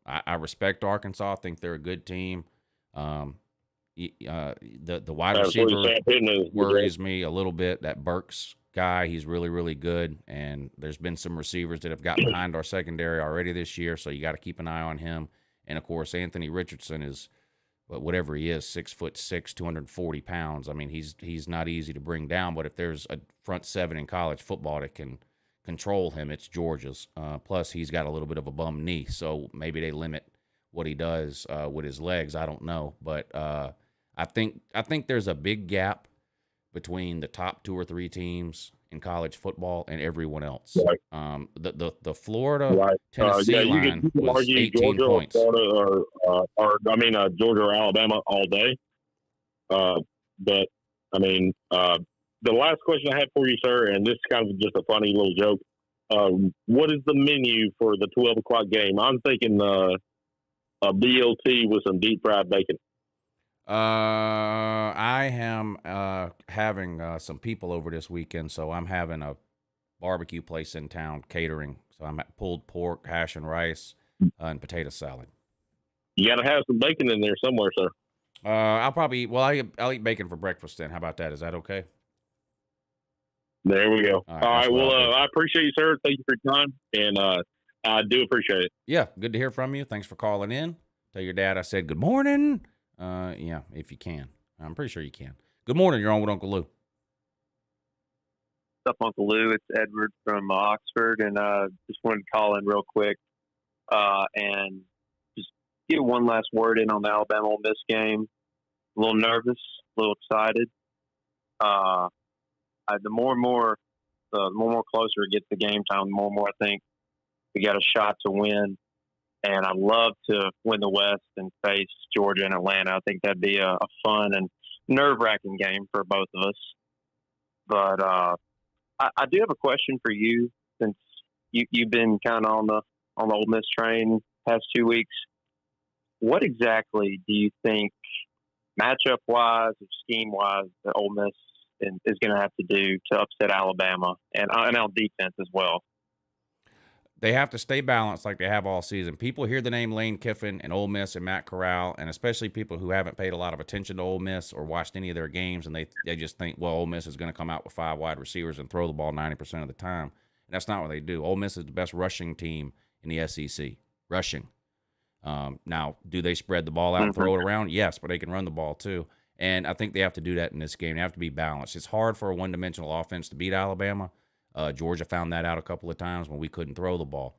Speaker 10: I respect Arkansas. I think they're a good team. The wide receiver worries me a little bit. That Burks guy, he's really, really good. And there's been some receivers that have gotten behind our secondary already this year, so you got to keep an eye on him. And, of course, Anthony Richardson is – whatever he is, 6'6", 240 pounds. I mean, he's not easy to bring down, but if there's a front 7 in college football that can control him, it's Georgia's. Plus, he's got a little bit of a bum knee, so maybe they limit what he does with his legs. I don't know, but I think there's a big gap between the top 2 or 3 teams in college football and everyone else. Right. The Florida Tennessee line was 18 points.
Speaker 1: Georgia or Alabama all day. But I mean, the last question I had for you, sir, and this is kind of just a funny little joke. What is the menu for the 12 o'clock game? I'm thinking a BLT with some deep fried bacon.
Speaker 10: I am having some people over this weekend, so I'm having a barbecue place in town catering. So I'm at pulled pork, hash and rice, and potato salad.
Speaker 1: You got to have some bacon in there somewhere, sir.
Speaker 10: I'll eat bacon for breakfast then. How about that? Is that okay?
Speaker 1: There we go. All right. Well, I appreciate you, sir. Thank you for your time, and I do appreciate it.
Speaker 10: Yeah, good to hear from you. Thanks for calling in. Tell your dad I said good morning. Yeah, if you can. I'm pretty sure you can. Good morning. You're on with Uncle Lou.
Speaker 2: What's up, Uncle Lou? It's Edward from Oxford, and just wanted to call in real quick and just get one last word in on the Alabama-Ole Miss game. A little nervous, a little excited. The more and more closer it gets to game time, the more and more I think we got a shot to win. And I'd love to win the West and face Georgia and Atlanta. I think that'd be a fun and nerve-wracking game for both of us. But I do have a question for you, since you've been kind of on the Ole Miss train past 2 weeks. What exactly do you think, matchup-wise or scheme-wise, that Ole Miss is going to have to do to upset Alabama and on defense as well?
Speaker 10: They have to stay balanced like they have all season. People hear the name Lane Kiffin and Ole Miss and Matt Corral, and especially people who haven't paid a lot of attention to Ole Miss or watched any of their games, and they just think, well, Ole Miss is going to come out with 5 wide receivers and throw the ball 90% of the time. And that's not what they do. Ole Miss is the best rushing team in the SEC. Rushing. Now, do they spread the ball out and throw it around? Yes, but they can run the ball too. And I think they have to do that in this game. They have to be balanced. It's hard for a one-dimensional offense to beat Alabama. Georgia found that out a couple of times when we couldn't throw the ball.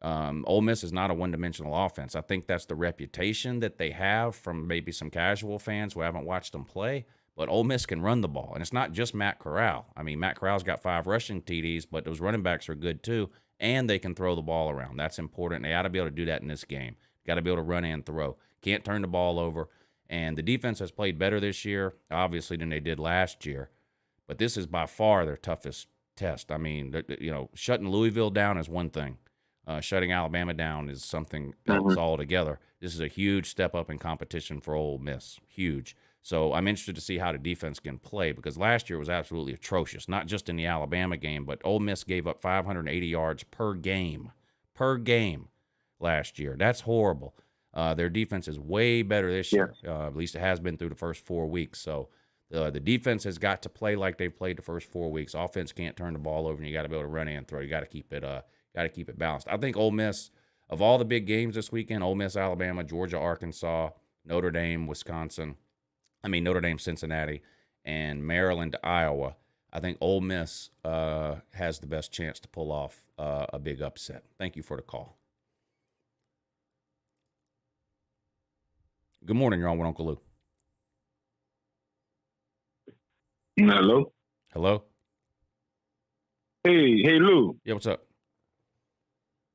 Speaker 10: Ole Miss is not a one-dimensional offense. I think that's the reputation that they have from maybe some casual fans who haven't watched them play. But Ole Miss can run the ball, and it's not just Matt Corral. I mean, Matt Corral's got 5 rushing TDs, but those running backs are good too, and they can throw the ball around. That's important. They ought to be able to do that in this game. Got to be able to run and throw. Can't turn the ball over. And the defense has played better this year, obviously, than they did last year. But this is by far their toughest test. I mean, shutting Louisville down is one thing. Shutting Alabama down is something else altogether. This is a huge step up in competition for Ole Miss. Huge. So I'm interested to see how the defense can play, because last year was absolutely atrocious, not just in the Alabama game, but Ole Miss gave up 580 yards per game last year. That's horrible. Their defense is way better this year. At least it has been through the first 4 weeks. So the defense has got to play like they've played the first 4 weeks. Offense can't turn the ball over, and you got to be able to run and throw. You got to keep it balanced. I think Ole Miss, of all the big games this weekend, Ole Miss, Alabama, Georgia, Arkansas, Notre Dame, Cincinnati, and Maryland, Iowa, I think Ole Miss has the best chance to pull off a big upset. Thank you for the call. Good morning. You're on with Uncle Lou.
Speaker 4: Hello.
Speaker 10: Hello.
Speaker 4: Hey, Lou.
Speaker 10: Yeah, what's up?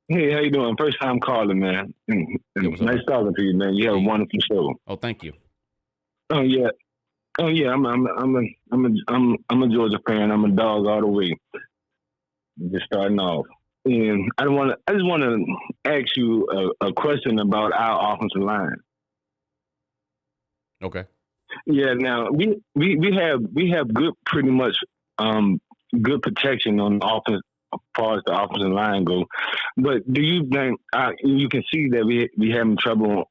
Speaker 4: Hey, how you doing? First time calling, man. Nice talking to you, man. You have a wonderful show.
Speaker 10: Oh, thank you.
Speaker 4: Oh yeah. I'm a Georgia fan. I'm a dog all the way. Just starting off, and I just want to ask you a question about our offensive line.
Speaker 10: Okay.
Speaker 4: Yeah. Now we have good, pretty much good protection on offense as far as the offensive line go. But do you think you can see that we having trouble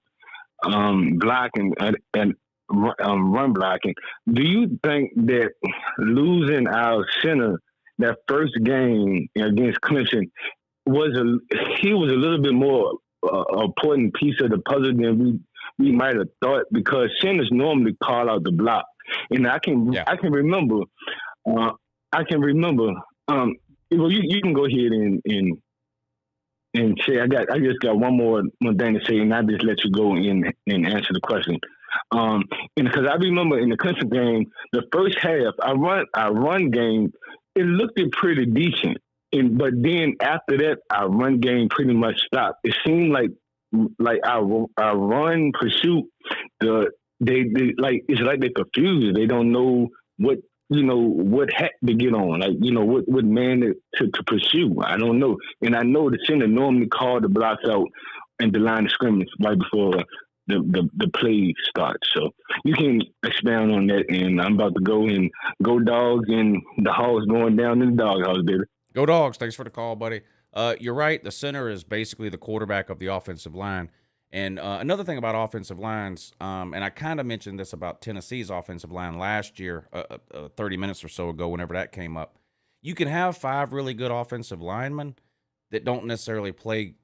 Speaker 4: blocking and run blocking? Do you think that losing our center that first game against Clemson was a little bit more important piece of the puzzle than we might have thought, because centers normally call out the block, and I can remember. Well, you can go ahead and say I just got one thing to say, and I just let you go and answer the question. And because I remember in the Clemson game, the first half, our run game, it looked pretty decent. But then after that, our run game pretty much stopped. It seemed like our run pursuit, it's like they're confused. They don't know what hat to get on, what man to pursue. I don't know. And I know the center normally called the blocks out and the line of scrimmage right before the play starts. So you can expound on that, and I'm about to go Dogs, and the Hogs going down in the doghouse, baby.
Speaker 10: Go Dogs. Thanks for the call, buddy. You're right. The center is basically the quarterback of the offensive line. And another thing about offensive lines, and I kind of mentioned this about Tennessee's offensive line last year, 30 minutes or so ago, whenever that came up. You can have 5 really good offensive linemen that don't necessarily play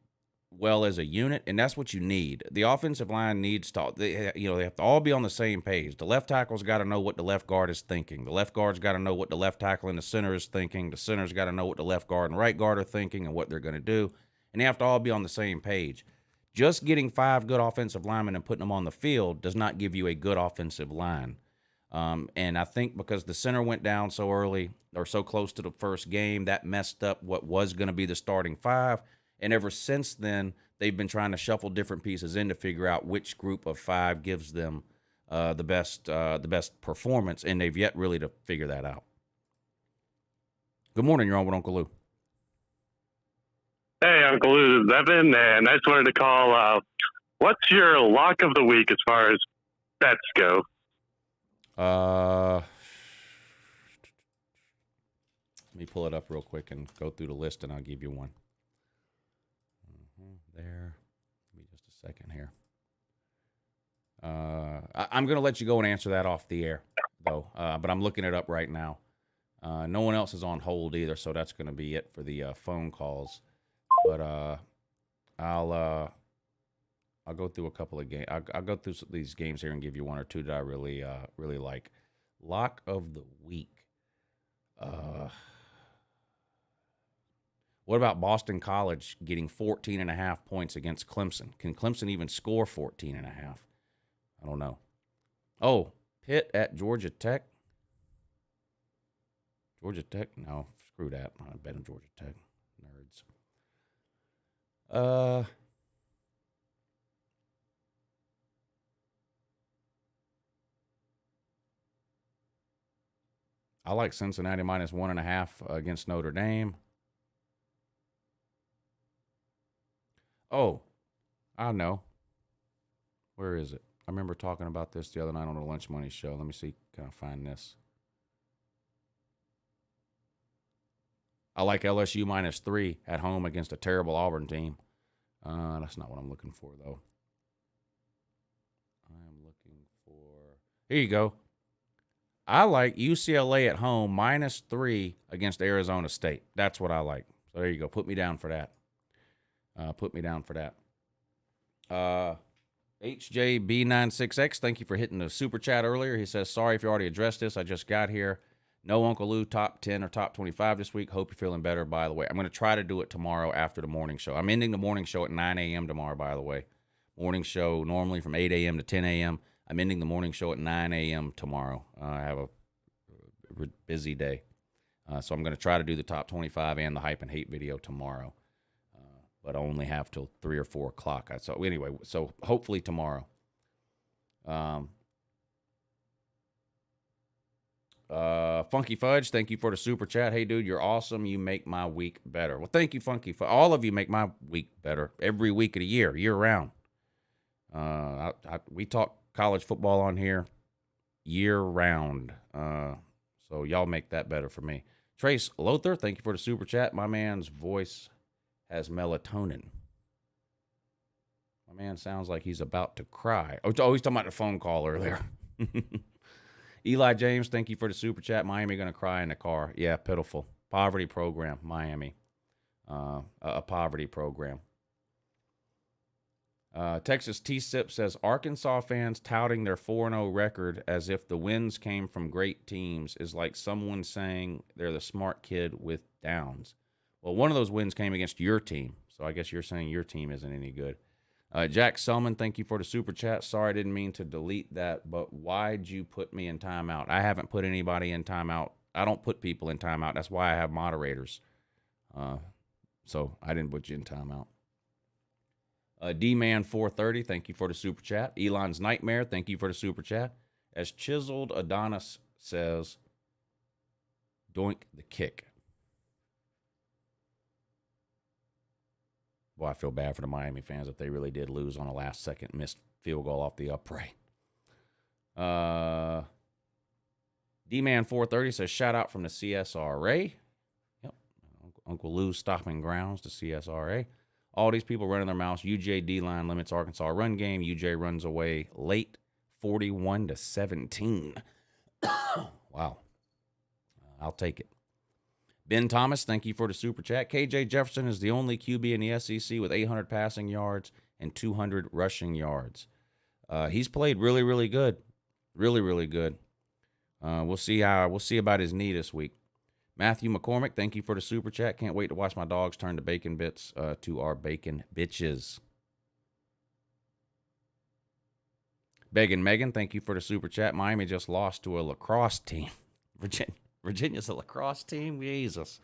Speaker 10: well as a unit, and that's what you need. The offensive line needs to, they have to all be on the same page. The left tackle's got to know what the left guard is thinking. The left guard's got to know what the left tackle and the center is thinking. The center's got to know what the left guard and right guard are thinking and what they're going to do, and they have to all be on the same page. Just getting 5 good offensive linemen and putting them on the field does not give you a good offensive line. And I think because the center went down so early or so close to the first game, that messed up what was going to be the starting 5. And ever since then, they've been trying to shuffle different pieces in to figure out which group of 5 gives them the best performance, and they've yet really to figure that out. Good morning. You're on with Uncle Lou.
Speaker 6: Hey, Uncle Lou, Evan, and I just wanted to call. What's your lock of the week as far as bets go?
Speaker 10: Let me pull it up real quick and go through the list, and I'll give you one. There. Give me just a second here. I'm going to let you go and answer that off the air, though, but I'm looking it up right now. No one else is on hold either, so that's going to be it for the phone calls. But I'll I'll go through a couple of games. I'll go through these games here and give you one or two that I really really like. Lock of the week. What about Boston College getting 14.5 points against Clemson? Can Clemson even score 14.5? I don't know. Oh, Pitt at Georgia Tech. Georgia Tech? No, screw that. I bet on Georgia Tech. Nerds. I like Cincinnati minus 1.5 against Notre Dame. Oh, I know. Where is it? I remember talking about this the other night on the Lunch Money show. Let me see. Can I find this? I like LSU minus 3 at home against a terrible Auburn team. That's not what I'm looking for, though. I'm looking for... Here you go. I like UCLA at home minus 3 against Arizona State. That's what I like. So there you go. Put me down for that. HJB96X, thank you for hitting the super chat earlier. He says, sorry if you already addressed this. I just got here. No Uncle Lou top 10 or top 25 this week. Hope you're feeling better, by the way. I'm going to try to do it tomorrow after the morning show. I'm ending the morning show at 9 a.m. tomorrow, by the way. Morning show normally from 8 a.m. to 10 a.m. I'm ending the morning show at 9 a.m. tomorrow. I have a busy day. So I'm going to try to do the top 25 and the hype and hate video tomorrow. But I only have till 3 or 4 o'clock. So anyway, so hopefully tomorrow. Funky Fudge, thank you for the super chat. Hey, dude, you're awesome. You make my week better. Well, thank you, Funky Fudge. All of you make my week better every week of the year, year-round. We talk college football on here year-round. So y'all make that better for me. Trace Lothar, thank you for the super chat. My man's voice has melatonin. My man sounds like he's about to cry. Oh, he's talking about the phone call earlier. Eli James, thank you for the super chat. Miami going to cry in the car. Yeah, pitiful. Poverty program, Miami. A poverty program. Texas T-Sip says, Arkansas fans touting their 4-0 record as if the wins came from great teams is like someone saying they're the smart kid with downs. Well, one of those wins came against your team, so I guess you're saying your team isn't any good. Jack Selman, thank you for the super chat. Sorry, I didn't mean to delete that, but why'd you put me in timeout? I haven't put anybody in timeout. I don't put people in timeout. That's why I have moderators. So I didn't put you in timeout. D-Man430, thank you for the super chat. Elon's Nightmare, thank you for the super chat. As Chiseled Adonis says, doink the kick. Boy, I feel bad for the Miami fans if they really did lose on a last-second missed field goal off the upright. D-Man430 says, shout out from the CSRA. Yep. Uncle Lou's stopping grounds to CSRA. All these people running their mouths. UJ D-line limits Arkansas run game. UJ runs away late, 41-17. Wow. I'll take it. Ben Thomas, thank you for the super chat. KJ Jefferson is the only QB in the SEC with 800 passing yards and 200 rushing yards. He's played really, really good. Really, really good. We'll see about his knee this week. Matthew McCormick, thank you for the super chat. Can't wait to watch my dogs turn to bacon bits to our bacon bitches. Beggin Megan, thank you for the super chat. Miami just lost to a lacrosse team. Virginia's a lacrosse team. Jesus.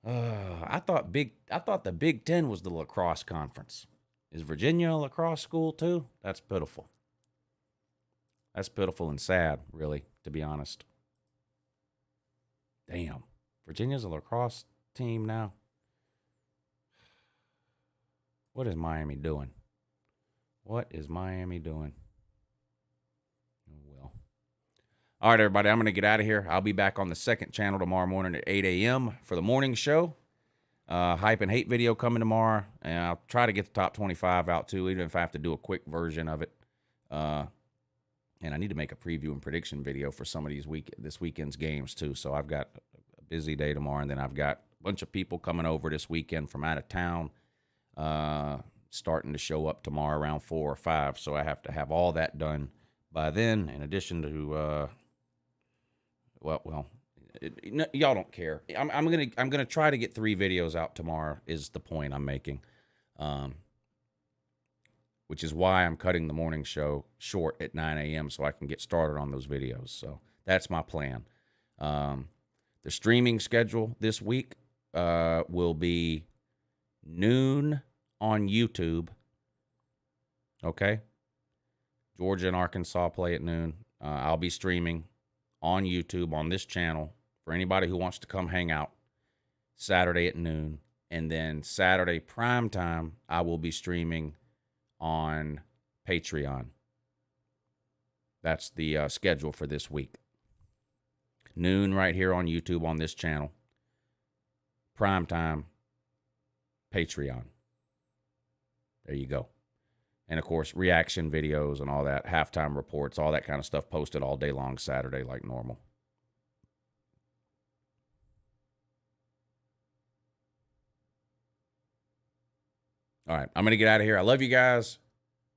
Speaker 10: I thought the Big Ten was the lacrosse conference. Is Virginia a lacrosse school too? That's pitiful. That's pitiful and sad, really, to be honest. Damn. Virginia's a lacrosse team now. What is Miami doing? What is Miami doing? Well. All right, everybody, I'm going to get out of here. I'll be back on the second channel tomorrow morning at 8 a.m. for the morning show. Hype and hate video coming tomorrow. And I'll try to get the top 25 out, too, even if I have to do a quick version of it. And I need to make a preview and prediction video for some of this weekend's games, too. So I've got a busy day tomorrow, and then I've got a bunch of people coming over this weekend from out of town. starting to show up tomorrow around 4 or 5. So I have to have all that done by then, in addition to, y'all don't care. I'm gonna try to get 3 videos out tomorrow is the point I'm making. Which is why I'm cutting the morning show short at 9 a.m. so I can get started on those videos. So that's my plan. The streaming schedule this week will be noon on YouTube. Okay? Georgia and Arkansas play at noon. I'll be streaming on YouTube on this channel for anybody who wants to come hang out Saturday at noon. And then Saturday prime time, I will be streaming on Patreon. That's the schedule for this week. Noon right here on YouTube on this channel. Prime time, Patreon. There you go. And, of course, reaction videos and all that, halftime reports, all that kind of stuff posted all day long Saturday like normal. All right, I'm going to get out of here. I love you guys.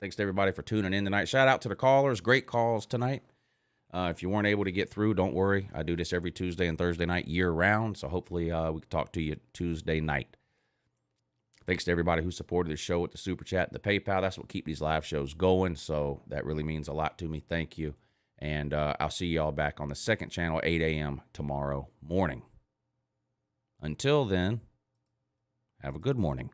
Speaker 10: Thanks to everybody for tuning in tonight. Shout out to the callers. Great calls tonight. If you weren't able to get through, don't worry. I do this every Tuesday and Thursday night year-round, so hopefully we can talk to you Tuesday night. Thanks to everybody who supported the show with the Super Chat and the PayPal. That's what keep these live shows going, so that really means a lot to me. Thank you. And I'll see you all back on the second channel, 8 a.m. tomorrow morning. Until then, have a good morning.